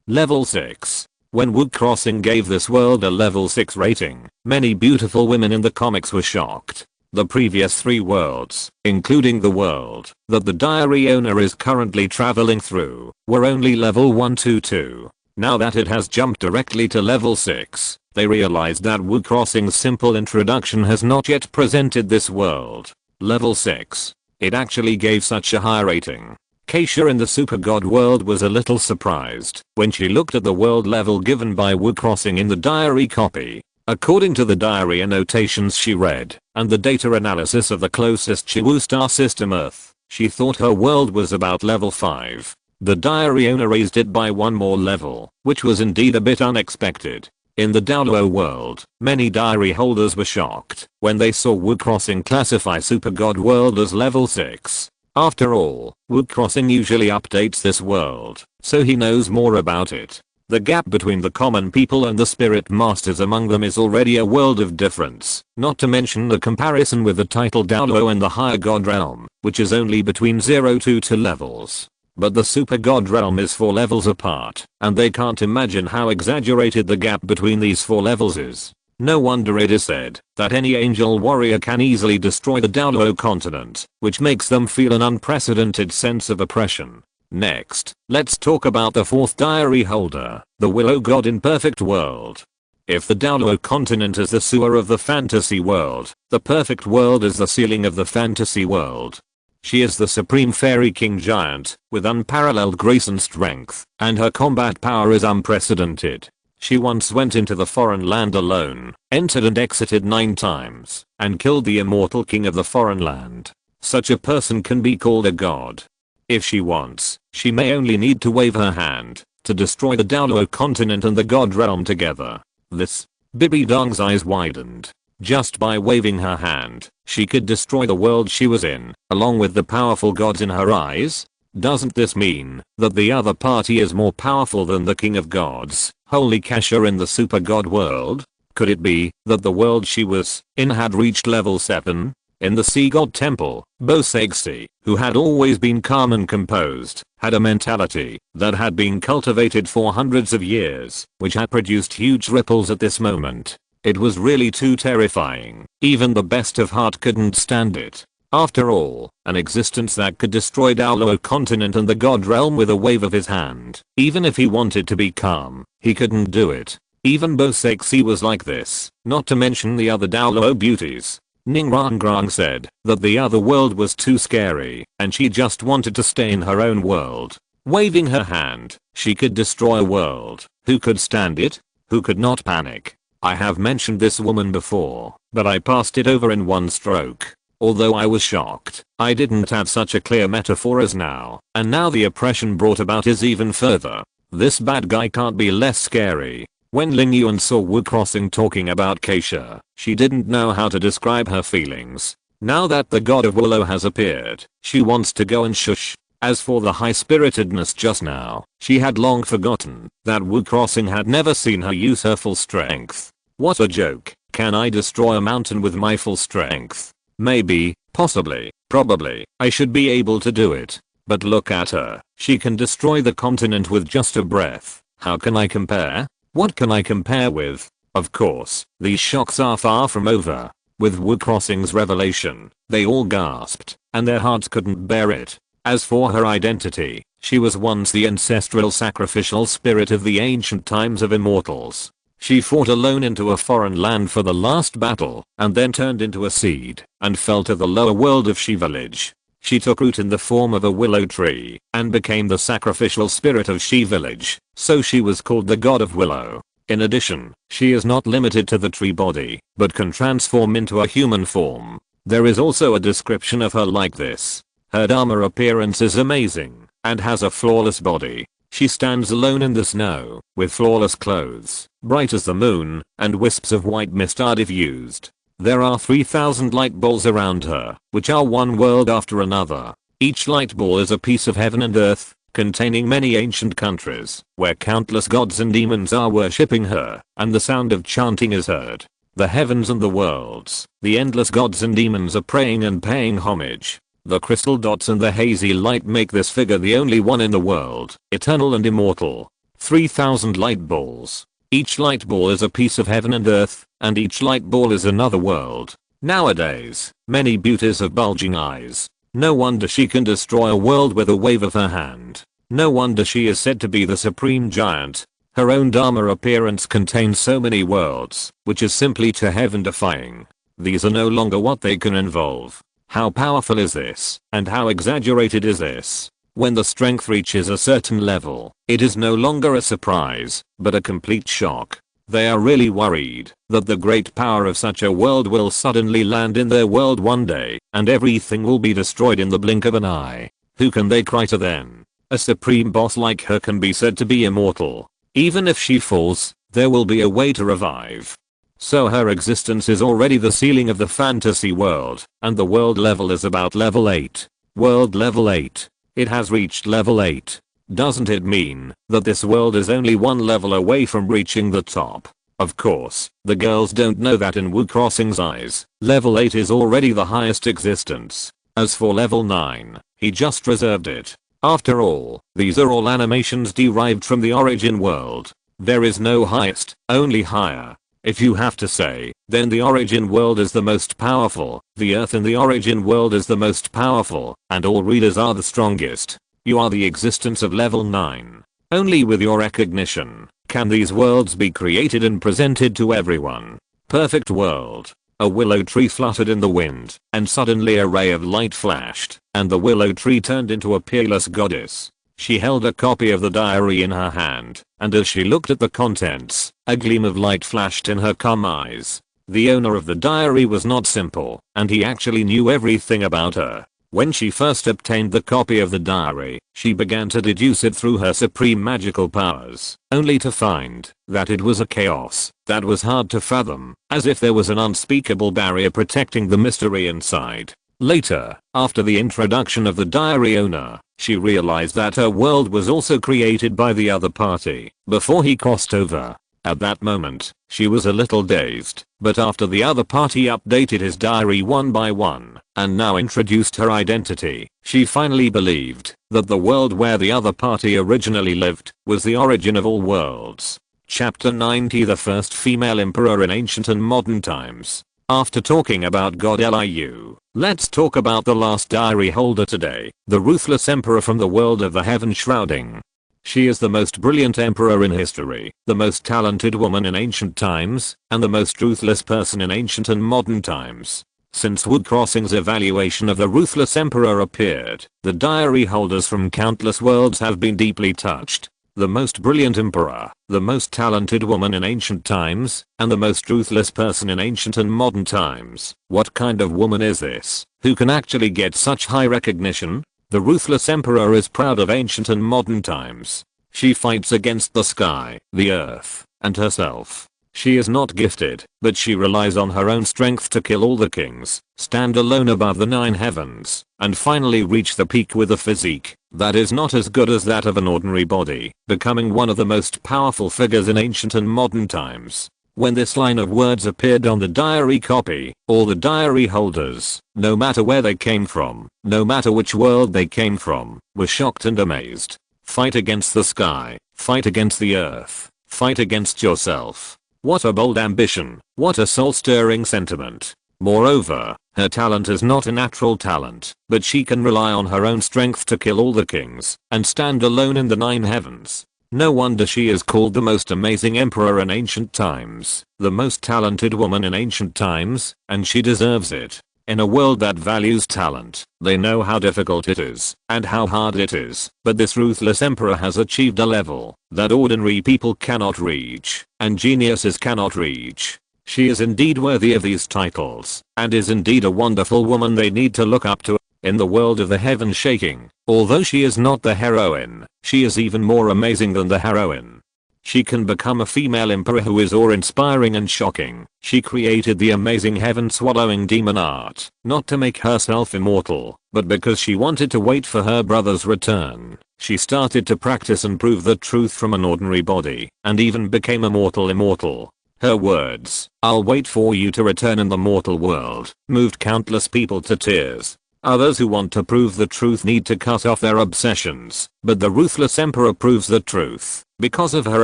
[SPEAKER 1] Level 6. When Wu Crossing gave this world a level 6 rating, many beautiful women in the comics were shocked. The previous 3 worlds, including the world that the diary owner is currently traveling through, were only level 1 to 2. Now that it has jumped directly to level 6, they realized that Wu Crossing's simple introduction has not yet presented this world. Level 6. It actually gave such a high rating. Keisha in the Super God world was a little surprised when she looked at the world level given by Wu Crossing in the diary copy. According to the diary annotations she read, and the data analysis of the closest Chiwu star system Earth, she thought her world was about level 5. The diary owner raised it by 1 more level, which was indeed a bit unexpected. In the Douluo world, many diary holders were shocked when they saw Wu Crossing classify Super God world as level 6. After all, Wu Crossing usually updates this world, so he knows more about it. The gap between the common people and the spirit masters among them is already a world of difference, not to mention the comparison with the title Douluo and the higher god realm, which is only between 0 to 2 levels. But the super god realm is 4 levels apart, and they can't imagine how exaggerated the gap between these 4 levels is. No wonder it is said that any angel warrior can easily destroy the Douluo continent, which makes them feel an unprecedented sense of oppression. Next, let's talk about the 4th diary holder, the Willow God in Perfect World. If the Douluo continent is the sewer of the fantasy world, the perfect world is the ceiling of the fantasy world. She is the supreme fairy king giant, with unparalleled grace and strength, and her combat power is unprecedented. She once went into the foreign land alone, entered and exited 9 times, and killed the immortal king of the foreign land. Such a person can be called a god. If she wants, she may only need to wave her hand to destroy the Douluo continent and the god realm together. This, Bibi Dong's eyes widened. Just by waving her hand, she could destroy the world she was in, along with the powerful gods in her eyes? Doesn't this mean that the other party is more powerful than the king of gods, Holy Kasha in the super god world? Could it be that the world she was in had reached level 7? In the sea god temple, Bo Segsi, who had always been calm and composed, had a mentality that had been cultivated for hundreds of years, which had produced huge ripples at this moment. It was really too terrifying. Even the best of heart couldn't stand it. After all, an existence that could destroy Douluo continent and the god realm with a wave of his hand. Even if he wanted to be calm, he couldn't do it. Even Bo Segsi was like this, not to mention the other Douluo beauties. Ning Rangrang said that the other world was too scary, and she just wanted to stay in her own world. Waving her hand, she could destroy a world. Who could stand it? Who could not panic? I have mentioned this woman before, but I passed it over in one stroke. Although I was shocked, I didn't have such a clear metaphor as now, and now the oppression brought about is even further. This bad guy can't be less scary. When Ling Yuan saw Wu Crossing talking about Keisha, she didn't know how to describe her feelings. Now that the god of Willow has appeared, she wants to go and shush. As for the high-spiritedness just now, she had long forgotten that Wu Crossing had never seen her use her full strength. What a joke. Can I destroy a mountain with my full strength? Maybe, possibly, probably, I should be able to do it. But look at her. She can destroy the continent with just a breath. How can I compare? What can I compare with? Of course, these shocks are far from over. With Wu Crossing's revelation, they all gasped, and their hearts couldn't bear it. As for her identity, she was once the ancestral sacrificial spirit of the ancient times of immortals. She fought alone into a foreign land for the last battle, and then turned into a seed, and fell to the lower world of She Village. She took root in the form of a willow tree, and became the sacrificial spirit of She Village, so she was called the god of willow. In addition, she is not limited to the tree body, but can transform into a human form. There is also a description of her like this. Her Dharma appearance is amazing, and has a flawless body. She stands alone in the snow, with flawless clothes, bright as the moon, and wisps of white mist are diffused. There are 3,000 light balls around her, which are one world after another. Each light ball is a piece of heaven and earth, containing many ancient countries, where countless gods and demons are worshipping her, and the sound of chanting is heard. The heavens and the worlds, the endless gods and demons are praying and paying homage. The crystal dots and the hazy light make this figure the only one in the world, eternal and immortal. 3,000 light balls. Each light ball is a piece of heaven and earth, and each light ball is another world. Nowadays, many beauties have bulging eyes. No wonder she can destroy a world with a wave of her hand. No wonder she is said to be the supreme giant. Her own Dharma appearance contains so many worlds, which is simply to heaven defying. These are no longer what they can involve. How powerful is this, and how exaggerated is this? When the strength reaches a certain level, it is no longer a surprise, but a complete shock. They are really worried that the great power of such a world will suddenly land in their world one day, and everything will be destroyed in the blink of an eye. Who can they cry to then? A supreme boss like her can be said to be immortal. Even if she falls, there will be a way to revive. So her existence is already the ceiling of the fantasy world, and the world level is about level 8. World level 8. It has reached level 8. Doesn't it mean that this world is only one level away from reaching the top? Of course, the girls don't know that in Wu Crossing's eyes, level 8 is already the highest existence. As for level 9, he just reserved it. After all, these are all animations derived from the origin world. There is no highest, only higher. If you have to say, then the origin world is the most powerful, the earth in the origin world is the most powerful, and all readers are the strongest. You are the existence of level 9. Only with your recognition can these worlds be created and presented to everyone. Perfect world. A willow tree fluttered in the wind, and suddenly a ray of light flashed, and the willow tree turned into a peerless goddess. She held a copy of the diary in her hand, and as she looked at the contents, a gleam of light flashed in her calm eyes. The owner of the diary was not simple, and he actually knew everything about her. When she first obtained the copy of the diary, she began to deduce it through her supreme magical powers, only to find that it was a chaos that was hard to fathom, as if there was an unspeakable barrier protecting the mystery inside. Later, after the introduction of the diary owner, she realized that her world was also created by the other party, before he crossed over. At that moment, she was a little dazed, but after the other party updated his diary one by one, and now introduced her identity, she finally believed that the world where the other party originally lived was the origin of all worlds. Chapter 90, the first female emperor in ancient and modern times. After talking about God Liu, let's talk about the last diary holder today, the ruthless emperor from the world of the heaven shrouding. She is the most brilliant emperor in history, the most talented woman in ancient times, and the most ruthless person in ancient and modern times. Since Wu Crossing's evaluation of the ruthless emperor appeared, the diary holders from countless worlds have been deeply touched. The most brilliant emperor, the most talented woman in ancient times, and the most ruthless person in ancient and modern times. What kind of woman is this, who can actually get such high recognition? The ruthless emperor is proud of ancient and modern times. She fights against the sky, the earth, and herself. She is not gifted, but she relies on her own strength to kill all the kings, stand alone above the 9 heavens, and finally reach the peak with a physique that is not as good as that of an ordinary body, becoming one of the most powerful figures in ancient and modern times. When this line of words appeared on the diary copy, all the diary holders, no matter where they came from, no matter which world they came from, were shocked and amazed. Fight against the sky, fight against the earth, fight against yourself. What a bold ambition, what a soul-stirring sentiment. Moreover, her talent is not a natural talent, but she can rely on her own strength to kill all the kings, and stand alone in the 9 heavens. No wonder she is called the most amazing emperor in ancient times, the most talented woman in ancient times, and she deserves it. In a world that values talent, they know how difficult it is, and how hard it is, but this ruthless emperor has achieved a level that ordinary people cannot reach, and geniuses cannot reach. She is indeed worthy of these titles, and is indeed a wonderful woman they need to look up to. In the world of the heaven shaking, although she is not the heroine, she is even more amazing than the heroine. She can become a female emperor who is awe-inspiring and shocking. She created the amazing heaven-swallowing demon art, not to make herself immortal, but because she wanted to wait for her brother's return. She started to practice and prove the truth from an ordinary body, and even became immortal. Her words, "I'll wait for you to return in the mortal world," moved countless people to tears. Others who want to prove the truth need to cut off their obsessions, but the ruthless emperor proves the truth because of her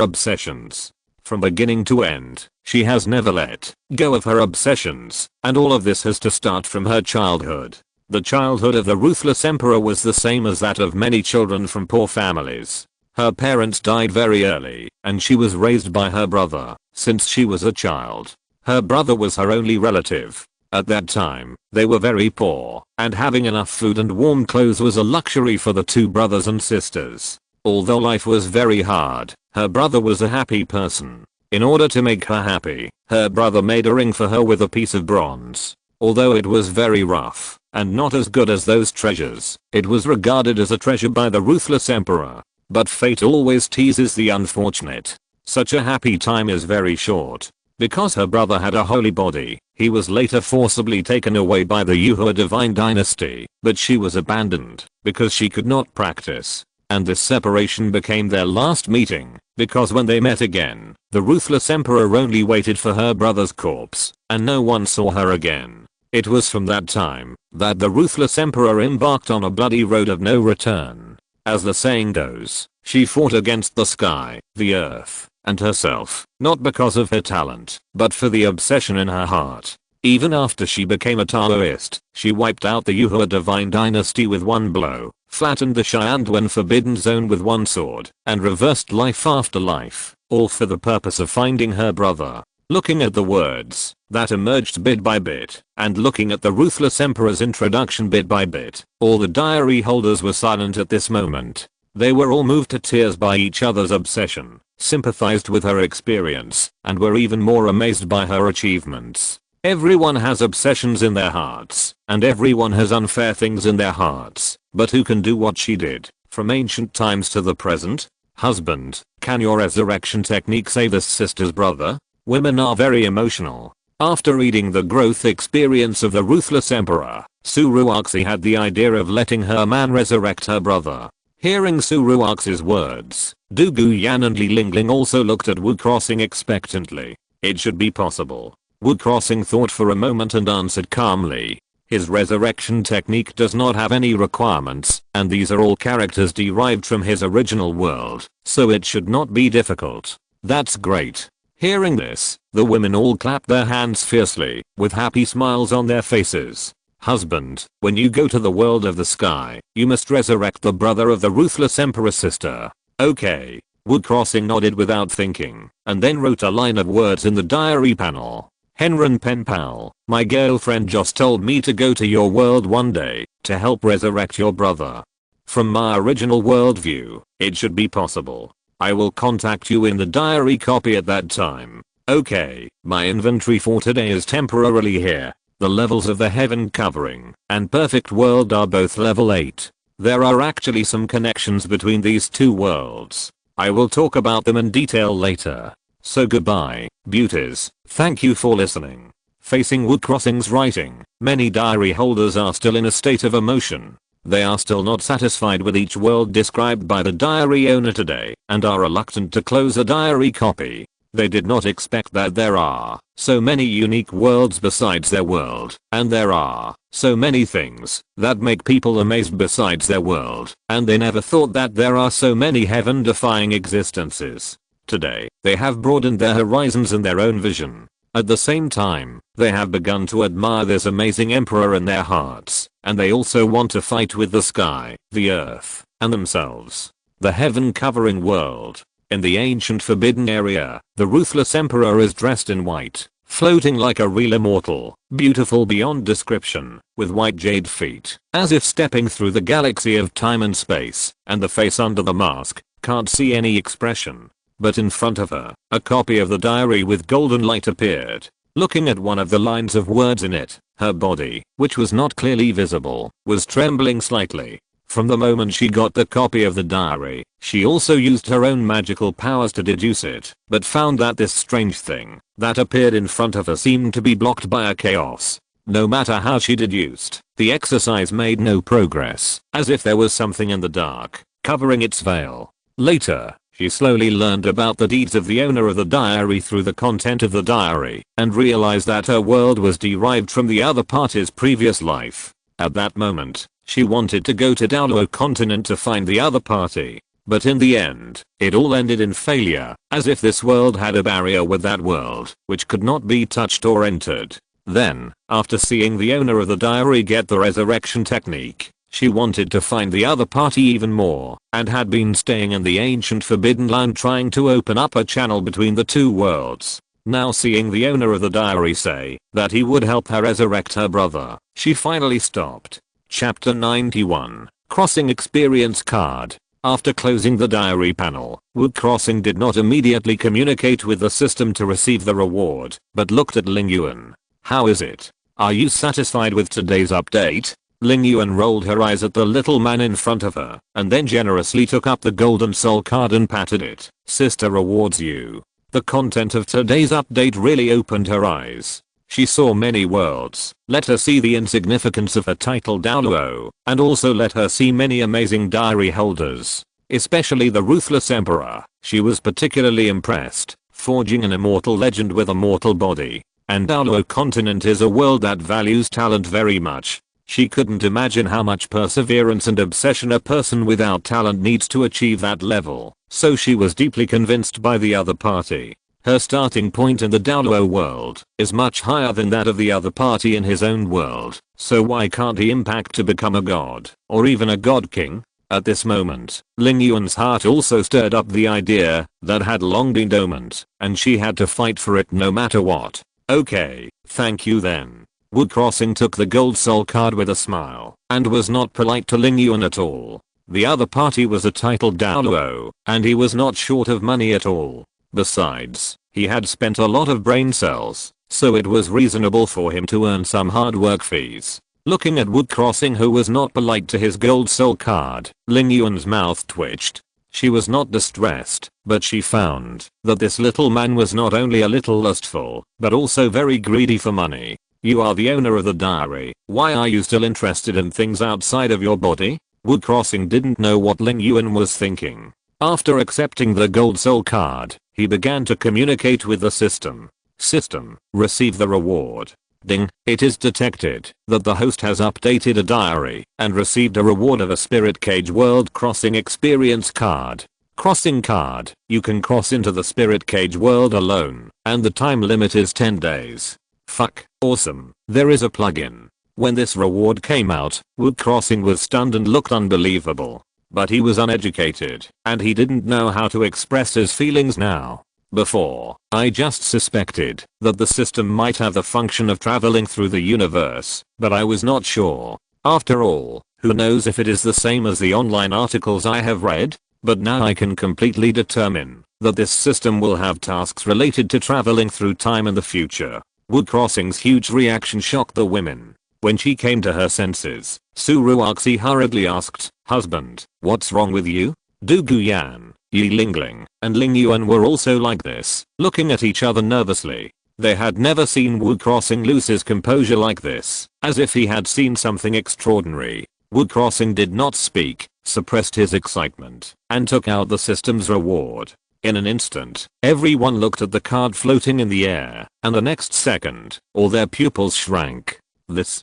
[SPEAKER 1] obsessions. From beginning to end, she has never let go of her obsessions, and all of this has to start from her childhood. The childhood of the ruthless emperor was the same as that of many children from poor families. Her parents died very early, and she was raised by her brother since she was a child. Her brother was her only relative. At that time, they were very poor, and having enough food and warm clothes was a luxury for the 2 brothers and sisters. Although life was very hard, her brother was a happy person. In order to make her happy, her brother made a ring for her with a piece of bronze. Although it was very rough, and not as good as those treasures, it was regarded as a treasure by the ruthless emperor. But fate always teases the unfortunate. Such a happy time is very short. Because her brother had a holy body, he was later forcibly taken away by the Yuhua divine dynasty, but she was abandoned because she could not practice. and this separation became their last meeting, because when they met again, the ruthless emperor only waited for her brother's corpse, and no one saw her again. It was from that time that the ruthless emperor embarked on a bloody road of no return. As the saying goes, she fought against the sky, the earth, and herself, not because of her talent, but for the obsession in her heart. Even after she became a Taoist, she wiped out the Yuhua divine dynasty with one blow, flattened the Xianduan forbidden zone with one sword, and reversed life after life, all for the purpose of finding her brother. Looking at the words that emerged bit by bit, and looking at the ruthless emperor's introduction bit by bit, all the diary holders were silent at this moment. They were all moved to tears by each other's obsession, sympathized with her experience, and were even more amazed by her achievements. Everyone has obsessions in their hearts, and everyone has unfair things in their hearts, but who can do what she did, from ancient times to the present? Husband, can your resurrection technique save this sister's brother? Women are very emotional. After reading the growth experience of the ruthless emperor, Suruoxi had the idea of letting her man resurrect her brother. Hearing Suruoxi's words, Du Guyan and Li Lingling also looked at Wu Crossing expectantly. It should be possible. Wu Crossing thought for a moment and answered calmly. His resurrection technique does not have any requirements, and these are all characters derived from his original world, so it should not be difficult. That's great. Hearing this, the women all clapped their hands fiercely, with happy smiles on their faces. Husband, when you go to the world of the sky, you must resurrect the brother of the ruthless emperor sister. Okay. Wu Crossing nodded without thinking, and then wrote a line of words in the diary panel. Henren Pen Pal, my girlfriend just told me to go to your world one day, to help resurrect your brother. From my original worldview, it should be possible. I will contact you in the diary copy at that time. Okay, my inventory for today is temporarily here. The levels of the heaven covering and perfect world are both level 8. There are actually some connections between these two worlds. I will talk about them in detail later. So goodbye, beauties. Thank you for listening. Facing Wu Crossing's writing, many diary holders are still in a state of emotion. They are still not satisfied with each world described by the diary owner today, and are reluctant to close a diary copy. They did not expect that there are so many unique worlds besides their world, and there are so many things that make people amazed besides their world, and they never thought that there are so many heaven-defying existences. Today, they have broadened their horizons and their own vision. At the same time, they have begun to admire this amazing emperor in their hearts, and they also want to fight with the sky, the earth, and themselves. The heaven-covering world. In the ancient forbidden area, the ruthless emperor is dressed in white, floating like a real immortal, beautiful beyond description, with white jade feet, as if stepping through the galaxy of time and space, and the face under the mask, can't see any expression. But in front of her, a copy of the diary with golden light appeared. Looking at one of the lines of words in it, her body, which was not clearly visible, was trembling slightly. From the moment she got the copy of the diary, she also used her own magical powers to deduce it, but found that this strange thing that appeared in front of her seemed to be blocked by a chaos. No matter how she deduced, the exercise made no progress, as if there was something in the dark, covering its veil. Later, she slowly learned about the deeds of the owner of the diary through the content of the diary, and realized that her world was derived from the other party's previous life. At that moment, she wanted to go to Douluo Continent to find the other party. But in the end, it all ended in failure, as if this world had a barrier with that world, which could not be touched or entered. Then, after seeing the owner of the diary get the resurrection technique, she wanted to find the other party even more, and had been staying in the ancient forbidden land trying to open up a channel between the two worlds. Now seeing the owner of the diary say that he would help her resurrect her brother, she finally stopped. Chapter 91, Crossing Experience Card. After closing the diary panel, Wu Crossing did not immediately communicate with the system to receive the reward, but looked at Ling Yuan. How is it? Are you satisfied with today's update? Ling Yuan rolled her eyes at the little man in front of her, and then generously took up the golden soul card and patted it. Sister rewards you. The content of today's update really opened her eyes. She saw many worlds, let her see the insignificance of her title Douluo, and also let her see many amazing diary holders. especially the ruthless emperor. She was particularly impressed, forging an immortal legend with a mortal body. And Douluo Continent is a world that values talent very much. She couldn't imagine how much perseverance and obsession a person without talent needs to achieve that level, so she was deeply convinced by the other party. Her starting point in the Douluo world is much higher than that of the other party in his own world, so why can't he impact to become a god, or even a god king? At this moment, Ling Yuan's heart also stirred up the idea that had long been dormant, and she had to fight for it no matter what. Okay, thank you then. Wu Crossing took the gold soul card with a smile, and was not polite to Ling Yuan at all. The other party was a titled Douluo, and he was not short of money at all. Besides, he had spent a lot of brain cells, so it was reasonable for him to earn some hard work fees. Looking at Wu Crossing, who was not polite to his gold soul card, Ling Yuan's mouth twitched. She was not distressed, but she found that this little man was not only a little lustful, but also very greedy for money. You are the owner of the diary, why are you still interested in things outside of your body? Wu Crossing didn't know what Ling Yuan was thinking. After accepting the gold soul card, he began to communicate with the system. System, receive the reward. Ding, it is detected that the host has updated a diary and received a reward of a spirit cage world crossing experience card. Crossing card, you can cross into the spirit cage world alone, and the time limit is 10 days. Fuck, awesome, there is a plugin. When this reward came out, Wu Crossing was stunned and looked unbelievable. But he was uneducated, and he didn't know how to express his feelings now. Before, I just suspected that the system might have the function of traveling through the universe, but I was not sure. After all, who knows if it is the same as the online articles I have read? But now I can completely determine that this system will have tasks related to traveling through time in the future. Wu Crossing's huge reaction shocked the women. When she came to her senses, Su Ruoxi hurriedly asked, "Husband, what's wrong with you?" Du Guyan, Yi Lingling, and Ling Yuan were also like this, looking at each other nervously. They had never seen Wu Crossing lose his composure like this, as if he had seen something extraordinary. Wu Crossing did not speak, suppressed his excitement, and took out the system's reward. In an instant, everyone looked at the card floating in the air, and the next second, all their pupils shrank. This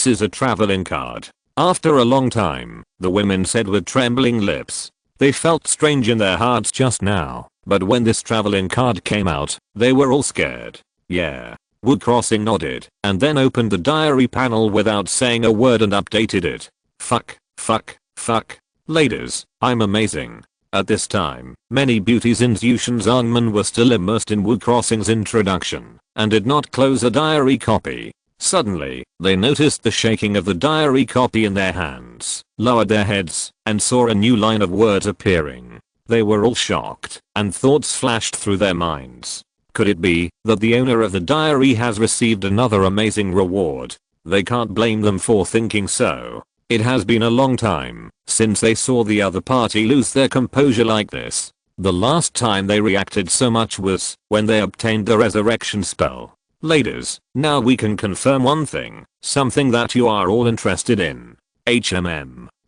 [SPEAKER 1] is a traveling card. After a long time, the women said with trembling lips. They felt strange in their hearts just now, but when this traveling card came out, they were all scared. Yeah. Wu Crossing nodded, and then opened the diary panel without saying a word and updated it. Fuck. Ladies, I'm amazing. At this time, many beauties in Zhutian Diary were still immersed in Wu Crossing's introduction, and did not close a diary copy. Suddenly, they noticed the shaking of the diary copy in their hands, lowered their heads, and saw a new line of words appearing. They were all shocked, and thoughts flashed through their minds. Could it be that the owner of the diary has received another amazing reward? They can't blame them for thinking so. It has been a long time since they saw the other party lose their composure like this. The last time they reacted so much was when they obtained the resurrection spell. Ladies, now we can confirm one thing, something that you are all interested in.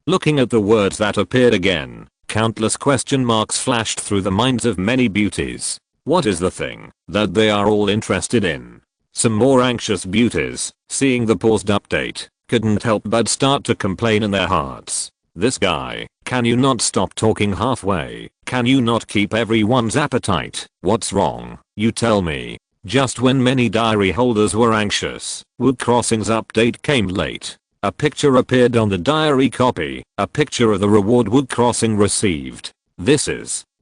[SPEAKER 1] Looking at the words that appeared again, countless question marks flashed through the minds of many beauties. What is the thing that they are all interested in? Some more anxious beauties, seeing the paused update, couldn't help but start to complain in their hearts. This guy, can you not stop talking halfway? Can you not keep everyone's appetite? What's wrong? You tell me. Just when many diary holders were anxious, Wu Crossing's update came late. A picture appeared on the diary copy, a picture of the reward Wu Crossing received.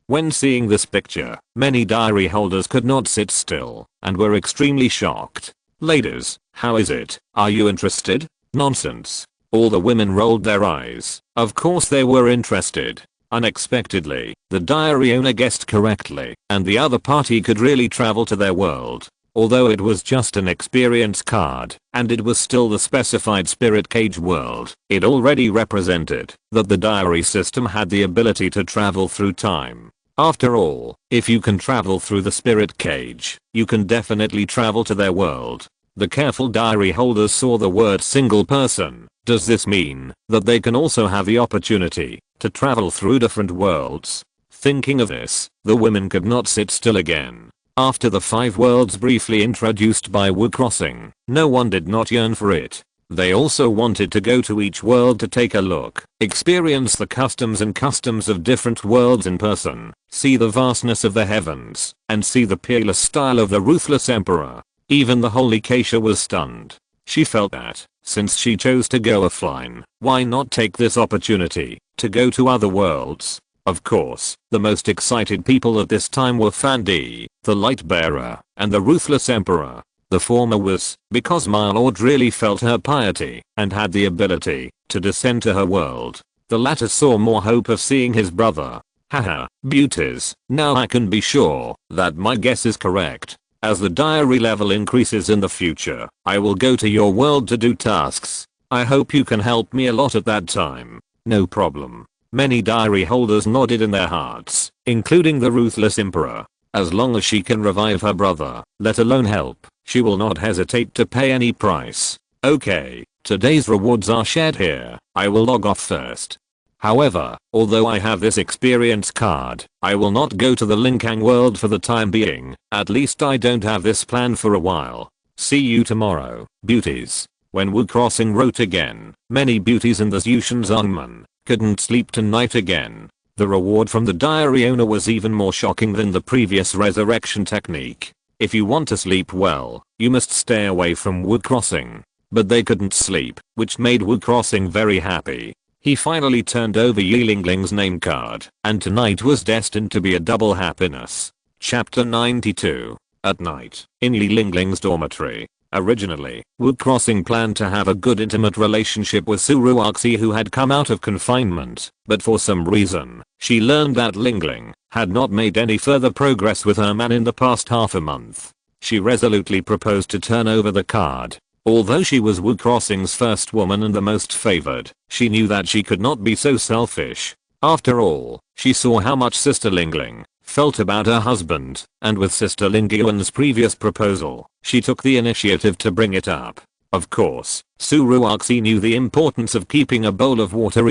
[SPEAKER 1] When seeing this picture, many diary holders could not sit still, and were extremely shocked. Ladies, how is it? Are you interested? Nonsense. All the women rolled their eyes. Of course they were interested. Unexpectedly, the diary owner guessed correctly, and the other party could really travel to their world. Although it was just an experience card, and it was still the specified spirit cage world, it already represented that the diary system had the ability to travel through time. After all, if you can travel through the spirit cage, you can definitely travel to their world. The careful diary holders saw the word single person, Does this mean that they can also have the opportunity to travel through different worlds? Thinking of this, the women could not sit still again. After the 5 worlds briefly introduced by Wu Crossing, no one did not yearn for it. They also wanted to go to each world to take a look, experience the customs of different worlds in person, see the vastness of the heavens, and see the peerless style of the ruthless emperor. Even the holy Keisha was stunned. She felt that, since she chose to go offline, why not take this opportunity to go to other worlds? Of course, the most excited people at this time were Fandi, the light bearer, and the ruthless emperor. The former was because my lord really felt her piety and had the ability to descend to her world. The latter saw more hope of seeing his brother. Haha, beauties, now I can be sure that my guess is correct. As the diary level increases in the future, I will go to your world to do tasks. I hope you can help me a lot at that time. No problem. Many diary holders nodded in their hearts, including the ruthless emperor. As long as she can revive her brother, let alone help, she will not hesitate to pay any price. Okay, today's rewards are shared here. I will log off first. However, although I have this experience card, I will not go to the Linkang world for the time being. At least I don't have this plan for a while. See you tomorrow, beauties. When Wu Crossing wrote again, many beauties in the Zhutian Zongman couldn't sleep tonight again. The reward from the diary owner was even more shocking than the previous resurrection technique. If you want to sleep well, you must stay away from Wu Crossing. But they couldn't sleep, which made Wu Crossing very happy. He finally turned over Yilingling's name card, and tonight was destined to be a double happiness. Chapter 92. At night, in Yilingling's dormitory. Originally, Wu Crossing planned to have a good intimate relationship with Suruoxi, who had come out of confinement, but for some reason, she learned that Lingling had not made any further progress with her man in the past half a month. She resolutely proposed to turn over the card. Although she was Wu Crossing's first woman and the most favored, she knew that she could not be so selfish. After all, she saw how much Sister Lingling felt about her husband, and with Sister Lingyuan's previous proposal, she took the initiative to bring it up. Of course, Suruoxi knew the importance of keeping a bowl of water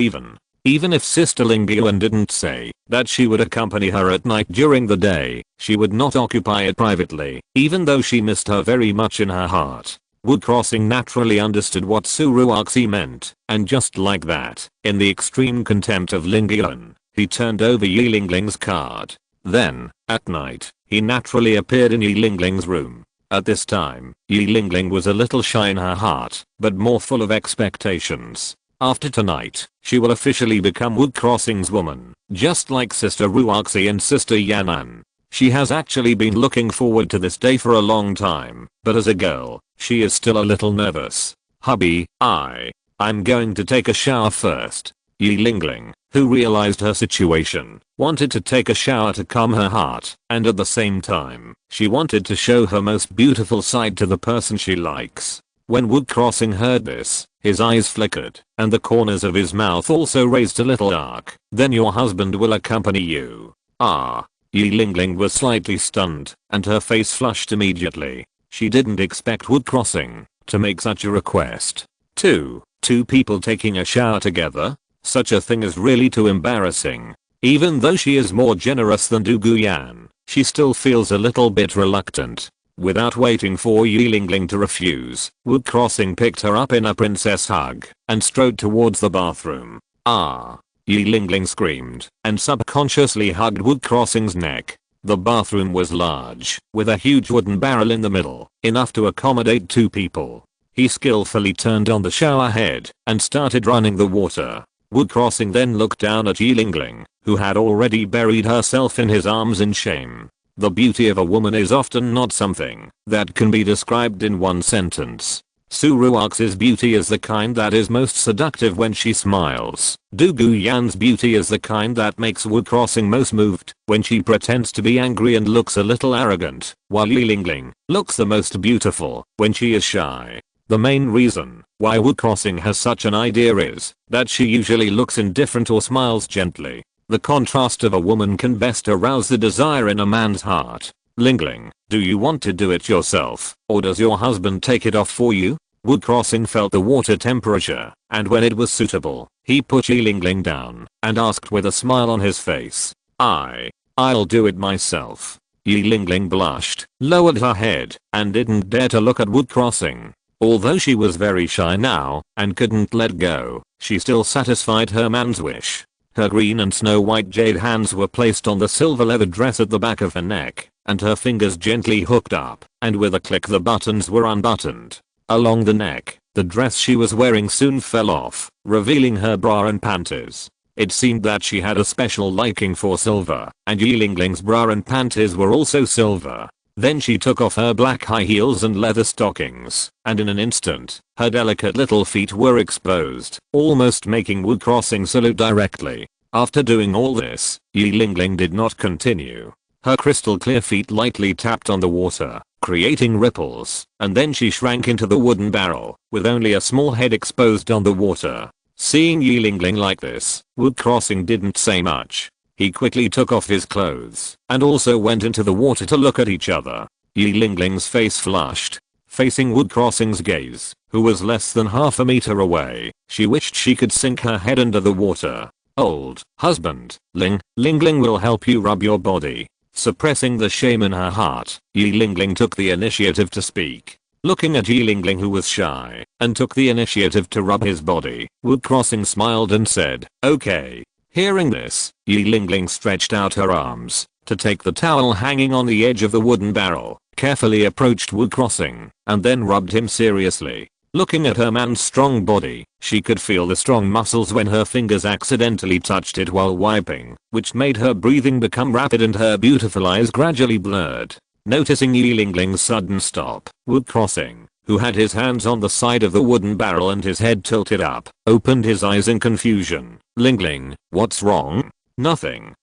[SPEAKER 1] even if Sister Lingyuan didn't say that she would accompany her at night during the day, she would not occupy it privately, even though she missed her very much in her heart. Wu Crossing naturally understood what Suruoxi meant, and just like that, in the extreme contempt of Lingyuan, he turned over Yilingling's card. Then, at night, he naturally appeared in Yilingling's room. At this time, Yilingling was a little shy in her heart, but more full of expectations. After tonight, she will officially become Wu Crossing's woman, just like Sister Ruoxi and Sister Yanan. She has actually been looking forward to this day for a long time, but as a girl, she is still a little nervous. Hubby, I'm going to take a shower first. Yilingling, who realized her situation, wanted to take a shower to calm her heart, and at the same time, she wanted to show her most beautiful side to the person she likes. When Wu Crossing heard this, his eyes flickered, and the corners of his mouth also raised a little arc. Then your husband will accompany you. Yilingling was slightly stunned, and her face flushed immediately. She didn't expect Wu Crossing to make such a request. Two people taking a shower together? Such a thing is really too embarrassing. Even though she is more generous than Du Guyan, she still feels a little bit reluctant. Without waiting for Yilingling to refuse, Wu Crossing picked her up in a princess hug and strode towards the bathroom. Yilingling screamed and subconsciously hugged Wu Crossing's neck. The bathroom was large, with a huge wooden barrel in the middle, enough to accommodate 2 people. He skillfully turned on the shower head and started running the water. Wu Crossing then looked down at Yilingling, who had already buried herself in his arms in shame. The beauty of a woman is often not something that can be described in one sentence. Suruox's beauty is the kind that is most seductive when she smiles. Du Guyan's beauty is the kind that makes Wu Crossing most moved when she pretends to be angry and looks a little arrogant, while Yilingling looks the most beautiful when she is shy. The main reason why Wu Crossing has such an idea is that she usually looks indifferent or smiles gently. The contrast of a woman can best arouse the desire in a man's heart. Lingling, do you want to do it yourself, or does your husband take it off for you? Wood Crossing felt the water temperature, and when it was suitable, he put Yilingling down and asked with a smile on his face, I'll do it myself. Yilingling blushed, lowered her head, and didn't dare to look at Wood Crossing. Although she was very shy now and couldn't let go, she still satisfied her man's wish. Her green and snow white jade hands were placed on the silver leather dress at the back of her neck, and her fingers gently hooked up, and with a click the buttons were unbuttoned. Along the neck, the dress she was wearing soon fell off, revealing her bra and panties. It seemed that she had a special liking for silver, and Yilingling's bra and panties were also silver. Then she took off her black high heels and leather stockings, and in an instant, her delicate little feet were exposed, almost making Wood Crossing salute directly. After doing all this, Yilingling did not continue. Her crystal clear feet lightly tapped on the water, creating ripples, and then she shrank into the wooden barrel, with only a small head exposed on the water. Seeing Yilingling like this, Wood Crossing didn't say much. He quickly took off his clothes, and also went into the water to look at each other. Yilingling's face flushed. Facing Wood Crossing's gaze, who was less than half a meter away, she wished she could sink her head under the water. Old husband, Lingling will help you rub your body. Suppressing the shame in her heart, Yilingling took the initiative to speak. Looking at Yilingling, who was shy and took the initiative to rub his body, Wood Crossing smiled and said, okay. Hearing this, Yilingling stretched out her arms to take the towel hanging on the edge of the wooden barrel, carefully approached Wood Crossing, and then rubbed him seriously. Looking at her man's strong body, she could feel the strong muscles when her fingers accidentally touched it while wiping, which made her breathing become rapid and her beautiful eyes gradually blurred. Noticing Yilingling's sudden stop, Wood Crossing, who had his hands on the side of the wooden barrel and his head tilted up, opened his eyes in confusion. Lingling, what's wrong? Nothing.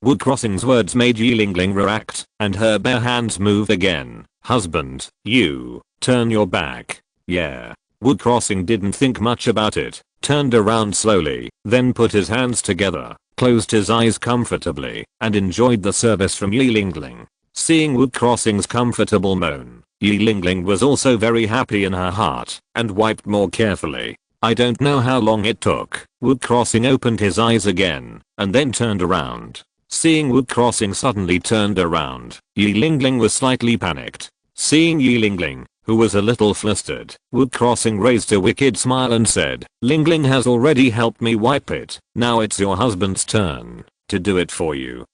[SPEAKER 1] Wood Crossing's words made Yilingling react, and her bare hands moved again. Husband, you, turn your back. Yeah. Wood Crossing didn't think much about it, turned around slowly, then put his hands together, closed his eyes comfortably, and enjoyed the service from Yilingling. Seeing Wood Crossing's comfortable moan, Yilingling was also very happy in her heart, and wiped more carefully. I don't know how long it took. Wood Crossing opened his eyes again, and then turned around. Seeing Wood Crossing suddenly turned around, Yilingling was slightly panicked. Seeing Yilingling, who was a little flustered, Wood Crossing raised a wicked smile and said, Lingling has already helped me wipe it, now it's your husband's turn to do it for you.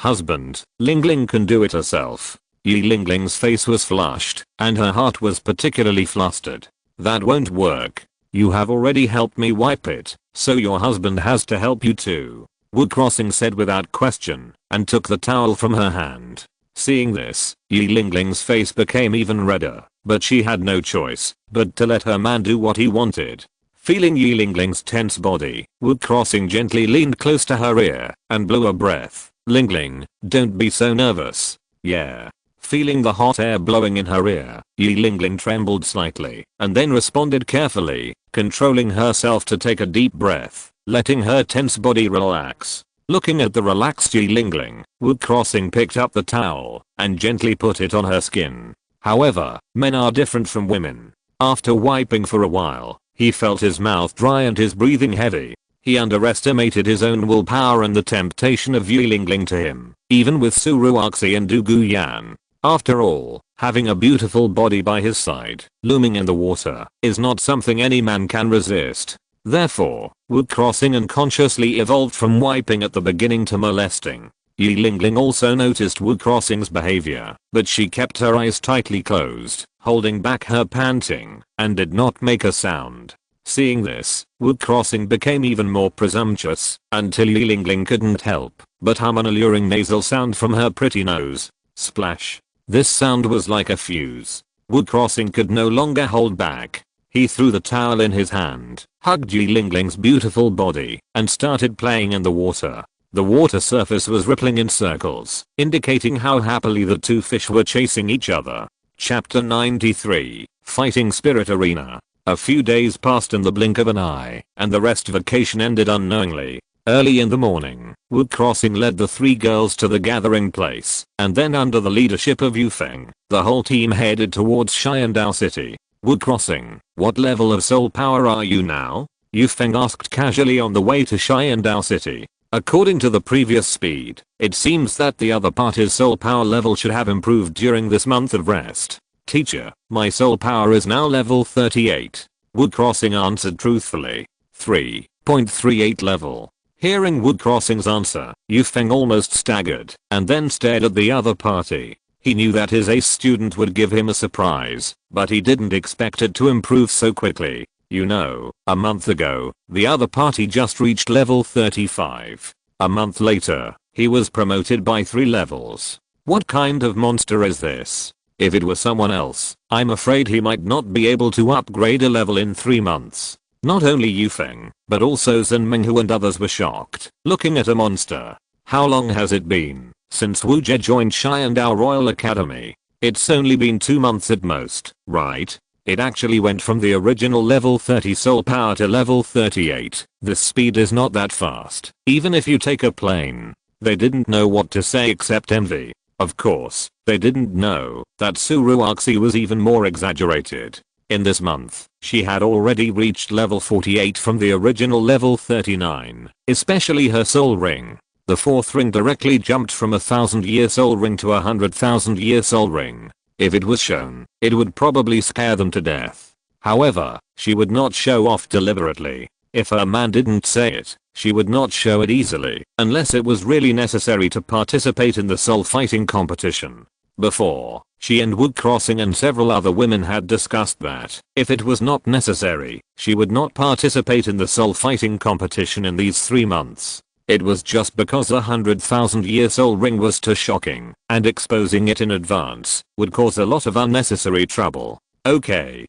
[SPEAKER 1] Husband, Lingling can do it herself. Yilingling's face was flushed, and her heart was particularly flustered. That won't work. You have already helped me wipe it, so your husband has to help you too. Wood Crossing said without question, and took the towel from her hand. Seeing this, Yilingling's face became even redder, but she had no choice but to let her man do what he wanted. Feeling Yilingling's tense body, Wood Crossing gently leaned close to her ear and blew a breath. Lingling, don't be so nervous. Yeah. Feeling the hot air blowing in her ear, Yilingling trembled slightly and then responded carefully, controlling herself to take a deep breath, letting her tense body relax. Looking at the relaxed Yilingling, Wood Crossing picked up the towel and gently put it on her skin. However, men are different from women. After wiping for a while, he felt his mouth dry and his breathing heavy. He underestimated his own willpower and the temptation of Yilingling to him, even with Suruoxi and Duguyan. After all, having a beautiful body by his side, looming in the water, is not something any man can resist. Therefore, Wood Crossing unconsciously evolved from wiping at the beginning to molesting. Yilingling also noticed Wood Crossing's behavior, but she kept her eyes tightly closed, holding back her panting, and did not make a sound. Seeing this, Wood Crossing became even more presumptuous, until Yilingling couldn't help but hum an alluring nasal sound from her pretty nose. Splash. This sound was like a fuse. Wood Crossing could no longer hold back. He threw the towel in his hand, hugged Yilingling's beautiful body, and started playing in the water. The water surface was rippling in circles, indicating how happily the two fish were chasing each other. Chapter 93, Fighting Spirit Arena. A few days passed in the blink of an eye, and the rest vacation ended unknowingly. Early in the morning, Wood Crossing led the three girls to the gathering place, and then under the leadership of Yufeng, the whole team headed towards Xiandao City. Wood crossing, what level of soul power are you now? Yu Feng asked casually on the way to Xiandao City. According to the previous speed, it seems that the other party's soul power level should have improved during this month of rest. Teacher, my soul power is now level 38. Wood crossing answered truthfully. 3.38 level. Hearing Wood crossing's answer, Yu Feng almost staggered and then stared at the other party. He knew that his ace student would give him a surprise, but he didn't expect it to improve so quickly. You know, a month ago, the other party just reached level 35. A month later, he was promoted by 3 levels. What kind of monster is this? If it were someone else, I'm afraid he might not be able to upgrade a level in 3 months. Not only Yu Feng, but also Zhen Menghu and others were shocked, looking at a monster. How long has it been since Wu Jie joined Xiandao Royal Academy? It's only been 2 months at most, right? It actually went from the original level 30 soul power to level 38. This speed is not that fast, even if you take a plane. They didn't know what to say except envy. Of course, they didn't know that Suruoxi was even more exaggerated. In this month, she had already reached level 48 from the original level 39, especially her soul ring. The 4th ring directly jumped from a 1000-year soul ring to a 100,000-year soul ring. If it was shown, it would probably scare them to death. However, she would not show off deliberately. If her man didn't say it, she would not show it easily, unless it was really necessary to participate in the soul fighting competition. Before, she and Wood Crossing and several other women had discussed that, if it was not necessary, she would not participate in the soul fighting competition in these 3 months. It was just because the 100,000-year soul ring was too shocking, and exposing it in advance would cause a lot of unnecessary trouble. Okay.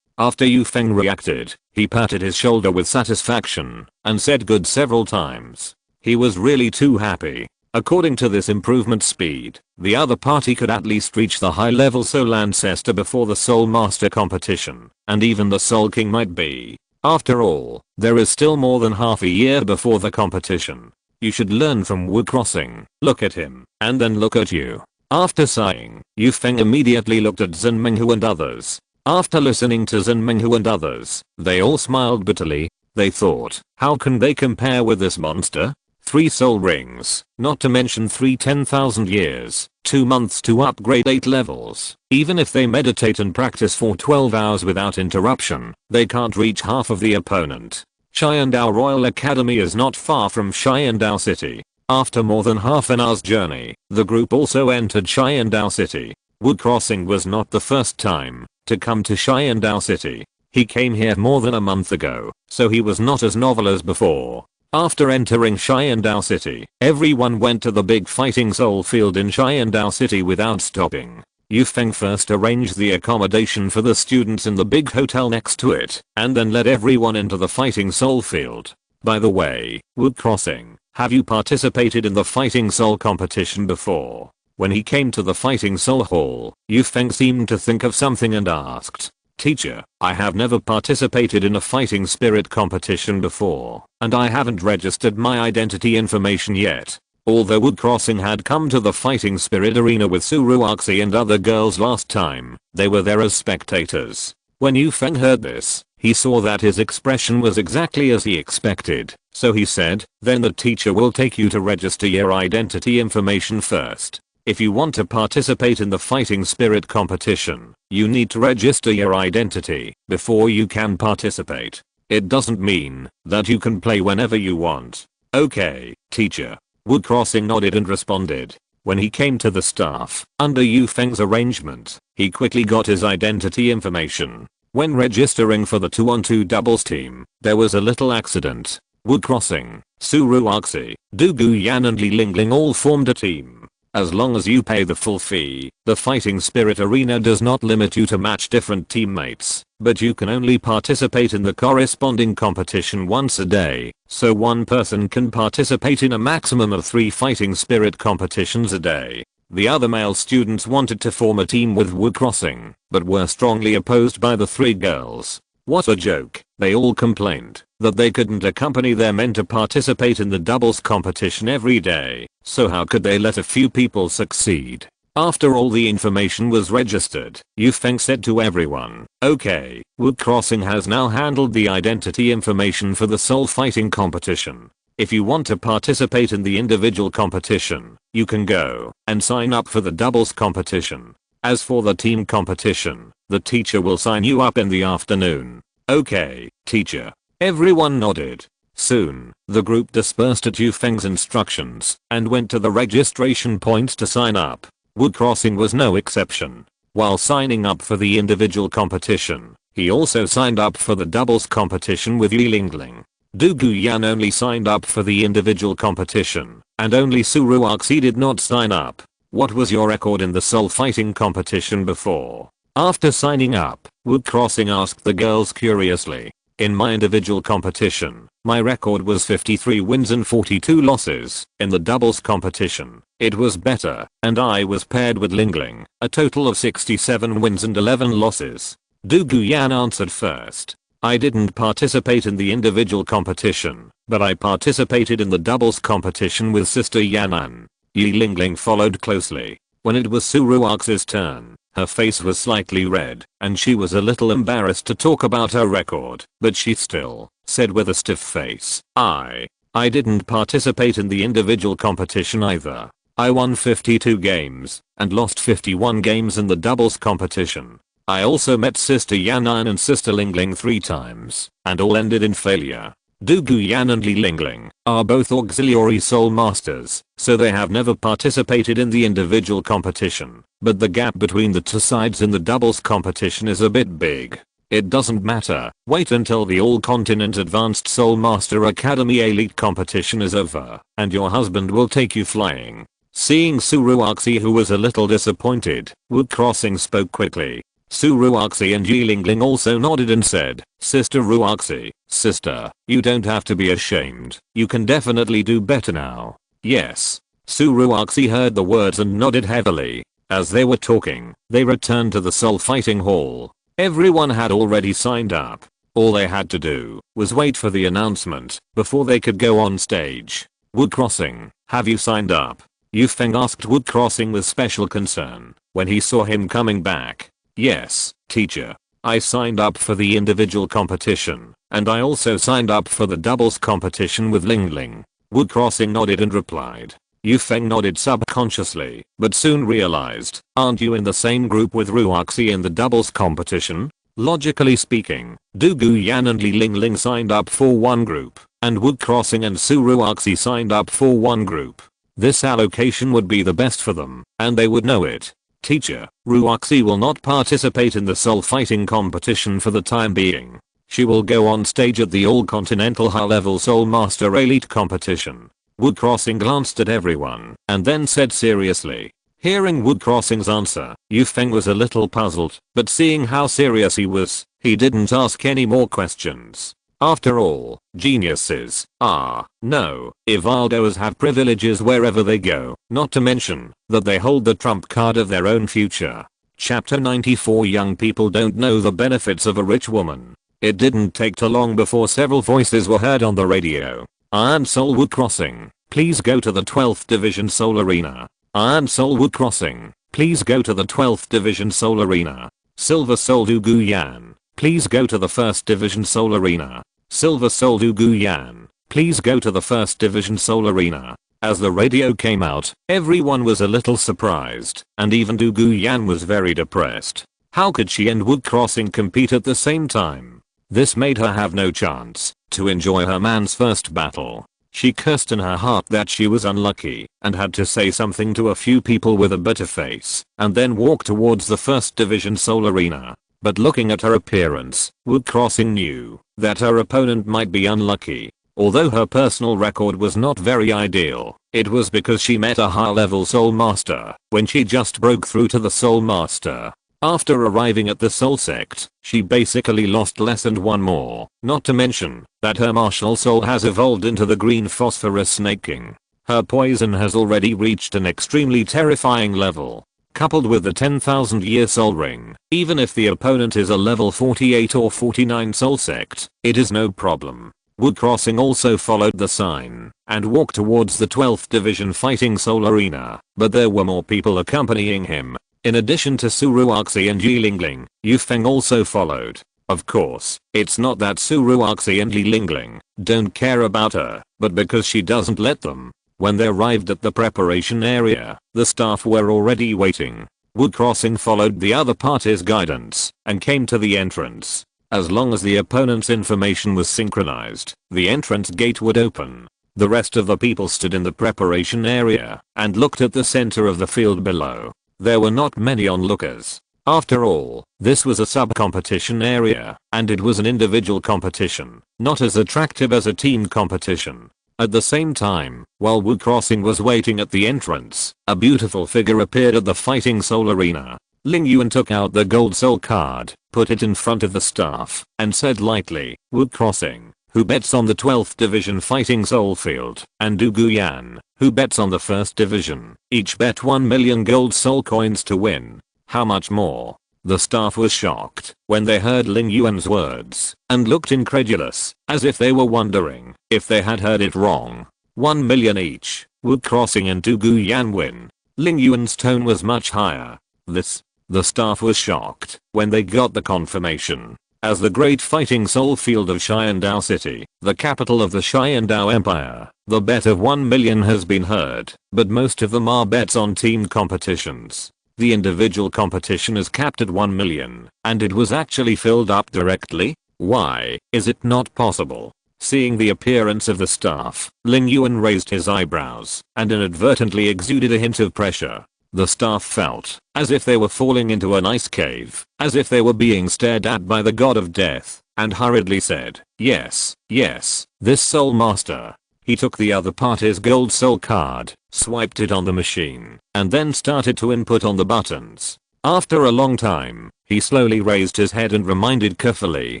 [SPEAKER 1] After Yu Feng reacted, he patted his shoulder with satisfaction and said good several times. He was really too happy. According to this improvement speed, the other party could at least reach the high-level Soul Ancestor before the Soul Master competition, and even the Soul King might be. After all, there is still more than half a year before the competition. You should learn from Wu Crossing. Look at him, and then look at you. After sighing, Yu Feng immediately looked at Zhen Menghu and others. After listening to Zhen Menghu and others, they all smiled bitterly. They thought, how can they compare with this monster? 3 soul rings, not to mention 3 10,000 years, 2 months to upgrade 8 levels. Even if they meditate and practice for 12 hours without interruption, they can't reach half of the opponent. Xiandao Royal Academy is not far from Xiandao City. After more than half an hour's journey, the group also entered Xiandao City. Wood Crossing was not the first time to come to Xiandao City. He came here more than a month ago, so he was not as novel as before. After entering Xiandao City, everyone went to the big fighting soul field in Xiandao City without stopping. Yu Feng first arranged the accommodation for the students in the big hotel next to it, and then led everyone into the fighting soul field. By the way, Wood Crossing, have you participated in the fighting soul competition before? When he came to the fighting soul hall, Yu Feng seemed to think of something and asked, Teacher, I have never participated in a fighting spirit competition before, and I haven't registered my identity information yet. Although Wood Crossing had come to the fighting spirit arena with Suruoxi and other girls last time, they were there as spectators. When Yu Feng heard this, he saw that his expression was exactly as he expected, so he said, then the teacher will take you to register your identity information first. If you want to participate in the fighting spirit competition, you need to register your identity before you can participate. It doesn't mean that you can play whenever you want. Okay, teacher. Wood Crossing nodded and responded. When he came to the staff, under Yu Feng's arrangement, he quickly got his identity information. When registering for the 2-on-2 doubles team, there was a little accident. Wood Crossing, Suruoxi, Du Guyan and Li Lingling all formed a team. As long as you pay the full fee, the fighting spirit arena does not limit you to match different teammates, but you can only participate in the corresponding competition once a day, so one person can participate in a maximum of 3 fighting spirit competitions a day. The other male students wanted to form a team with Wood Crossing, but were strongly opposed by the 3 girls. What a joke, they all complained that they couldn't accompany their men to participate in the doubles competition every day, so how could they let a few people succeed? After all the information was registered, Yu Feng said to everyone, "Okay, Wood Crossing has now handled the identity information for the soul fighting competition. If you want to participate in the individual competition, you can go and sign up for the doubles competition. As for the team competition, the teacher will sign you up in the afternoon." "Okay, teacher." Everyone nodded. Soon, the group dispersed at Yu Feng's instructions and went to the registration point to sign up. Wood Crossing was no exception. While signing up for the individual competition, he also signed up for the doubles competition with Yi Lingling. Du Guyan only signed up for the individual competition, and only Su Ruoxi did not sign up. "What was your record in the soul fighting competition before?" After signing up, Wood Crossing asked the girls curiously. "In my individual competition, my record was 53 wins and 42 losses. In the doubles competition, it was better, and I was paired with Lingling, a total of 67 wins and 11 losses." Du Guyan answered first. "I didn't participate in the individual competition, but I participated in the doubles competition with Sister Yanan." Yi Lingling followed closely. When it was Su Ruoxi's turn, her face was slightly red, and she was a little embarrassed to talk about her record, but she still said with a stiff face, I didn't participate in the individual competition either. I won 52 games, and lost 51 games in the doubles competition. I also met Sister Yanan and Sister Lingling 3 times, and all ended in failure. Du Guyan and Li Lingling are both auxiliary soul masters, so they have never participated in the individual competition, but the gap between the two sides in the doubles competition is a bit big. It doesn't matter, wait until the All Continent Advanced Soul Master Academy Elite competition is over, and your husband will take you flying." Seeing Su Ruoxi, who was a little disappointed, Wood Crossing spoke quickly. Su Ruoxi and Yi Lingling also nodded and said, "Sister Ruoxi, sister, you don't have to be ashamed. You can definitely do better now." "Yes." Su Ruoxi heard the words and nodded heavily. As they were talking, they returned to the soul fighting hall. Everyone had already signed up. All they had to do was wait for the announcement before they could go on stage. "Wood Crossing, have you signed up?" Yu Feng asked Wood Crossing with special concern when he saw him coming back. "Yes, teacher. I signed up for the individual competition, and I also signed up for the doubles competition with Lingling." Wood Crossing nodded and replied. Yu Feng nodded subconsciously, but soon realized, "Aren't you in the same group with Ruoxi in the doubles competition?" Logically speaking, Du Guyan and Li Lingling signed up for one group, and Wood Crossing and Su Ruoxi signed up for one group. This allocation would be the best for them, and they would know it. "Teacher, Ruoxi will not participate in the soul fighting competition for the time being. She will go on stage at the All Continental High Level Soul Master Elite competition." Wood Crossing glanced at everyone and then said seriously. Hearing Wood Crossing's answer, Yu Feng was a little puzzled, but seeing how serious he was, he didn't ask any more questions. After all, geniuses Ivaldos have privileges wherever they go, not to mention that they hold the trump card of their own future. Chapter 94. Young people don't know the benefits of a rich woman. It didn't take too long before several voices were heard on the radio. Iron Soul Wood Crossing, please go to the 12th Division Soul Arena. Iron Soul Wood Crossing, please go to the 12th Division Soul Arena. Silver Soul Du Guyan, please go to the 1st Division Soul Arena. Silver Soul Du Guyan, please go to the 1st Division Soul Arena. As the radio came out, everyone was a little surprised, and even Du Guyan was very depressed. How could she and Wood Crossing compete at the same time? This made her have no chance to enjoy her man's first battle. She cursed in her heart that she was unlucky and had to say something to a few people with a bitter face, and then walk towards the 1st Division Soul Arena. But looking at her appearance, Wood Crossing knew that her opponent might be unlucky. Although her personal record was not very ideal, it was because she met a high-level Soul Master when she just broke through to the Soul Master. After arriving at the Soul Sect, she basically lost less and won more, not to mention that her martial soul has evolved into the green phosphorus Snake King. Her poison has already reached an extremely terrifying level. Coupled with the 10,000-year soul ring, even if the opponent is a level 48 or 49 soul sect, it is no problem. Wood Crossing also followed the sign and walked towards the 12th Division Fighting Soul Arena, but there were more people accompanying him. In addition to Su Ruoxi and Yi Lingling, Yu Feng also followed. Of course, it's not that Su Ruoxi and Yi Lingling don't care about her, but because she doesn't let them. When they arrived at the preparation area, the staff were already waiting. Wood Crossing followed the other party's guidance and came to the entrance. As long as the opponent's information was synchronized, the entrance gate would open. The rest of the people stood in the preparation area and looked at the center of the field below. There were not many onlookers. After all, this was a sub-competition area, and it was an individual competition, not as attractive as a team competition. At the same time, while Wood Crossing was waiting at the entrance, a beautiful figure appeared at the Fighting Soul Arena. Ling Yuan took out the gold soul card, put it in front of the staff, and said lightly, "Wood Crossing, who bets on the 12th Division Fighting Soul field, and Du Guyan, who bets on the 1st Division, each bet 1 million gold soul coins to win. How much more?" The staff was shocked when they heard Ling Yuan's words and looked incredulous, as if they were wondering if they had heard it wrong. 1 million each, Wood Crossing and Du Guyan win. Ling Yuan's tone was much higher. The staff was shocked when they got the confirmation. As the great fighting soul field of Xiandao City, the capital of the Xiandao Empire, the bet of 1 million has been heard, but most of them are bets on team competitions. The individual competition is capped at 1 million, and it was actually filled up directly? Why is it not possible? Seeing the appearance of the staff, Ling Yuan raised his eyebrows and inadvertently exuded a hint of pressure. The staff felt as if they were falling into an ice cave, as if they were being stared at by the god of death, and hurriedly said, "Yes, yes, this soul master." He took the other party's gold soul card, swiped it on the machine, and then started to input on the buttons. After a long time, he slowly raised his head and reminded carefully,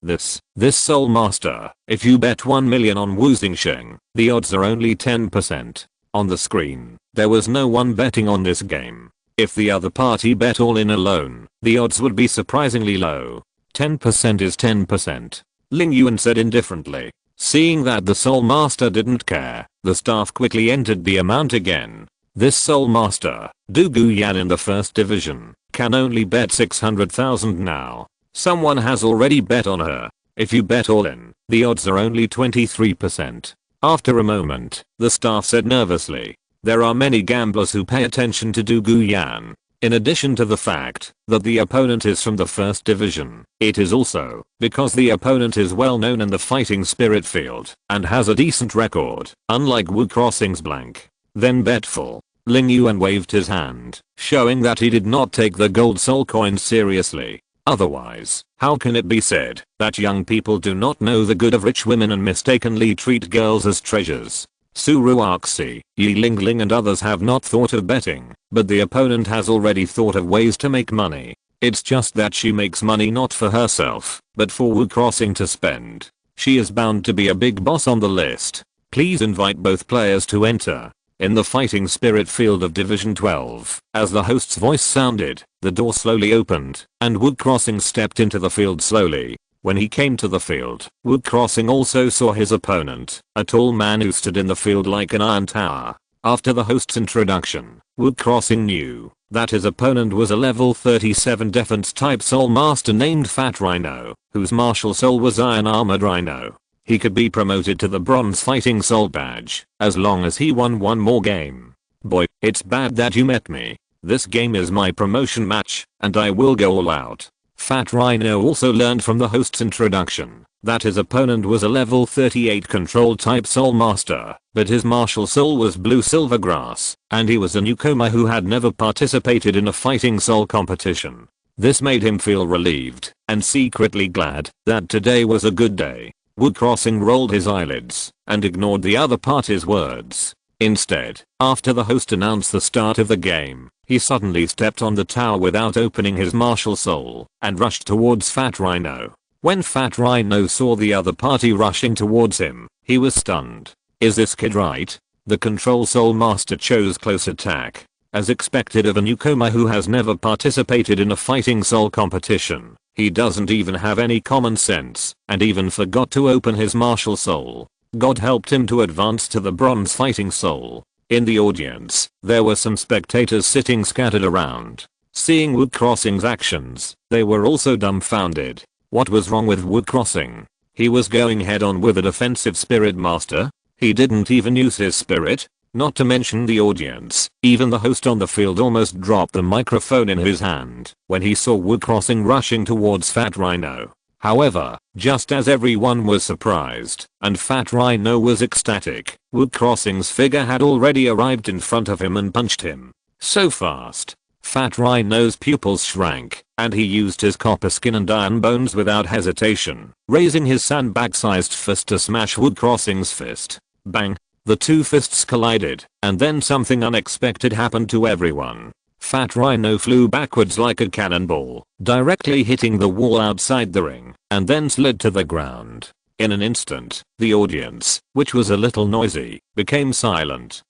[SPEAKER 1] this soul master, if you bet 1 million on Wu Xing, the odds are only 10%. On the screen, there was no one betting on this game. If the other party bet all in alone, the odds would be surprisingly low. 10% is 10%. Ling Yuan said indifferently. Seeing that the Soul Master didn't care, the staff quickly entered the amount again. This Soul Master, Du Guyan in the 1st Division, can only bet 600,000 now. Someone has already bet on her. If you bet all in, the odds are only 23%. After a moment, the staff said nervously, "There are many gamblers who pay attention to Du Guyan. In addition to the fact that the opponent is from the 1st Division, it is also because the opponent is well known in the fighting spirit field and has a decent record, unlike Wood Crossing's blank. Then bet full." Ling Yuan waved his hand, showing that he did not take the gold soul coins seriously. Otherwise, how can it be said that young people do not know the good of rich women and mistakenly treat girls as treasures? Su Ruoxi, Yi Lingling and others have not thought of betting, but the opponent has already thought of ways to make money. It's just that she makes money not for herself, but for Wood Crossing to spend. She is bound to be a big boss on the list. Please invite both players to enter. In the fighting spirit field of Division 12, as the host's voice sounded, the door slowly opened, and Wood Crossing stepped into the field slowly. When he came to the field, Wood Crossing also saw his opponent, a tall man who stood in the field like an iron tower. After the host's introduction, Wood Crossing knew that his opponent was a level 37 defense type soul master named Fat Rhino, whose martial soul was Iron Armored Rhino. He could be promoted to the Bronze Fighting Soul badge as long as he won one more game. Boy, it's bad that you met me. This game is my promotion match, and I will go all out. Fat Rhino also learned from the host's introduction that his opponent was a level 38 control type soul master, but his martial soul was blue silver grass, and he was a newcomer who had never participated in a fighting soul competition. This made him feel relieved and secretly glad that today was a good day. Wood Crossing rolled his eyelids and ignored the other party's words. Instead, after the host announced the start of the game, he suddenly stepped on the tower without opening his martial soul and rushed towards Fat Rhino. When Fat Rhino saw the other party rushing towards him, he was stunned. Is this kid right? The control soul master chose close attack. As expected of a newcomer who has never participated in a fighting soul competition, He doesn't even have any common sense and even forgot to open his martial soul. God helped him to advance to the bronze fighting soul. In the audience, there were some spectators sitting scattered around. Seeing Wood Crossing's actions, they were also dumbfounded. What was wrong with Wood Crossing? He was going head on with a defensive spirit master. He didn't even use his spirit. Not to mention the audience, even the host on the field almost dropped the microphone in his hand when he saw Wood Crossing rushing towards Fat Rhino. However, just as everyone was surprised and Fat Rhino was ecstatic, Wood Crossing's figure had already arrived in front of him and punched him. So fast. Fat Rhino's pupils shrank, and he used his copper skin and iron bones without hesitation, raising his sandbag-sized fist to smash Wood Crossing's fist. Bang! The two fists collided, and then something unexpected happened to everyone. Fat Rhino flew backwards like a cannonball, directly hitting the wall outside the ring, and then slid to the ground. In an instant, the audience, which was a little noisy, became silent.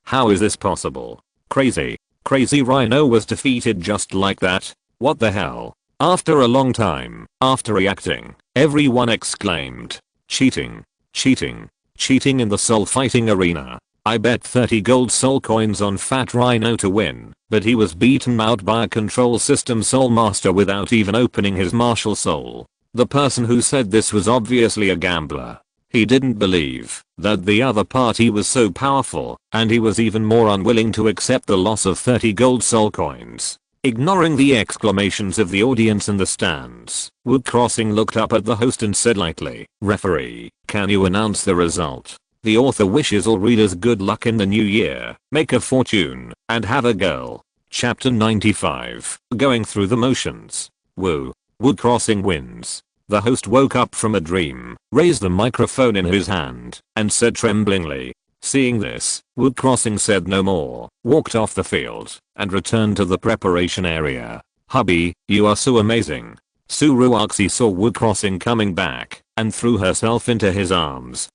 [SPEAKER 1] How is this possible? Crazy Rhino was defeated just like that? What the hell? After a long time, after reacting, everyone exclaimed, cheating in the soul fighting arena. I bet 30 gold soul coins on Fat Rhino to win, but he was beaten out by a control system soul master without even opening his martial soul. The person who said this was obviously a gambler. He didn't believe that the other party was so powerful, and he was even more unwilling to accept the loss of 30 gold soul coins. Ignoring the exclamations of the audience in the stands, Wood Crossing looked up at the host and said lightly, "Referee, can you announce the result? The author wishes all readers good luck in the new year, make a fortune, and have a girl." Chapter 95. Going through the motions. Woo. Wood Crossing wins. The host woke up from a dream, raised the microphone in his hand, and said tremblingly. Seeing this, Wood Crossing said no more, walked off the field, and returned to the preparation area. "Hubby, you are so amazing." Suruaxi saw Wood Crossing coming back, and threw herself into his arms.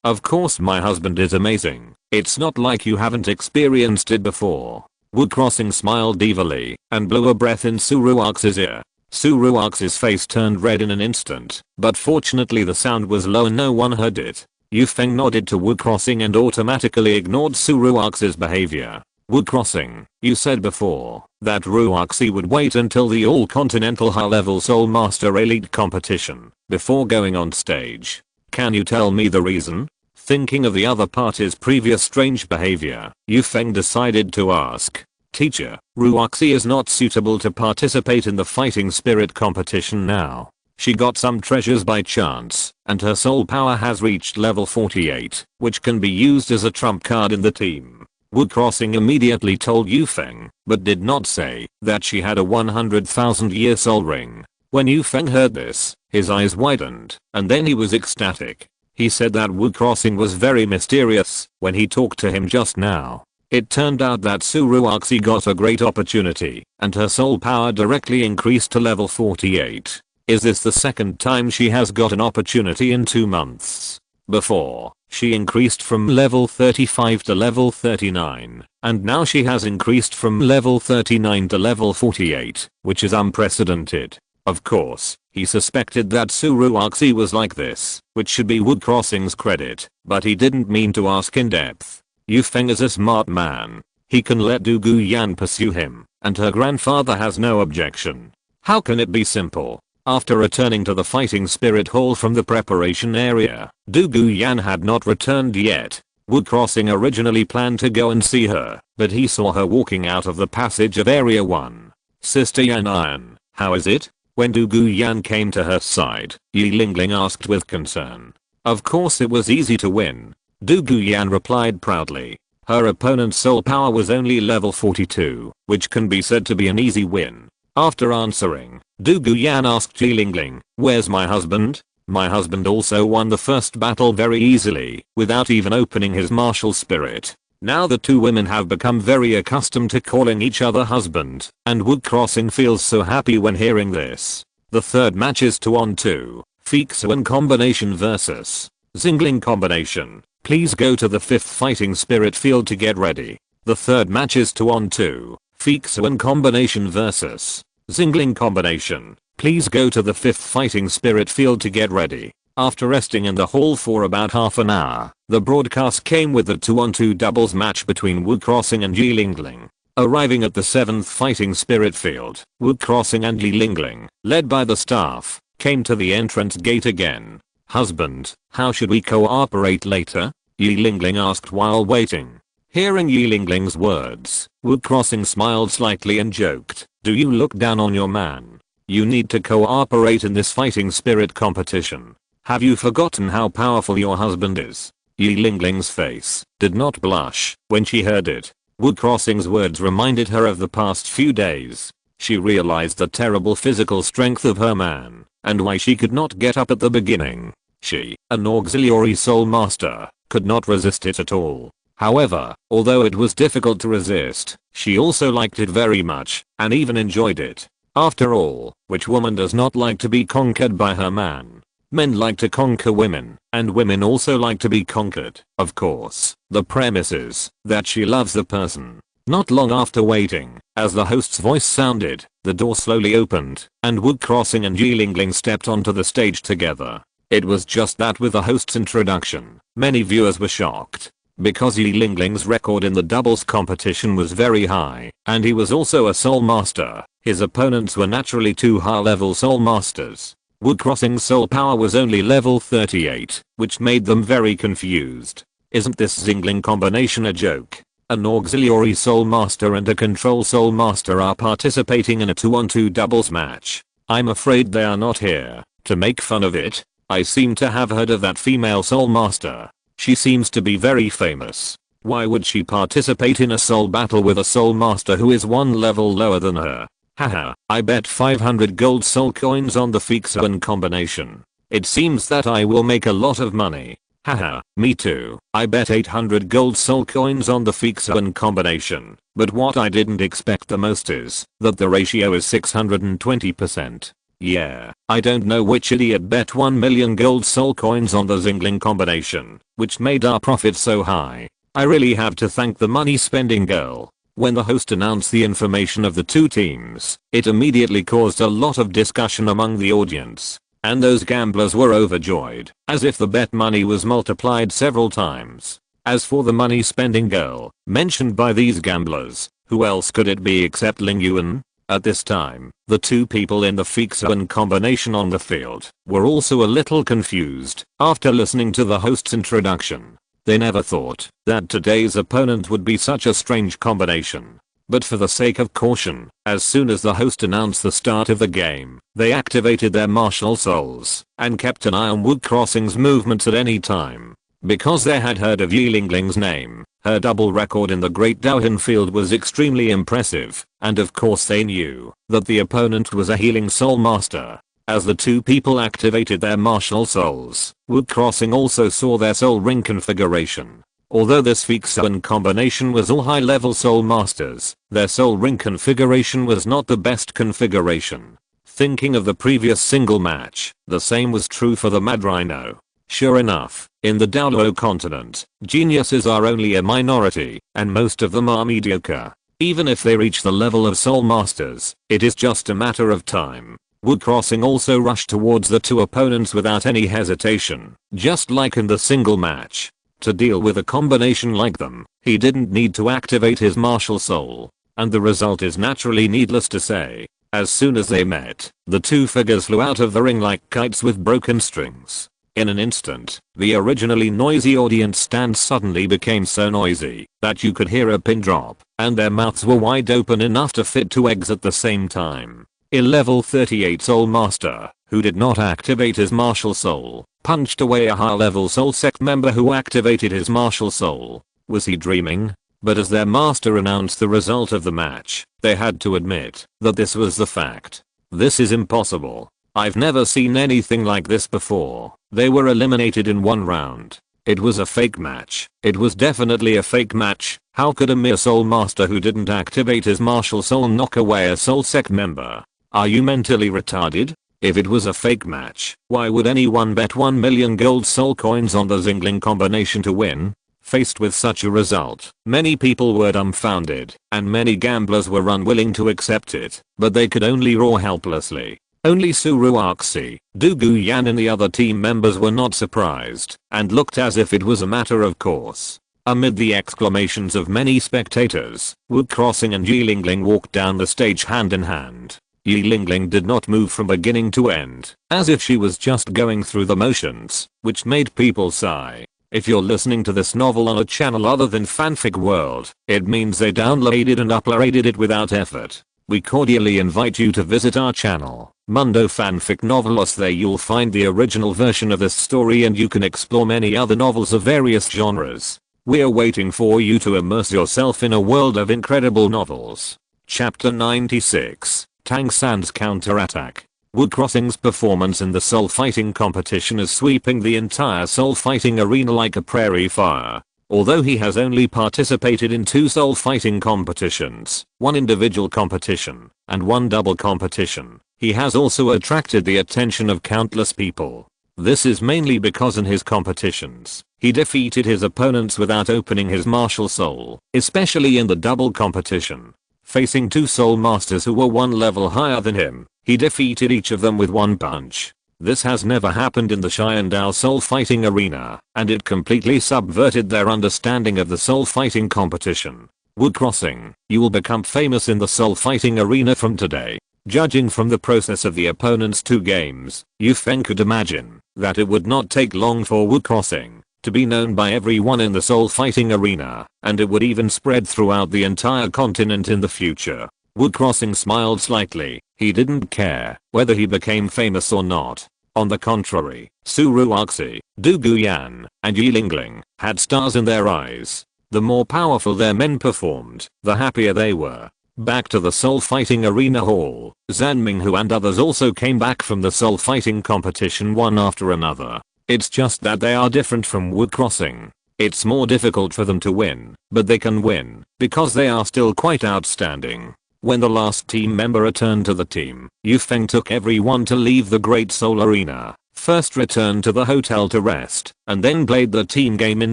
[SPEAKER 1] Of course my husband is amazing. It's not like you haven't experienced it before." Wood Crossing smiled evilly, and blew a breath in Suruaxi's ear. Suruaxi's face turned red in an instant, but fortunately the sound was low and no one heard it. Yufeng nodded to Wood Crossing and automatically ignored Suruaxi's behavior. "Wood Crossing, you said before that Ruaxi would wait until the all-continental high-level Soul Master Elite competition before going on stage. Can you tell me the reason?" Thinking of the other party's previous strange behavior, Yufeng decided to ask. "Teacher, Ruaxi is not suitable to participate in the fighting spirit competition now. She got some treasures by chance, and her soul power has reached level 48, which can be used as a trump card in the team." Wood Crossing immediately told Yufeng, but did not say that she had a 100,000-year soul ring. When Yufeng heard this, his eyes widened, and then he was ecstatic. He said that Wood Crossing was very mysterious when he talked to him just now. It turned out that Suruaxi got a great opportunity, and her soul power directly increased to level 48. Is this the second time she has got an opportunity in 2 months? Before, she increased from level 35 to level 39, and now she has increased from level 39 to level 48, which is unprecedented. Of course, he suspected that Suruaxi was like this, which should be Wood Crossing's credit, but he didn't mean to ask in depth. Yufeng is a smart man. He can let Du Guyan pursue him, and her grandfather has no objection. How can it be simple? After returning to the fighting spirit hall from the preparation area, Du Guyan had not returned yet. Wood Crossing originally planned to go and see her, but he saw her walking out of the passage of Area 1. "Sister Yan Iron, how is it?" When Du Guyan came to her side, Yi Lingling asked with concern. Of course it was easy to win. Du Guyan replied proudly. Her opponent's soul power was only level 42, which can be said to be an easy win. After answering, Du Guyan asked Yi Lingling, "Where's my husband?" My husband also won the first battle very easily, without even opening his martial spirit. Now the two women have become very accustomed to calling each other husband, and Wood Crossing feels so happy when hearing this. The third match is 2-on-2, Fixuan combination versus Xingling combination. Please go to the 5th fighting spirit field to get ready. The third match is 2-on-2, Fixuan combination versus Xingling combination. Please go to the 5th fighting spirit field to get ready. After resting in the hall for about half an hour, the broadcast came with the 2-on-2 doubles match between Wu Crossing and Yi Lingling. Arriving at the 7th fighting spirit field, Wu Crossing and Yi Lingling, led by the staff, came to the entrance gate again. "Husband, how should we cooperate later?" Yi Lingling asked while waiting. Hearing Yi Lingling's words, Wu Crossing smiled slightly and joked, "Do you look down on your man? You need to cooperate in this fighting spirit competition. Have you forgotten how powerful your husband is?" Yi Lingling's face did not blush when she heard it. Wu Crossing's words reminded her of the past few days. She realized the terrible physical strength of her man, and why she could not get up at the beginning. She, an auxiliary soul master, could not resist it at all. However, although it was difficult to resist, she also liked it very much, and even enjoyed it. After all, which woman does not like to be conquered by her man? Men like to conquer women, and women also like to be conquered. Of course, the premise is that she loves the person. Not long after waiting, as the host's voice sounded, the door slowly opened, and Wu Crossing and Yi Lingling stepped onto the stage together. It was just that with the host's introduction, many viewers were shocked. Because Yi Lingling's record in the doubles competition was very high, and he was also a soul master, his opponents were naturally 2 high-level soul masters. Wu Crossing's soul power was only level 38, which made them very confused. Isn't this Xingling combination a joke? An auxiliary soul master and a control soul master are participating in a 2-on-2 doubles match. I'm afraid they are not here to make fun of it. I seem to have heard of that female soul master. She seems to be very famous. Why would she participate in a soul battle with a soul master who is 1 level lower than her? Haha, I bet 500 gold soul coins on the Fixuan combination. It seems that I will make a lot of money. Haha, me too. I bet 800 gold soul coins on the Fixuan combination. But what I didn't expect the most is that the ratio is 620%. Yeah, I don't know which idiot bet 1 million gold soul coins on the Xingling combination, which made our profit so high. I really have to thank the money spending girl. When the host announced the information of the 2 teams, it immediately caused a lot of discussion among the audience, and those gamblers were overjoyed, as if the bet money was multiplied several times. As for the money spending girl, mentioned by these gamblers, who else could it be except Ling Yuan? At this time, the 2 people in the Fixuan combination on the field were also a little confused after listening to the host's introduction. They never thought that today's opponent would be such a strange combination. But for the sake of caution, as soon as the host announced the start of the game, they activated their martial souls and kept an eye on Wu Crossing's movements at any time. Because they had heard of Yi Lingling's name, her double record in the Great Douhan field was extremely impressive, and of course they knew that the opponent was a healing soul master. As the 2 people activated their martial souls, Wu Crossing also saw their soul ring configuration. Although this Fixuan combination was all high-level soul masters, their soul ring configuration was not the best configuration. Thinking of the previous single match, the same was true for the Mad Rhino. Sure enough, in the Douluo Continent, geniuses are only a minority, and most of them are mediocre. Even if they reach the level of soul masters, it is just a matter of time. Wu Crossing also rushed towards the 2 opponents without any hesitation, just like in the single match. To deal with a combination like them, he didn't need to activate his martial soul, and the result is naturally needless to say. As soon as they met, the 2 figures flew out of the ring like kites with broken strings. In an instant, the originally noisy audience stand suddenly became so noisy that you could hear a pin drop, and their mouths were wide open enough to fit 2 eggs at the same time. A level 38 soul master, who did not activate his martial soul, punched away a high-level soul sect member who activated his martial soul. Was he dreaming? But as their master announced the result of the match, they had to admit that this was the fact. This is impossible. I've never seen anything like this before. They were eliminated in 1 round. It was a fake match. It was definitely a fake match. How could a mere soul master who didn't activate his martial soul knock away a soul sect member? Are you mentally retarded? If it was a fake match, why would anyone bet 1 million gold soul coins on the Xingling combination to win? Faced with such a result, many people were dumbfounded, and many gamblers were unwilling to accept it, but they could only roar helplessly. Only Suruaxi, Dugu Yan and the other team members were not surprised, and looked as if it was a matter of course. Amid the exclamations of many spectators, Wu Crossing and Yi Lingling walked down the stage hand in hand. Yi Lingling did not move from beginning to end, as if she was just going through the motions, which made people sigh. If you're listening to this novel on a channel other than Fanfic World, it means they downloaded and uploaded it without effort. We cordially invite you to visit our channel, Mundo Fanfic Novelos. There you'll find the original version of this story and you can explore many other novels of various genres. We're waiting for you to immerse yourself in a world of incredible novels. Chapter 96, Tang San's Counterattack. Wu Crossing's performance in the soul fighting competition is sweeping the entire soul fighting arena like a prairie fire. Although he has only participated in 2 soul fighting competitions, 1 individual competition, and 1 double competition, he has also attracted the attention of countless people. This is mainly because in his competitions, he defeated his opponents without opening his martial soul, especially in the double competition. Facing 2 soul masters who were 1 level higher than him, he defeated each of them with 1 punch. This has never happened in the Xiandao soul fighting arena, and it completely subverted their understanding of the soul fighting competition. Wu Crossing, you will become famous in the soul fighting arena from today. Judging from the process of the opponent's 2 games, Yu Feng could imagine that it would not take long for Wu Crossing to be known by everyone in the soul fighting arena, and it would even spread throughout the entire continent in the future. Wu Crossing smiled slightly. He didn't care whether he became famous or not. On the contrary, Suruaxi, Dugu Yan, and Yi Lingling had stars in their eyes. The more powerful their men performed, the happier they were. Back to the soul fighting arena hall, Zhan Minghu and others also came back from the soul fighting competition one after another. It's just that they are different from Wu Crossing. It's more difficult for them to win, but they can win, because they are still quite outstanding. When the last team member returned to the team, Yu Feng took everyone to leave the Great Soul Arena, first returned to the hotel to rest, and then played the team game in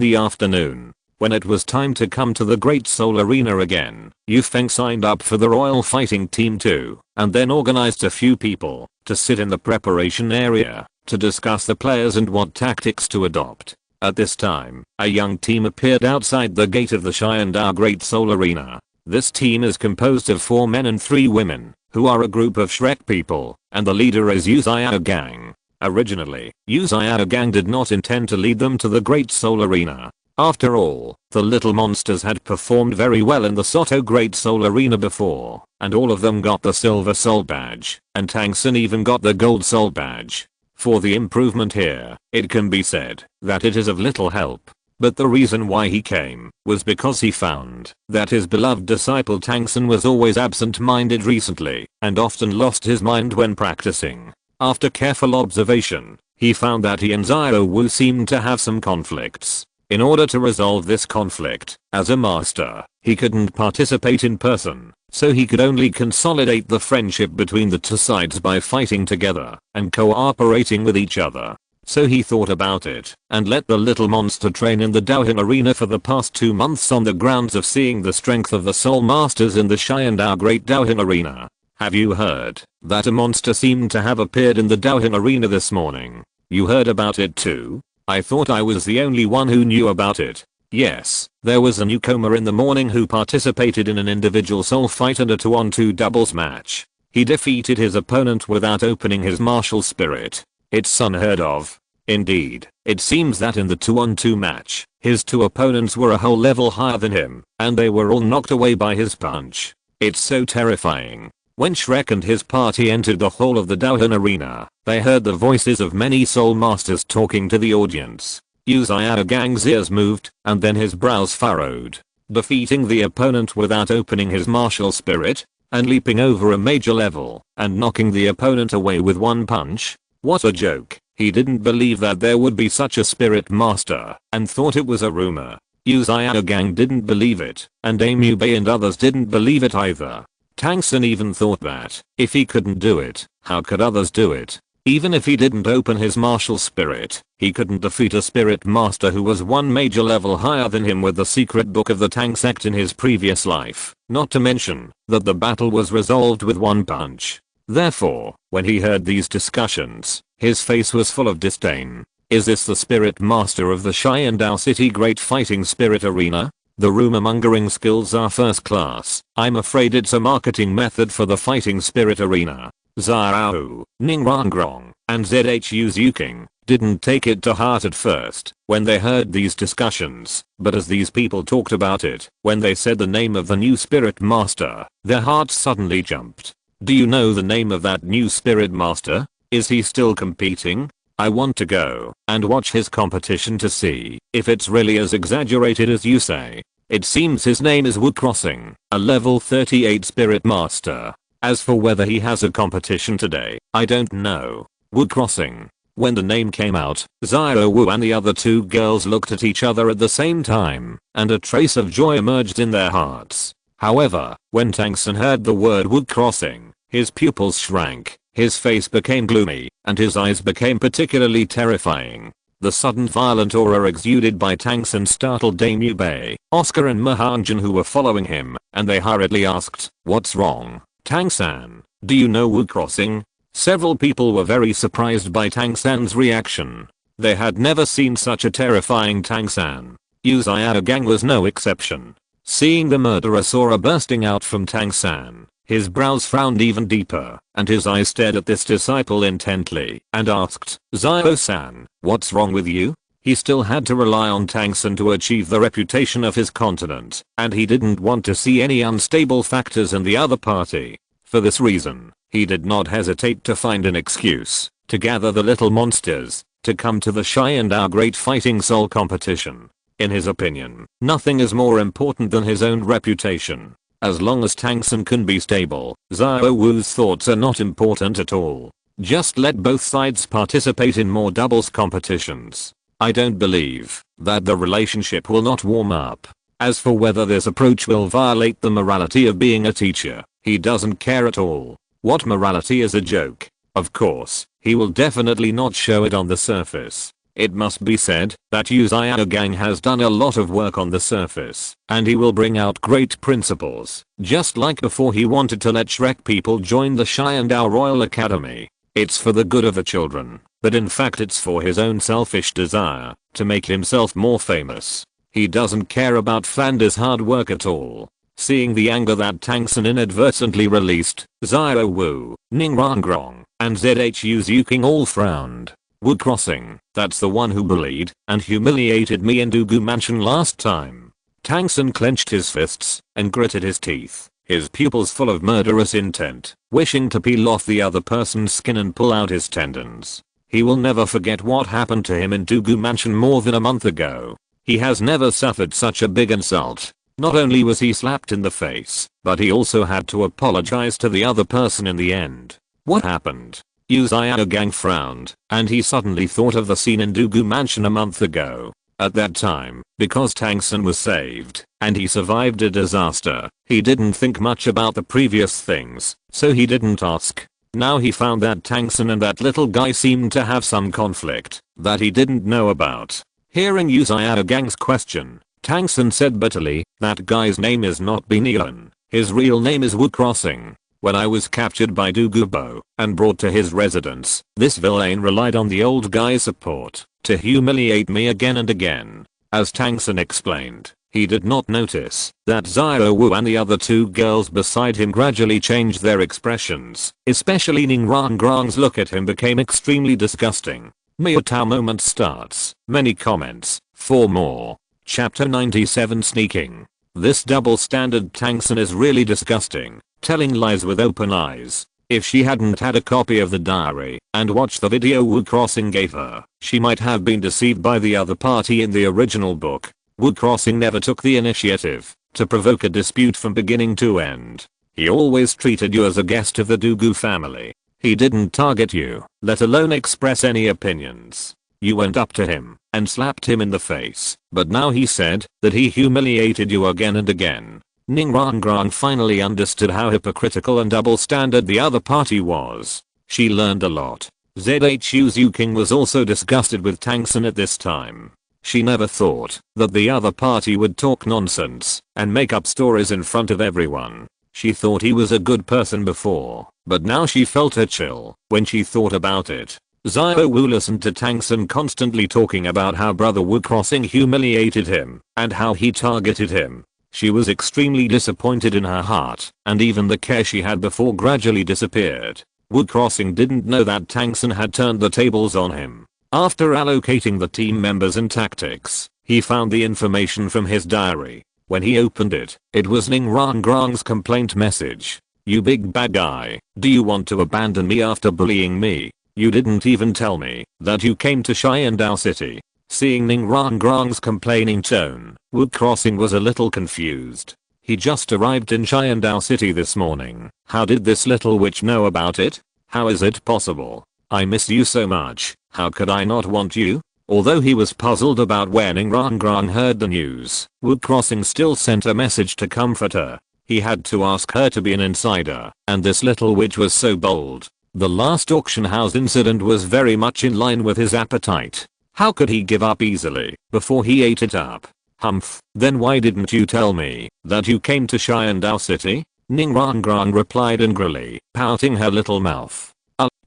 [SPEAKER 1] the afternoon. When it was time to come to the Great Soul Arena again, Yu Feng signed up for the Royal Fighting Team too, and then organized a few people to sit in the preparation area to discuss the players and what tactics to adopt. At this time, a young team appeared outside the gate of the Xiandao Great Soul Arena. This team is composed of 4 men and 3 women, who are a group of Shrek people, and the leader is Yu Xiao Gang. Originally, Yu Xiao Gang did not intend to lead them to the Great Soul Arena. After all, the little monsters had performed very well in the Soto Great Soul Arena before, and all of them got the Silver Soul Badge, and Tang San even got the Gold Soul Badge. For the improvement here, it can be said that it is of little help. But the reason why he came was because he found that his beloved disciple Tang San was always absent-minded recently and often lost his mind when practicing. After careful observation, he found that he and Xiao Wu seemed to have some conflicts. In order to resolve this conflict, as a master, he couldn't participate in person, so he could only consolidate the friendship between the 2 sides by fighting together and cooperating with each other. So he thought about it and let the little monster train in the Daoheng Arena for the past 2 months on the grounds of seeing the strength of the Soul Masters in the Xiandao Great Daoheng Arena. Have you heard that a monster seemed to have appeared in the Daoheng Arena this morning? You heard about it too? I thought I was the only one who knew about it. Yes, there was a newcomer in the morning who participated in an individual soul fight and a 2-on-2 doubles match. He defeated his opponent without opening his martial spirit. It's unheard of. Indeed, it seems that in the 2-on-2 match, his 2 opponents were a whole level higher than him, and they were all knocked away by his punch. It's so terrifying. When Shrek and his party entered the hall of the Daoheng Arena, they heard the voices of many soul masters talking to the audience. Yu Xiao Gang's ears moved, and then his brows furrowed. Defeating the opponent without opening his martial spirit, and leaping over a major level, and knocking the opponent away with 1 punch? What a joke. He didn't believe that there would be such a spirit master, and thought it was a rumor. Yu Xiao Gang didn't believe it, and Amu Bei and others didn't believe it either. Tang San even thought that, if he couldn't do it, how could others do it? Even if he didn't open his martial spirit, he couldn't defeat a spirit master who was one major level higher than him with the secret book of the Tang sect in his previous life, not to mention that the battle was resolved with one punch. Therefore, when he heard these discussions, his face was full of disdain. Is this the spirit master of the Xiandao City Great Fighting Spirit Arena? The rumor mongering skills are first class. I'm afraid it's a marketing method for the Fighting Spirit Arena. Xiao, Ningrangrong, and Zhu Zuking didn't take it to heart at first when they heard these discussions, but as these people talked about it, when they said the name of the new spirit master, their hearts suddenly jumped. Do you know the name of that new spirit master? Is he still competing? I want to go and watch his competition to see if it's really as exaggerated as you say. It seems his name is Wu Crossing, a level 38 spirit master. As for whether he has a competition today, I don't know. Wu Crossing. When the name came out, Xiao Wu and the other two girls looked at each other at the same time, and a trace of joy emerged in their hearts. However, when Tang San heard the word Wu Crossing, his pupils shrank, his face became gloomy, and his eyes became particularly terrifying. The sudden violent aura exuded by Tang San startled Dame Yu Bei, Oscar and Mahanjin who were following him, and they hurriedly asked, "What's wrong? Tang San, do you know Wu Crossing?" Several people were very surprised by Tang San's reaction. They had never seen such a terrifying Tang San. Yu Xiaogang was no exception. Seeing the murderous aura bursting out from Tang San, his brows frowned even deeper, and his eyes stared at this disciple intently, and asked, "Xiao-san, what's wrong with you?" He still had to rely on Tang San to achieve the reputation of his continent, and he didn't want to see any unstable factors in the other party. For this reason, he did not hesitate to find an excuse to gather the little monsters to come to the Xiandao Great Fighting Soul competition. In his opinion, nothing is more important than his own reputation. As long as Tang San can be stable, Xiao Wu's thoughts are not important at all. Just let both sides participate in more doubles competitions. I don't believe that the relationship will not warm up. As for whether this approach will violate the morality of being a teacher, he doesn't care at all. What morality is a joke? Of course, he will definitely not show it on the surface. It must be said that Yu Xiaogang has done a lot of work on the surface, and he will bring out great principles, just like before he wanted to let Shrek people join the Xiandao Royal Academy. It's for the good of the children, but in fact it's for his own selfish desire to make himself more famous. He doesn't care about Flanders' hard work at all. Seeing the anger that Tang San inadvertently released, Xiao Wu, Ningrangrong, and Zhu Zuking all frowned. Wu Crossing, that's the one who bullied and humiliated me in Douluo Mansion last time. Tang San clenched his fists and gritted his teeth, his pupils full of murderous intent, wishing to peel off the other person's skin and pull out his tendons. He will never forget what happened to him in Douluo Mansion more than a month ago. He has never suffered such a big insult. Not only was he slapped in the face, but he also had to apologize to the other person in the end. What happened? Yu Xiaogang frowned, and he suddenly thought of the scene in Douluo Mansion a month ago. At that time, because Tang San was saved, and he survived a disaster, he didn't think much about the previous things, so he didn't ask. Now he found that Tang San and that little guy seemed to have some conflict that he didn't know about. Hearing Yu Xiaogang's question, Tang San said bitterly, "That guy's name is not Binian. His real name is Wu Crossing. When I was captured by Douluo and brought to his residence, this villain relied on the old guy's support to humiliate me again and again." As Tang San explained, he did not notice that Xiao Wu and the other two girls beside him gradually changed their expressions, especially Ningrangrang's look at him became extremely disgusting. Meow moment starts. Many comments. 4 more. Chapter 97 Sneaking. This double standard Tang San is really disgusting, telling lies with open eyes. If she hadn't had a copy of the diary and watched the video Wu Crossing gave her, she might have been deceived by the other party in the original book. Wu Crossing never took the initiative to provoke a dispute from beginning to end. He always treated you as a guest of the Douluo family. He didn't target you, let alone express any opinions. You went up to him and slapped him in the face, but now he said that he humiliated you again and again. Ningrangrang finally understood how hypocritical and double-standard the other party was. She learned a lot. Zhu King was also disgusted with Tangsun at this time. She never thought that the other party would talk nonsense and make up stories in front of everyone. She thought he was a good person before, but now she felt a chill when she thought about it. Xiao Wu listened to Tangsun constantly talking about how brother Wu Crossing humiliated him and how he targeted him. She was extremely disappointed in her heart, and even the care she had before gradually disappeared. Wu Crossing didn't know that Tangsun had turned the tables on him. After allocating the team members and tactics, he found the information from his diary. When he opened it, it was Ning Rangrang's complaint message. "You big bad guy, do you want to abandon me after bullying me? You didn't even tell me that you came to Xiandao City." Seeing Ning Rangrang's complaining tone, Wu Crossing was a little confused. He just arrived in Xiandao City this morning. How did this little witch know about it? How is it possible? I miss you so much. How could I not want you? Although he was puzzled about where Ning Rangrang heard the news, Wu Crossing still sent a message to comfort her. He had to ask her to be an insider, and this little witch was so bold. The last auction house incident was very much in line with his appetite. How could he give up easily before he ate it up? Humph, then why didn't you tell me that you came to Xiandao City? Ning Rangrang replied angrily, pouting her little mouth.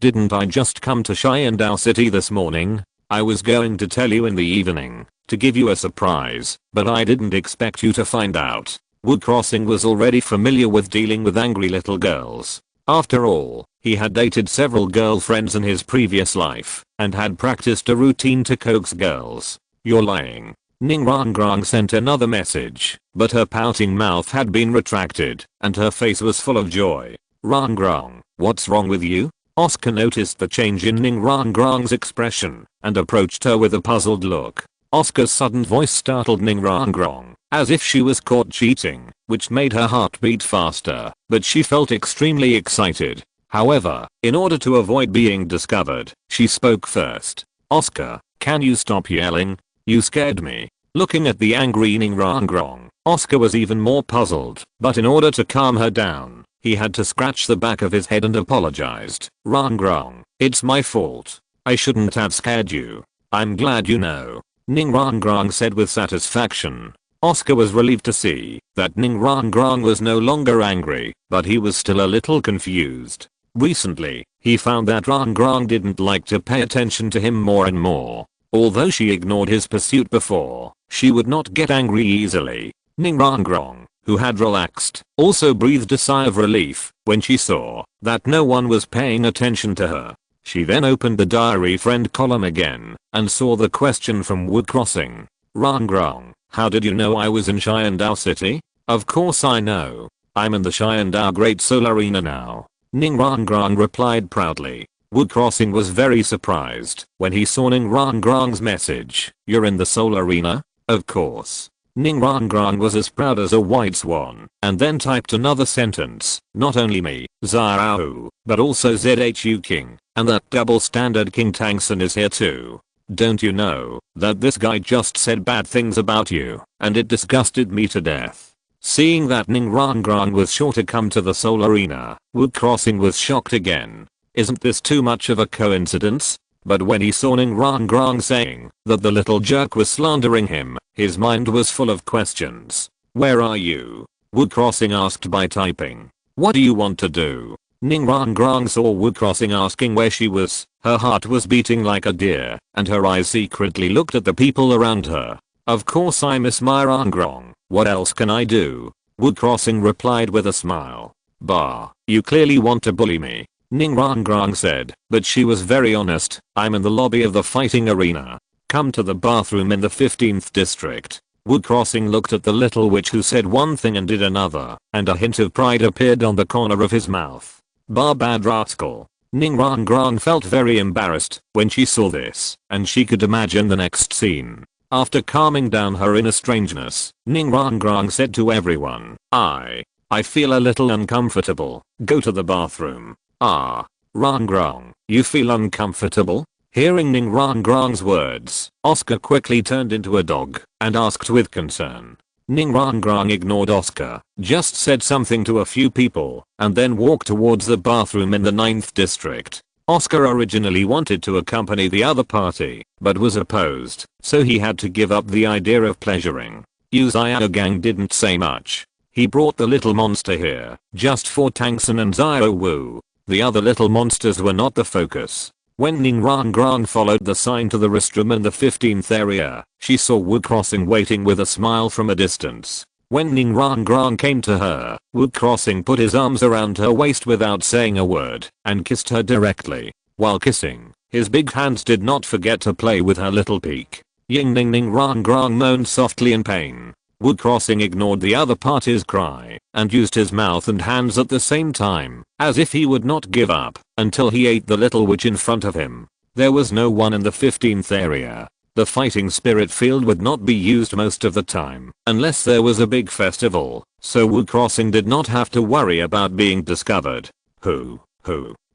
[SPEAKER 1] Didn't I just come to Xiandao City this morning? I was going to tell you in the evening, to give you a surprise, but I didn't expect you to find out. Wu Crossing was already familiar with dealing with angry little girls. After all, he had dated several girlfriends in his previous life, and had practiced a routine to coax girls. "You're lying." Ning Rangrang sent another message, but her pouting mouth had been retracted, and her face was full of joy. "Rangrang, what's wrong with you?" Oscar noticed the change in Ning Rangrang's expression, and approached her with a puzzled look. Oscar's sudden voice startled Ning Rangrang, as if she was caught cheating, which made her heart beat faster, but she felt extremely excited. However, in order to avoid being discovered, she spoke first. "Oscar, can you stop yelling? You scared me." Looking at the angry Ning Rangrang, Oscar was even more puzzled, but in order to calm her down, he had to scratch the back of his head and apologized. "Rangrang, it's my fault. I shouldn't have scared you. I'm glad you know," Ning Rangrang said with satisfaction. Oscar was relieved to see that Ning Rangrang was no longer angry, but he was still a little confused. Recently, he found that Rangrang didn't like to pay attention to him more and more. Although she ignored his pursuit before, she would not get angry easily. Ning Rangrang, who had relaxed, also breathed a sigh of relief when she saw that no one was paying attention to her. She then opened the diary friend column again and saw the question from Wu Crossing. "Rangrang, how did you know I was in Xiandao City?" "Of course I know. I'm in the Xiandao Great Soul Arena now," Ning Rangrang replied proudly. Wu Crossing was very surprised when he saw Ning Rangrang's message. "You're in the Soul Arena?" "Of course." Ning Rangrang was as proud as a white swan, and then typed another sentence. "Not only me, Xiao, but also Zhu King, and that double standard King Tangsun is here too. Don't you know that this guy just said bad things about you, and it disgusted me to death." Seeing that Ning Rangrang was sure to come to the Soul Arena, Wu Crossing was shocked again. Isn't this too much of a coincidence? But when he saw Ning Rangrang saying that the little jerk was slandering him, his mind was full of questions. "Where are you?" Wu Crossing asked by typing. "What do you want to do?" Ning Rangrang saw Wu Crossing asking where she was. Her heart was beating like a deer, and her eyes secretly looked at the people around her. "Of course I miss my Rangrang. What else can I do?" Wu Crossing replied with a smile. "Bah, you clearly want to bully me," Ning Rangrang said, but she was very honest. "I'm in the lobby of the fighting arena. Come to the bathroom in the 15th district." Wu Crossing looked at the little witch who said one thing and did another, and a hint of pride appeared on the corner of his mouth. "Bad rascal." Ning Rangrang felt very embarrassed when she saw this, and she could imagine the next scene. After calming down her inner strangeness, Ning Rangrang said to everyone, I feel a little uncomfortable. Go to the bathroom." "Ah, Rangrang, you feel uncomfortable?" Hearing Ning Rangrang's words, Oscar quickly turned into a dog and asked with concern. Ning Rangrang ignored Oscar, just said something to a few people, and then walked towards the bathroom in the 9th district. Oscar originally wanted to accompany the other party, but was opposed, so he had to give up the idea of pleasuring. Yu Xiaogang didn't say much. He brought the little monster here, just for Tangsun and Xiao Wu. The other little monsters were not the focus. When Ning Rangrang followed the sign to the restroom in the 15th area, she saw Wu Crossing waiting with a smile from a distance. When Ning Rangrang came to her, Wu Crossing put his arms around her waist without saying a word, and kissed her directly. While kissing, his big hands did not forget to play with her little peak. Ying Ning Ning Rangrang moaned softly in pain. Wu Crossing ignored the other party's cry, and used his mouth and hands at the same time, as if he would not give up, until he ate the little witch in front of him. There was no one in the 15th area. The fighting spirit field would not be used most of the time, unless there was a big festival, so Wu Crossing did not have to worry about being discovered. Who?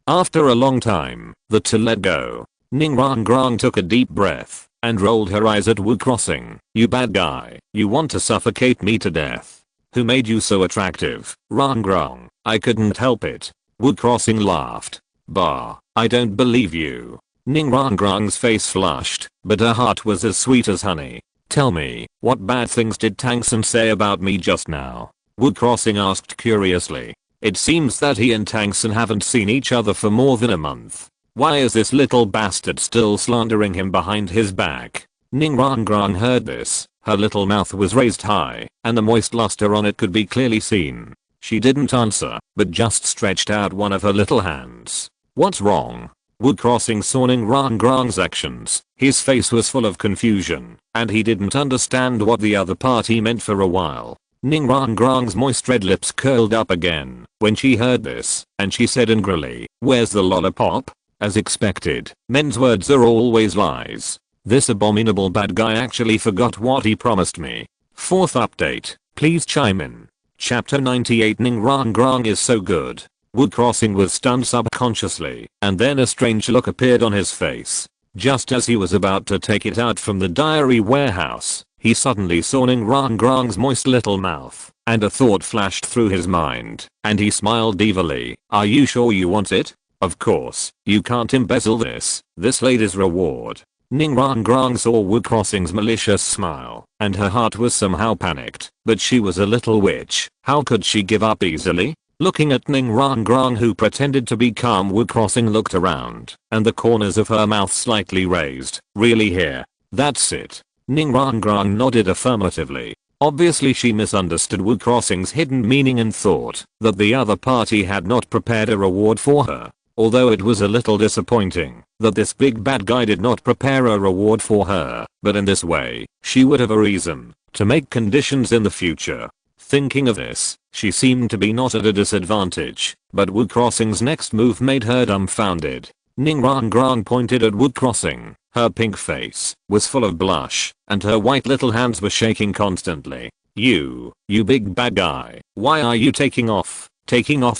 [SPEAKER 1] After a long time, the two let go. Ning Rangrang took a deep breath, and rolled her eyes at Wu Crossing. You bad guy, you want to suffocate me to death. Who made you so attractive? Rangrang, I couldn't help it. Wu Crossing laughed. Bah, I don't believe you. Ning Rangrang's face flushed, but her heart was as sweet as honey. Tell me, what bad things did Tangsun say about me just now? Wu Crossing asked curiously. It seems that he and Tangsun haven't seen each other for more than a month. Why is this little bastard still slandering him behind his back? Ning Rangrang heard this. Her little mouth was raised high, and the moist luster on it could be clearly seen. She didn't answer, but just stretched out one of her little hands. What's wrong? Wu Crossing saw Ning Rangrang's actions. His face was full of confusion, and he didn't understand what the other party meant for a while. Ning Rangrang's moist red lips curled up again when she heard this, and she said angrily, "Where's the lollipop?" As expected, men's words are always lies. This abominable bad guy actually forgot what he promised me. Fourth update, please chime in. Chapter 98. Ning Rangrang is so good. Wu Crossing was stunned subconsciously, and then a strange look appeared on his face. Just as he was about to take it out from the diary warehouse, he suddenly saw Ning Rangrang's moist little mouth, and a thought flashed through his mind, and he smiled evilly. Are you sure you want it? Of course, you can't embezzle this lady's reward. Ning Rangrang saw Wu Crossing's malicious smile, and her heart was somehow panicked, but she was a little witch. How could she give up easily? Looking at Ning Rangrang, who pretended to be calm, Wu Crossing looked around, and the corners of her mouth slightly raised. Really here? That's it. Ning Rangrang nodded affirmatively. Obviously she misunderstood Wu Crossing's hidden meaning and thought that the other party had not prepared a reward for her. Although it was a little disappointing that this big bad guy did not prepare a reward for her, but in this way, she would have a reason to make conditions in the future. Thinking of this, she seemed to be not at a disadvantage, but Wu Crossing's next move made her dumbfounded. Ning Rangrang pointed at Wu Crossing. Her pink face was full of blush, and her white little hands were shaking constantly. You big bad guy, why are you taking off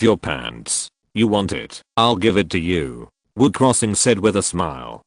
[SPEAKER 1] your pants? You want it? I'll give it to you. Wu Crossing said with a smile.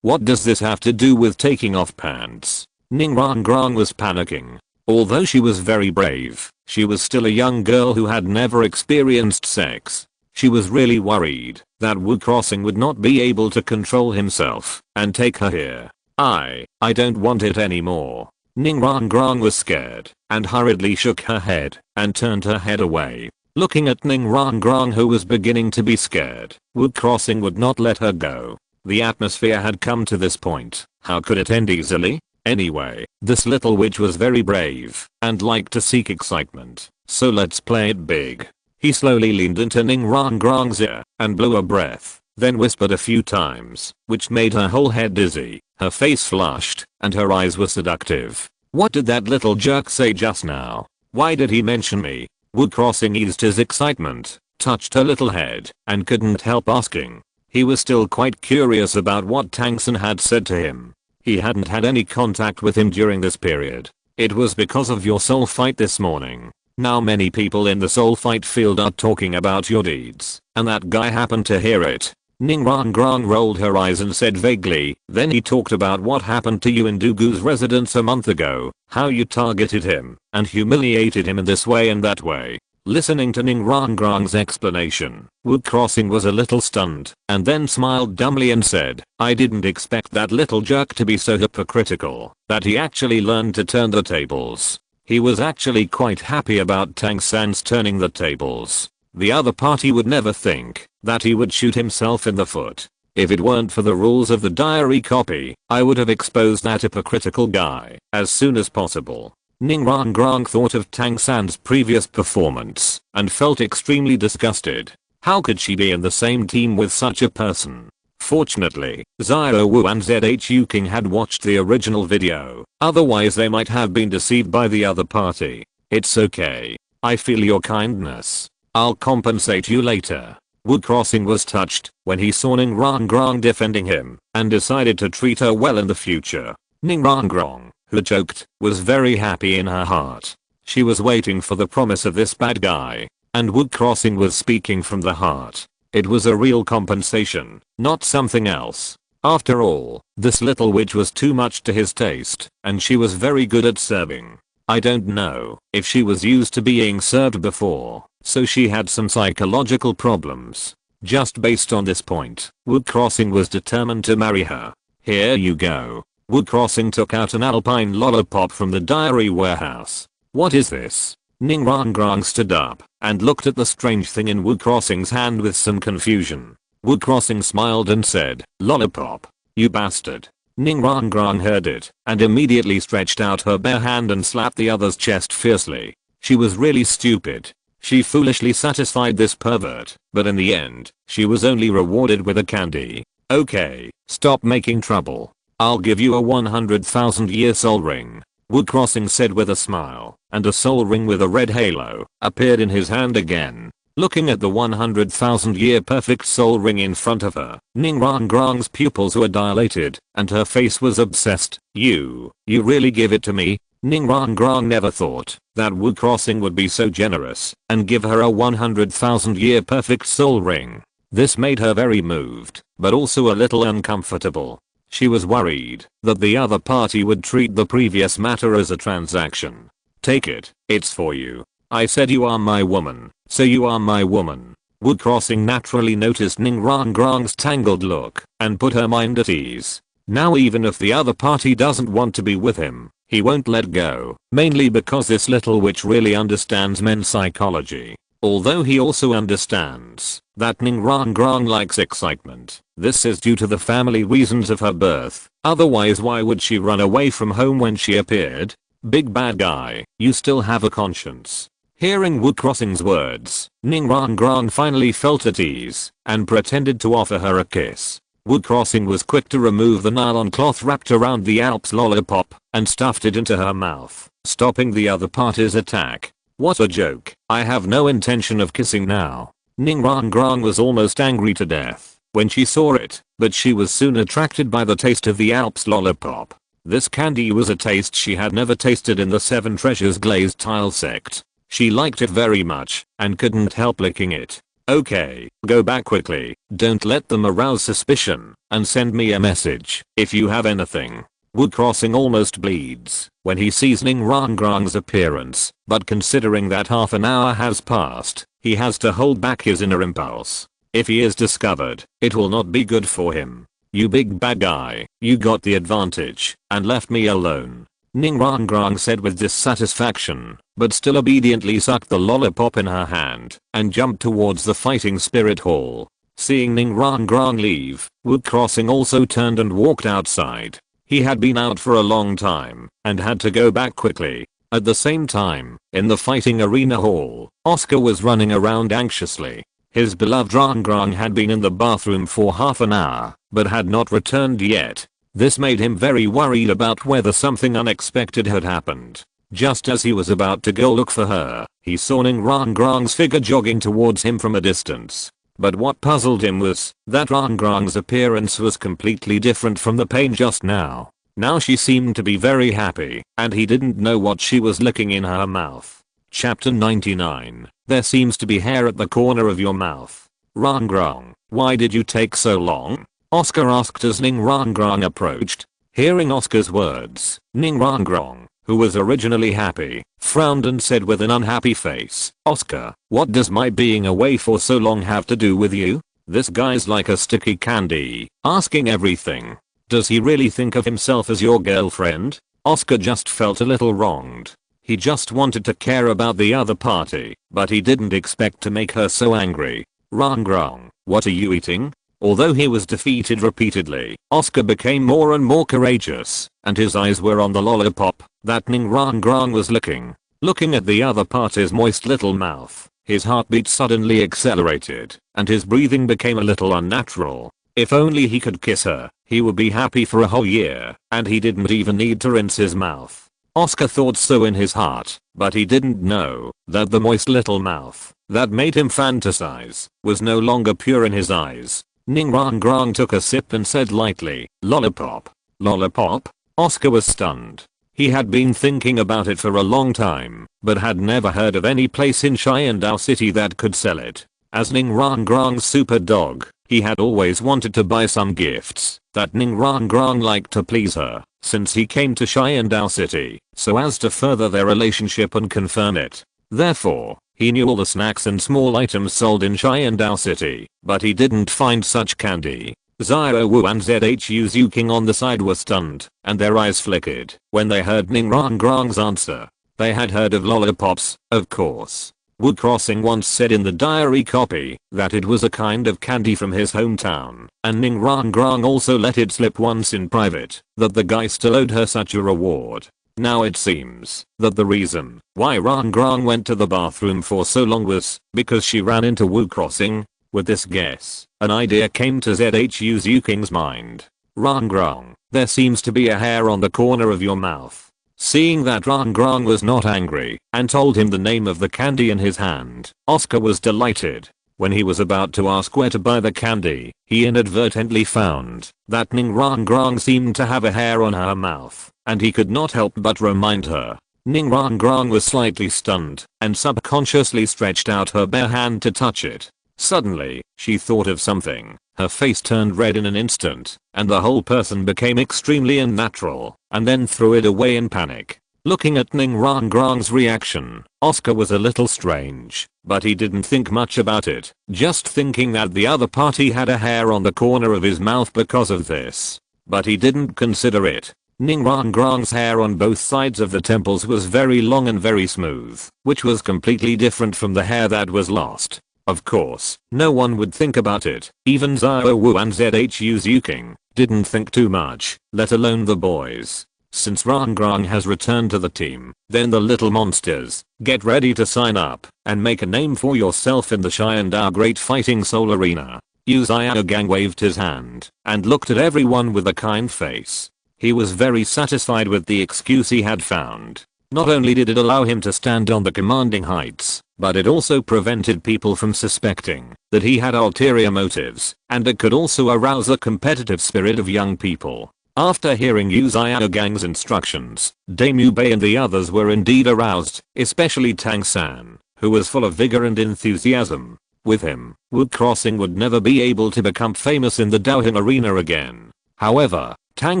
[SPEAKER 1] What does this have to do with taking off pants? Ning Rangrang was panicking. Although she was very brave, she was still a young girl who had never experienced sex. She was really worried that Wu Crossing would not be able to control himself and take her here. I don't want it anymore. Ning Rangrang was scared and hurriedly shook her head and turned her head away. Looking at Ning Rangrang, who was beginning to be scared, Wu Crossing would not let her go. The atmosphere had come to this point. How could it end easily? Anyway, this little witch was very brave and liked to seek excitement, so let's play it big. He slowly leaned into Ning Rangrang's ear and blew a breath, then whispered a few times, which made her whole head dizzy. Her face flushed, and her eyes were seductive. What did that little jerk say just now? Why did he mention me? Wu Crossing eased his excitement, touched her little head, and couldn't help asking. He was still quite curious about what Tangsun had said to him. He hadn't had any contact with him during this period. It was because of your soul fight this morning. Now many people in the soul fight field are talking about your deeds, and that guy happened to hear it. Ning Rangrang rolled her eyes and said vaguely, then he talked about what happened to you in Douluo's residence a month ago, how you targeted him and humiliated him in this way and that way. Listening to Ning Rongrong's explanation, Wood Crossing was a little stunned and then smiled dumbly and said, I didn't expect that little jerk to be so hypocritical that he actually learned to turn the tables. He was actually quite happy about Tang San's turning the tables. The other party would never think that he would shoot himself in the foot. If it weren't for the rules of the diary copy, I would have exposed that hypocritical guy as soon as possible. Ning Rongrong thought of Tang San's previous performance and felt extremely disgusted. How could she be in the same team with such a person? Fortunately, Xiao Wu and Zhu King had watched the original video, otherwise they might have been deceived by the other party. It's okay. I feel your kindness. I'll compensate you later. Wood Crossing was touched when he saw Ning Rongrong defending him and decided to treat her well in the future. Ning Rongrong, who joked, was very happy in her heart. She was waiting for the promise of this bad guy, and Wood Crossing was speaking from the heart. It was a real compensation, not something else. After all, this little witch was too much to his taste, and she was very good at serving. I don't know if she was used to being served before, so she had some psychological problems. Just based on this point, Wood Crossing was determined to marry her. Here you go. Wood Crossing took out an alpine lollipop from the diary warehouse. What is this? Ning Rongrong stood up and looked at the strange thing in Wood Crossing's hand with some confusion. Wood Crossing smiled and said, lollipop. You bastard. Ning Rongrong heard it and immediately stretched out her bare hand and slapped the other's chest fiercely. She was really stupid. She foolishly satisfied this pervert, but in the end, she was only rewarded with a candy. Okay, stop making trouble. I'll give you a 100,000-year soul ring. Wood Crossing said with a smile, and a soul ring with a red halo appeared in his hand again. Looking at the 100,000-year perfect soul ring in front of her, Ning Rongrong's pupils were dilated, and her face was obsessed. You really give it to me? Ning Rongrong never thought that Wood Crossing would be so generous and give her a 100,000-year perfect soul ring. This made her very moved, but also a little uncomfortable. She was worried that the other party would treat the previous matter as a transaction. Take it, it's for you. I said you are my woman, so you are my woman. Wood Crossing naturally noticed Ning Rongrong's tangled look and put her mind at ease. Now even if the other party doesn't want to be with him, he won't let go, mainly because this little witch really understands men's psychology. Although he also understands that Ning Rongrong likes excitement, this is due to the family reasons of her birth. Otherwise why would she run away from home when she appeared? Big bad guy, you still have a conscience. Hearing Wood Crossing's words, Ning Rongrong finally felt at ease and pretended to offer her a kiss. Wood Crossing was quick to remove the nylon cloth wrapped around the Alps lollipop and stuffed it into her mouth, stopping the other party's attack. What a joke. I have no intention of kissing now. Ning Rongrong was almost angry to death when she saw it, but she was soon attracted by the taste of the Alps lollipop. This candy was a taste she had never tasted in the Seven Treasures glazed tile sect. She liked it very much and couldn't help licking it. Okay, go back quickly, don't let them arouse suspicion, and send me a message if you have anything. Wood Crossing almost bleeds when he sees Ning Rongrong's appearance, but considering that half an hour has passed, he has to hold back his inner impulse. If he is discovered, it will not be good for him. You big bad guy, you got the advantage and left me alone. Ning Rongrong said with dissatisfaction, but still obediently sucked the lollipop in her hand and jumped towards the fighting spirit hall. Seeing Ning Rongrong leave, Wood Crossing also turned and walked outside. He had been out for a long time and had to go back quickly. At the same time, in the fighting arena hall, Oscar was running around anxiously. His beloved Rongrong had been in the bathroom for half an hour, but had not returned yet. This made him very worried about whether something unexpected had happened. Just as he was about to go look for her, he saw Ning Rongrong's figure jogging towards him from a distance. But what puzzled him was that Rongrong's appearance was completely different from the pain just now. Now she seemed to be very happy, and he didn't know what she was licking in her mouth. Chapter 99. There seems to be hair at the corner of your mouth. Rongrong, why did you take so long? Oscar asked as Ning Rongrong approached. Hearing Oscar's words, Ning Rongrong, who was originally happy, frowned and said with an unhappy face, "Oscar, what does my being away for so long have to do with you? This guy's like a sticky candy, asking everything. Does he really think of himself as your girlfriend?" Oscar just felt a little wronged. He just wanted to care about the other party, but he didn't expect to make her so angry. "Rang Rang, what are you eating?" Although he was defeated repeatedly, Oscar became more and more courageous, and his eyes were on the lollipop that Ning Rang Rang was licking. Looking at the other party's moist little mouth, his heartbeat suddenly accelerated, and his breathing became a little unnatural. If only he could kiss her, he would be happy for a whole year, and he didn't even need to rinse his mouth. Oscar thought so in his heart, but he didn't know that the moist little mouth that made him fantasize was no longer pure in his eyes. Ning Rang Rang took a sip and said lightly, "Lollipop. Lollipop?" Oscar was stunned. He had been thinking about it for a long time, but had never heard of any place in Xiandao City that could sell it. As Ning Rang Rang's super dog, he had always wanted to buy some gifts that Ning Rang Rang liked to please her, since he came to Xiandao City, so as to further their relationship and confirm it. Therefore, he knew all the snacks and small items sold in Xiandao City, but he didn't find such candy. Xiao Wu and Zhu Zuking on the side were stunned, and their eyes flickered when they heard Ning Rang Rang's answer. They had heard of lollipops, of course. Wu Crossing once said in the diary copy that it was a kind of candy from his hometown, and Ning Rang Rang also let it slip once in private that the guy still owed her such a reward. Now it seems that the reason why Rang Rang went to the bathroom for so long was because she ran into Wu Crossing. With this guess, an idea came to Zhu Zuking's mind. "Rang Rang, there seems to be a hair on the corner of your mouth." Seeing that Rang Rang was not angry and told him the name of the candy in his hand, Oscar was delighted. When he was about to ask where to buy the candy, he inadvertently found that Ning Rang Rang seemed to have a hair on her mouth, and he could not help but remind her. Ning Rang Rang was slightly stunned and subconsciously stretched out her bare hand to touch it. Suddenly, she thought of something. Her face turned red in an instant, and the whole person became extremely unnatural, and then threw it away in panic. Looking at Ning Rang Rang's reaction, Oscar was a little strange, but he didn't think much about it, just thinking that the other party had a hair on the corner of his mouth because of this. But he didn't consider it. Ning Rang Rang's hair on both sides of the temples was very long and very smooth, which was completely different from the hair that was lost. Of course, no one would think about it. Even Xiao Wu and Zhu Zuking didn't think too much, let alone the boys. Since Rang Rang has returned to the team, then the little monsters, get ready to sign up and make a name for yourself in the Xiandao Great Fighting Soul Arena. Yu Xiaogang waved his hand and looked at everyone with a kind face. He was very satisfied with the excuse he had found. Not only did it allow him to stand on the commanding heights, but it also prevented people from suspecting that he had ulterior motives, and it could also arouse the competitive spirit of young people. After hearing Yu Xiaogang's instructions, Dame Yu Bei and the others were indeed aroused, especially Tang San, who was full of vigor and enthusiasm. With him, Wood Crossing would never be able to become famous in the Daoheng arena again. However, Tang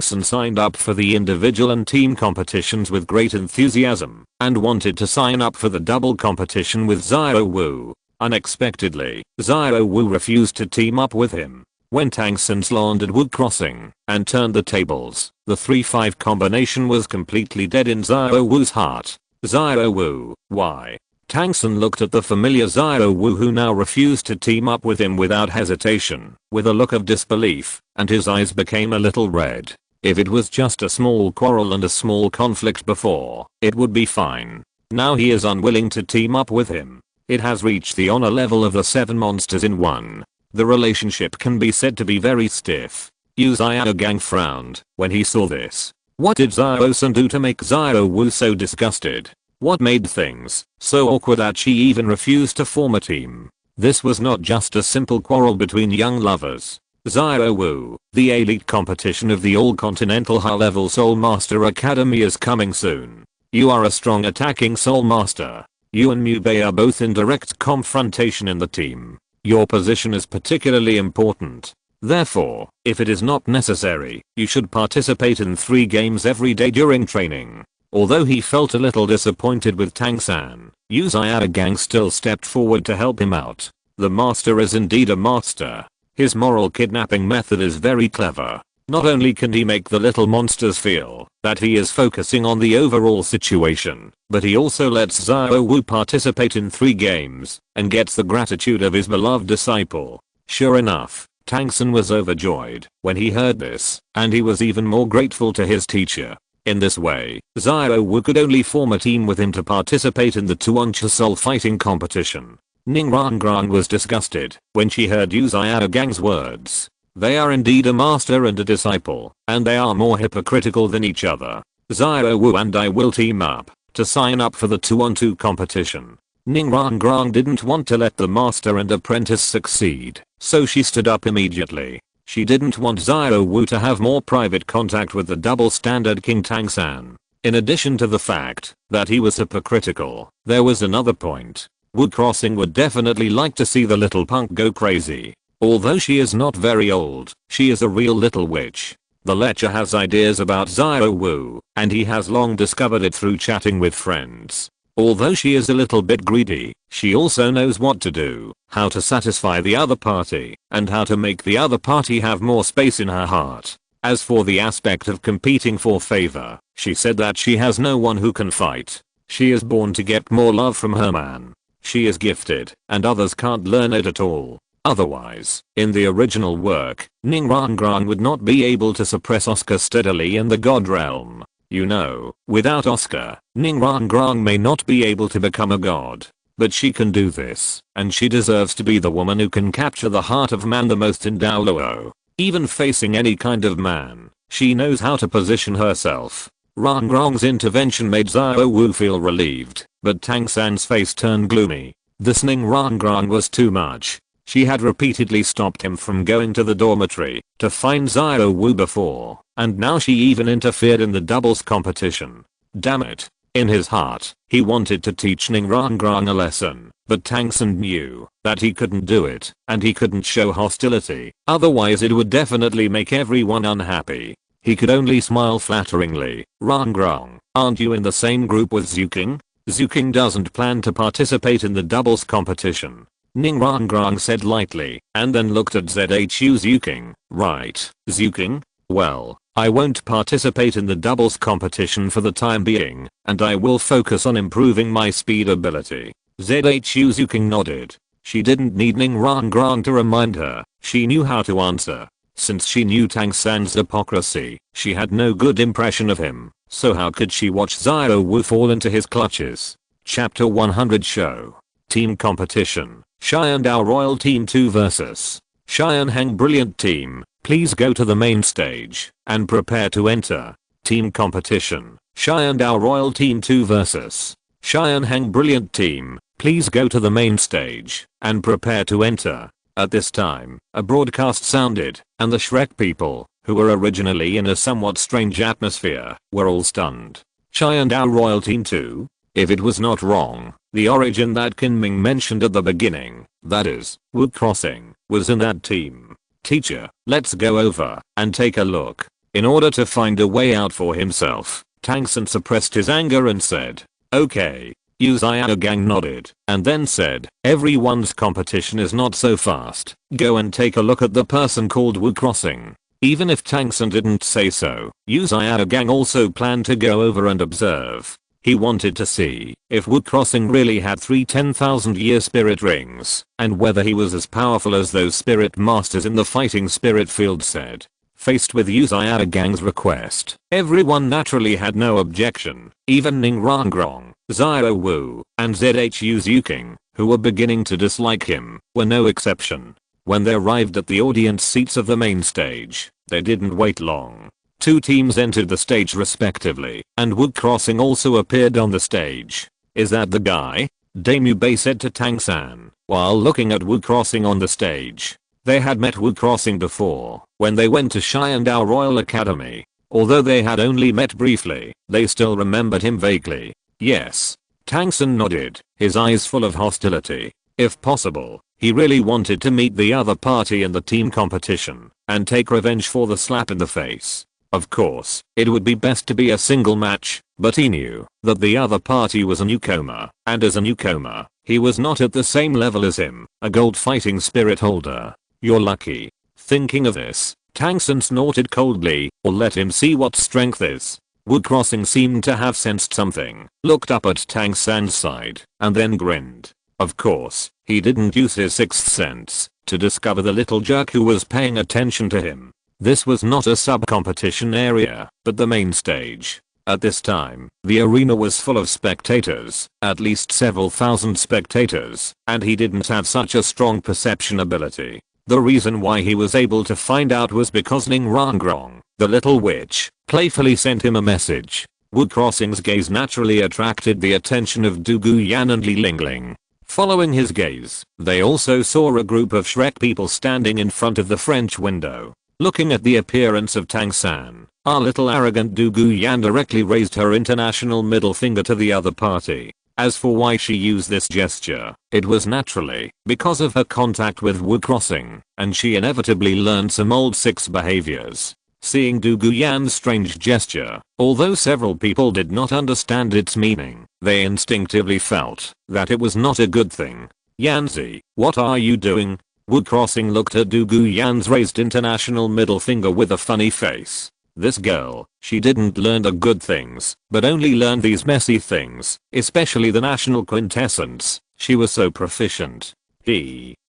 [SPEAKER 1] San signed up for the individual and team competitions with great enthusiasm and wanted to sign up for the double competition with Xiao Wu. Unexpectedly, Xiao Wu refused to team up with him. When Tang San slandered Wood Crossing and turned the tables, the 3-5 combination was completely dead in Xiao Wu's heart. Xiao Wu, why? Tang San looked at the familiar Xiao Wu who now refused to team up with him without hesitation, with a look of disbelief, and his eyes became a little red. If it was just a small quarrel and a small conflict before, it would be fine. Now he is unwilling to team up with him. It has reached the honor level of the 7 monsters in 1. The relationship can be said to be very stiff. Yu Xiaogang frowned when he saw this. What did Xiao San do to make Xiao Wu so disgusted? What made things so awkward that she even refused to form a team? This was not just a simple quarrel between young lovers. Xiao Wu, the elite competition of the all-continental high-level Soul Master Academy is coming soon. You are a strong attacking Soul Master. You and Mu Bei are both in direct confrontation in the team. Your position is particularly important. Therefore, if it is not necessary, you should participate in 3 games every day during training. Although he felt a little disappointed with Tang San, Yu Gang still stepped forward to help him out. The master is indeed a master. His moral kidnapping method is very clever. Not only can he make the little monsters feel that he is focusing on the overall situation, but he also lets Xiao Wu participate in 3 games and gets the gratitude of his beloved disciple. Sure enough, Tang San was overjoyed when he heard this, and he was even more grateful to his teacher. In this way, Xiao Wu could only form a team with him to participate in the Tuancha Soul fighting competition. Ning Rangrang was disgusted when she heard Yu Gang's words. They are indeed a master and a disciple, and they are more hypocritical than each other. Xiao Wu and I will team up to sign up for the 2-on-2 competition. Ning Rangrang didn't want to let the master and apprentice succeed, so she stood up immediately. She didn't want Xiao Wu to have more private contact with the double-standard King Tang San. In addition to the fact that he was hypocritical, there was another point. Wu Crossing would definitely like to see the little punk go crazy. Although she is not very old, she is a real little witch. The lecher has ideas about Xiao Wu, and he has long discovered it through chatting with friends. Although she is a little bit greedy, she also knows what to do, how to satisfy the other party, and how to make the other party have more space in her heart. As for the aspect of competing for favor, she said that she has no one who can fight. She is born to get more love from her man. She is gifted, and others can't learn it at all. Otherwise, in the original work, Ning Rangrang would not be able to suppress Oscar steadily in the god realm. You know, without Oscar, Ning Rangrang may not be able to become a god. But she can do this, and she deserves to be the woman who can capture the heart of man the most in Douluo. Even facing any kind of man, she knows how to position herself. Rangrang's intervention made Xiao Wu feel relieved, but Tang San's face turned gloomy. This Ning Rangrang was too much. She had repeatedly stopped him from going to the dormitory to find Xiao Wu before, and now she even interfered in the doubles competition. Damn it. In his heart, he wanted to teach Ning Rangrang a lesson, but Tang San knew that he couldn't do it, and he couldn't show hostility, otherwise it would definitely make everyone unhappy. He could only smile flatteringly. Rangrang, aren't you in the same group with Zhutian? Zhutian doesn't plan to participate in the doubles competition. Ning Rangrang said lightly, and then looked at Zhu Zhutian. Right, Zhutian? Well, I won't participate in the doubles competition for the time being, and I will focus on improving my speed ability. Zhu Zhutian nodded. She didn't need Ning Rangrang to remind her, she knew how to answer. Since she knew Tang San's hypocrisy, she had no good impression of him, so how could she watch Xiao Wu fall into his clutches? Chapter 100 Show. Team Competition. Xiandao Royal Team 2 vs. Xianheng Brilliant Team, please go to the main stage and prepare to enter. Team Competition. Xiandao Royal Team 2 vs. Xianheng Brilliant Team, please go to the main stage and prepare to enter. At this time, a broadcast sounded, and the Shrek people, who were originally in a somewhat strange atmosphere, were all stunned. Xiandao Royal Team 2? If it was not wrong, the origin that Kinming mentioned at the beginning, that is, Wu Crossing, was in that team. Teacher, let's go over and take a look. In order to find a way out for himself, Tang San suppressed his anger and said, okay. Yu Gang nodded, and then said, everyone's competition is not so fast. Go and take a look at the person called Wu Crossing. Even if Tang San didn't say so, Yu Gang also planned to go over and observe. He wanted to see if Wu Crossing really had 3 10,000-year spirit rings, and whether he was as powerful as those spirit masters in the fighting spirit field said. Faced with Yu Gang's request, everyone naturally had no objection, even Ning Rangrang, Xiao Wu, and Zhu Zhutian, who were beginning to dislike him, were no exception. When they arrived at the audience seats of the main stage, they didn't wait long. 2 teams entered the stage respectively, and Wu Crossing also appeared on the stage. Is that the guy? Dame Bei said to Tang San, while looking at Wu Crossing on the stage. They had met Wu Crossing before, when they went to Xiandao Royal Academy. Although they had only met briefly, they still remembered him vaguely. Yes. Tang San nodded, his eyes full of hostility. If possible, he really wanted to meet the other party in the team competition, and take revenge for the slap in the face. Of course, it would be best to be a single match, but he knew that the other party was a newcomer, and as a newcomer, he was not at the same level as him, a gold fighting spirit holder. You're lucky. Thinking of this, Tang San snorted coldly, or let him see what strength is. Wu Crossing seemed to have sensed something, looked up at Tang San's side, and then grinned. Of course, he didn't use his sixth sense to discover the little jerk who was paying attention to him. This was not a sub-competition area, but the main stage. At this time, the arena was full of spectators, at least several thousand spectators, and he didn't have such a strong perception ability. The reason why he was able to find out was because Ning Rangrong, the little witch, playfully sent him a message. Wu Crossing's gaze naturally attracted the attention of Du Guyan and Li Lingling. Following his gaze, they also saw a group of Shrek people standing in front of the French window. Looking at the appearance of Tang San, our little arrogant Du Guyan directly raised her international middle finger to the other party. As for why she used this gesture, it was naturally because of her contact with Wu Crossing, and she inevitably learned some old six behaviors. Seeing Du Guyan's strange gesture, although several people did not understand its meaning, they instinctively felt that it was not a good thing. Yanzi, what are you doing? Wu Crossing looked at Du Guyan's raised international middle finger with a funny face. This girl, she didn't learn the good things, but only learned these messy things, especially the national quintessence. She was so proficient.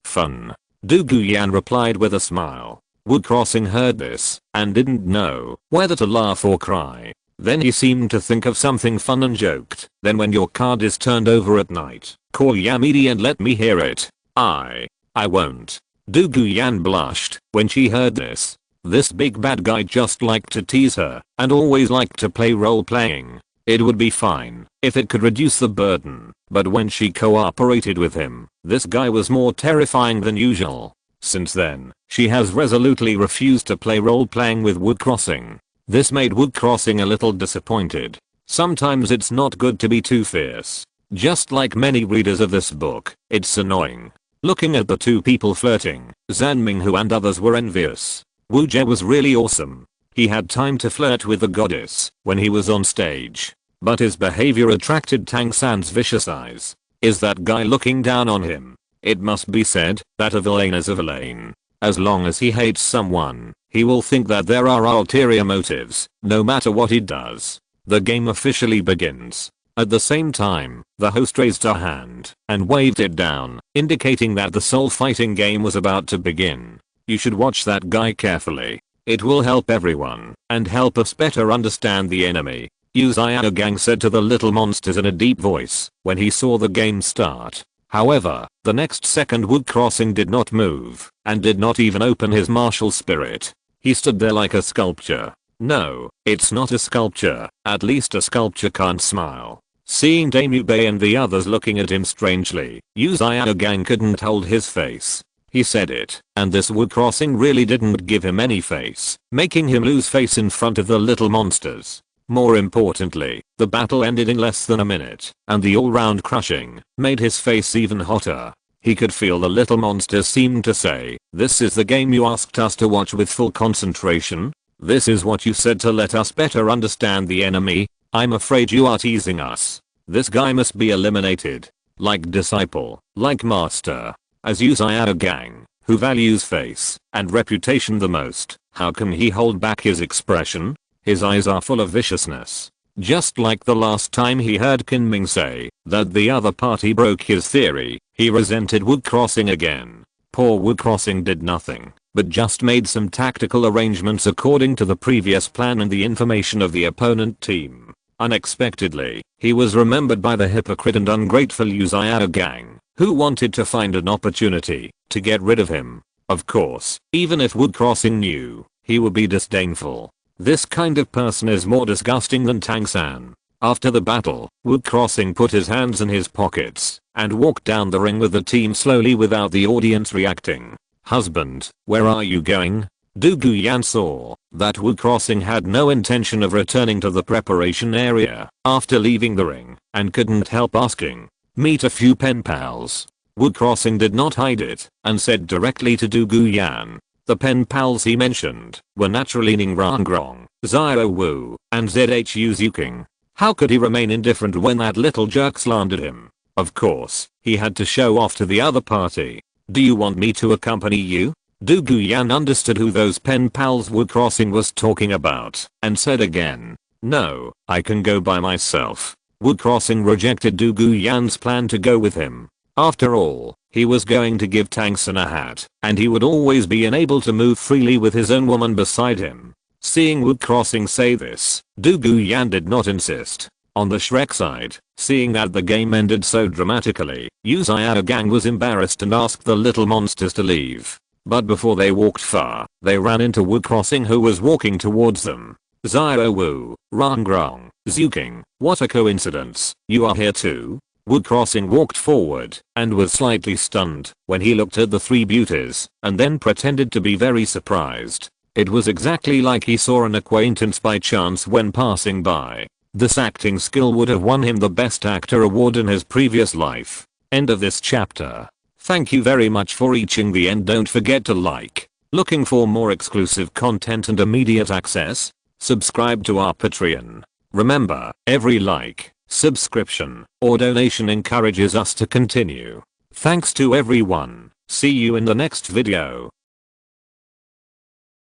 [SPEAKER 1] Fun. Du Guyan replied with a smile. Wu Crossing heard this, and didn't know whether to laugh or cry. Then he seemed to think of something fun and joked. Then when your card is turned over at night, call Yamidi and let me hear it. I won't. Du Guyan blushed when she heard this. This big bad guy just liked to tease her, and always liked to play role playing. It would be fine if it could reduce the burden, but when she cooperated with him, this guy was more terrifying than usual. Since then, she has resolutely refused to play role playing with Wu Crossing. This made Wu Crossing a little disappointed. Sometimes it's not good to be too fierce. Just like many readers of this book, it's annoying. Looking at the two people flirting, Zhan Minghu and others were envious. Wu Jie was really awesome. He had time to flirt with the goddess when he was on stage. But his behavior attracted Tang San's vicious eyes. Is that guy looking down on him? It must be said that a villain is a villain. As long as he hates someone, he will think that there are ulterior motives, no matter what he does. The game officially begins. At the same time, the host raised her hand and waved it down, indicating that the soul fighting game was about to begin. You should watch that guy carefully. It will help everyone, and help us better understand the enemy. Yu Xiaogang said to the little monsters in a deep voice when he saw the game start. However, the next second Wu Crossing did not move, and did not even open his martial spirit. He stood there like a sculpture. No, it's not a sculpture, at least a sculpture can't smile. Seeing Damu Bei and the others looking at him strangely, Yu Xiaogang couldn't hold his face. He said it, and this Wu Crossing really didn't give him any face, making him lose face in front of the little monsters. More importantly, the battle ended in less than a minute, and the all-round crushing made his face even hotter. He could feel the little monsters seemed to say, "This is the game you asked us to watch with full concentration? This is what you said to let us better understand the enemy? I'm afraid you are teasing us. This guy must be eliminated. Like disciple, like master. As Yu Xiaogang, who values face and reputation the most, how can he hold back his expression? His eyes are full of viciousness. Just like the last time he heard Kinming say that the other party broke his theory, he resented Wu Crossing again. Poor Wu Crossing did nothing, but just made some tactical arrangements according to the previous plan and the information of the opponent team. Unexpectedly, he was remembered by the hypocrite and ungrateful Yu Xiaogang, who wanted to find an opportunity to get rid of him. Of course, even if Wu Crossing knew, he would be disdainful. This kind of person is more disgusting than Tang San. After the battle, Wu Crossing put his hands in his pockets and walked down the ring with the team slowly without the audience reacting. Husband, where are you going? Du Guyan saw that Wu Crossing had no intention of returning to the preparation area after leaving the ring and couldn't help asking. Meet a few pen pals. Wu Crossing did not hide it and said directly to Du Guyan. The pen pals he mentioned were naturally Ning Rangrong, Xiao Wu, and Zhu Zuking. How could he remain indifferent when that little jerk slandered him? Of course, he had to show off to the other party. Do you want me to accompany you? Du Guyan understood who those pen pals Wu Crossing was talking about, and said again, no, I can go by myself. Wu Crossing rejected Du Guyan's plan to go with him. After all, he was going to give Tangsen a hat, and he would always be unable to move freely with his own woman beside him. Seeing Wu Crossing say this, Du Guyan did not insist. On the Shrek side, seeing that the game ended so dramatically, Yu Xiao Gang was embarrassed and asked the little monsters to leave. But before they walked far, they ran into Wu Crossing, who was walking towards them. Xiao Wu, Rangrong, Zuking, what a coincidence, you are here too? Wu Crossing walked forward and was slightly stunned when he looked at the three beauties and then pretended to be very surprised. It was exactly like he saw an acquaintance by chance when passing by. This acting skill would have won him the Best Actor award in his previous life. End of this chapter. Thank you very much for reaching the end. Don't forget to like. Looking for more exclusive content and immediate access? Subscribe to our Patreon. Remember, every like, subscription, or donation encourages us to continue. Thanks to everyone. See you in the next video.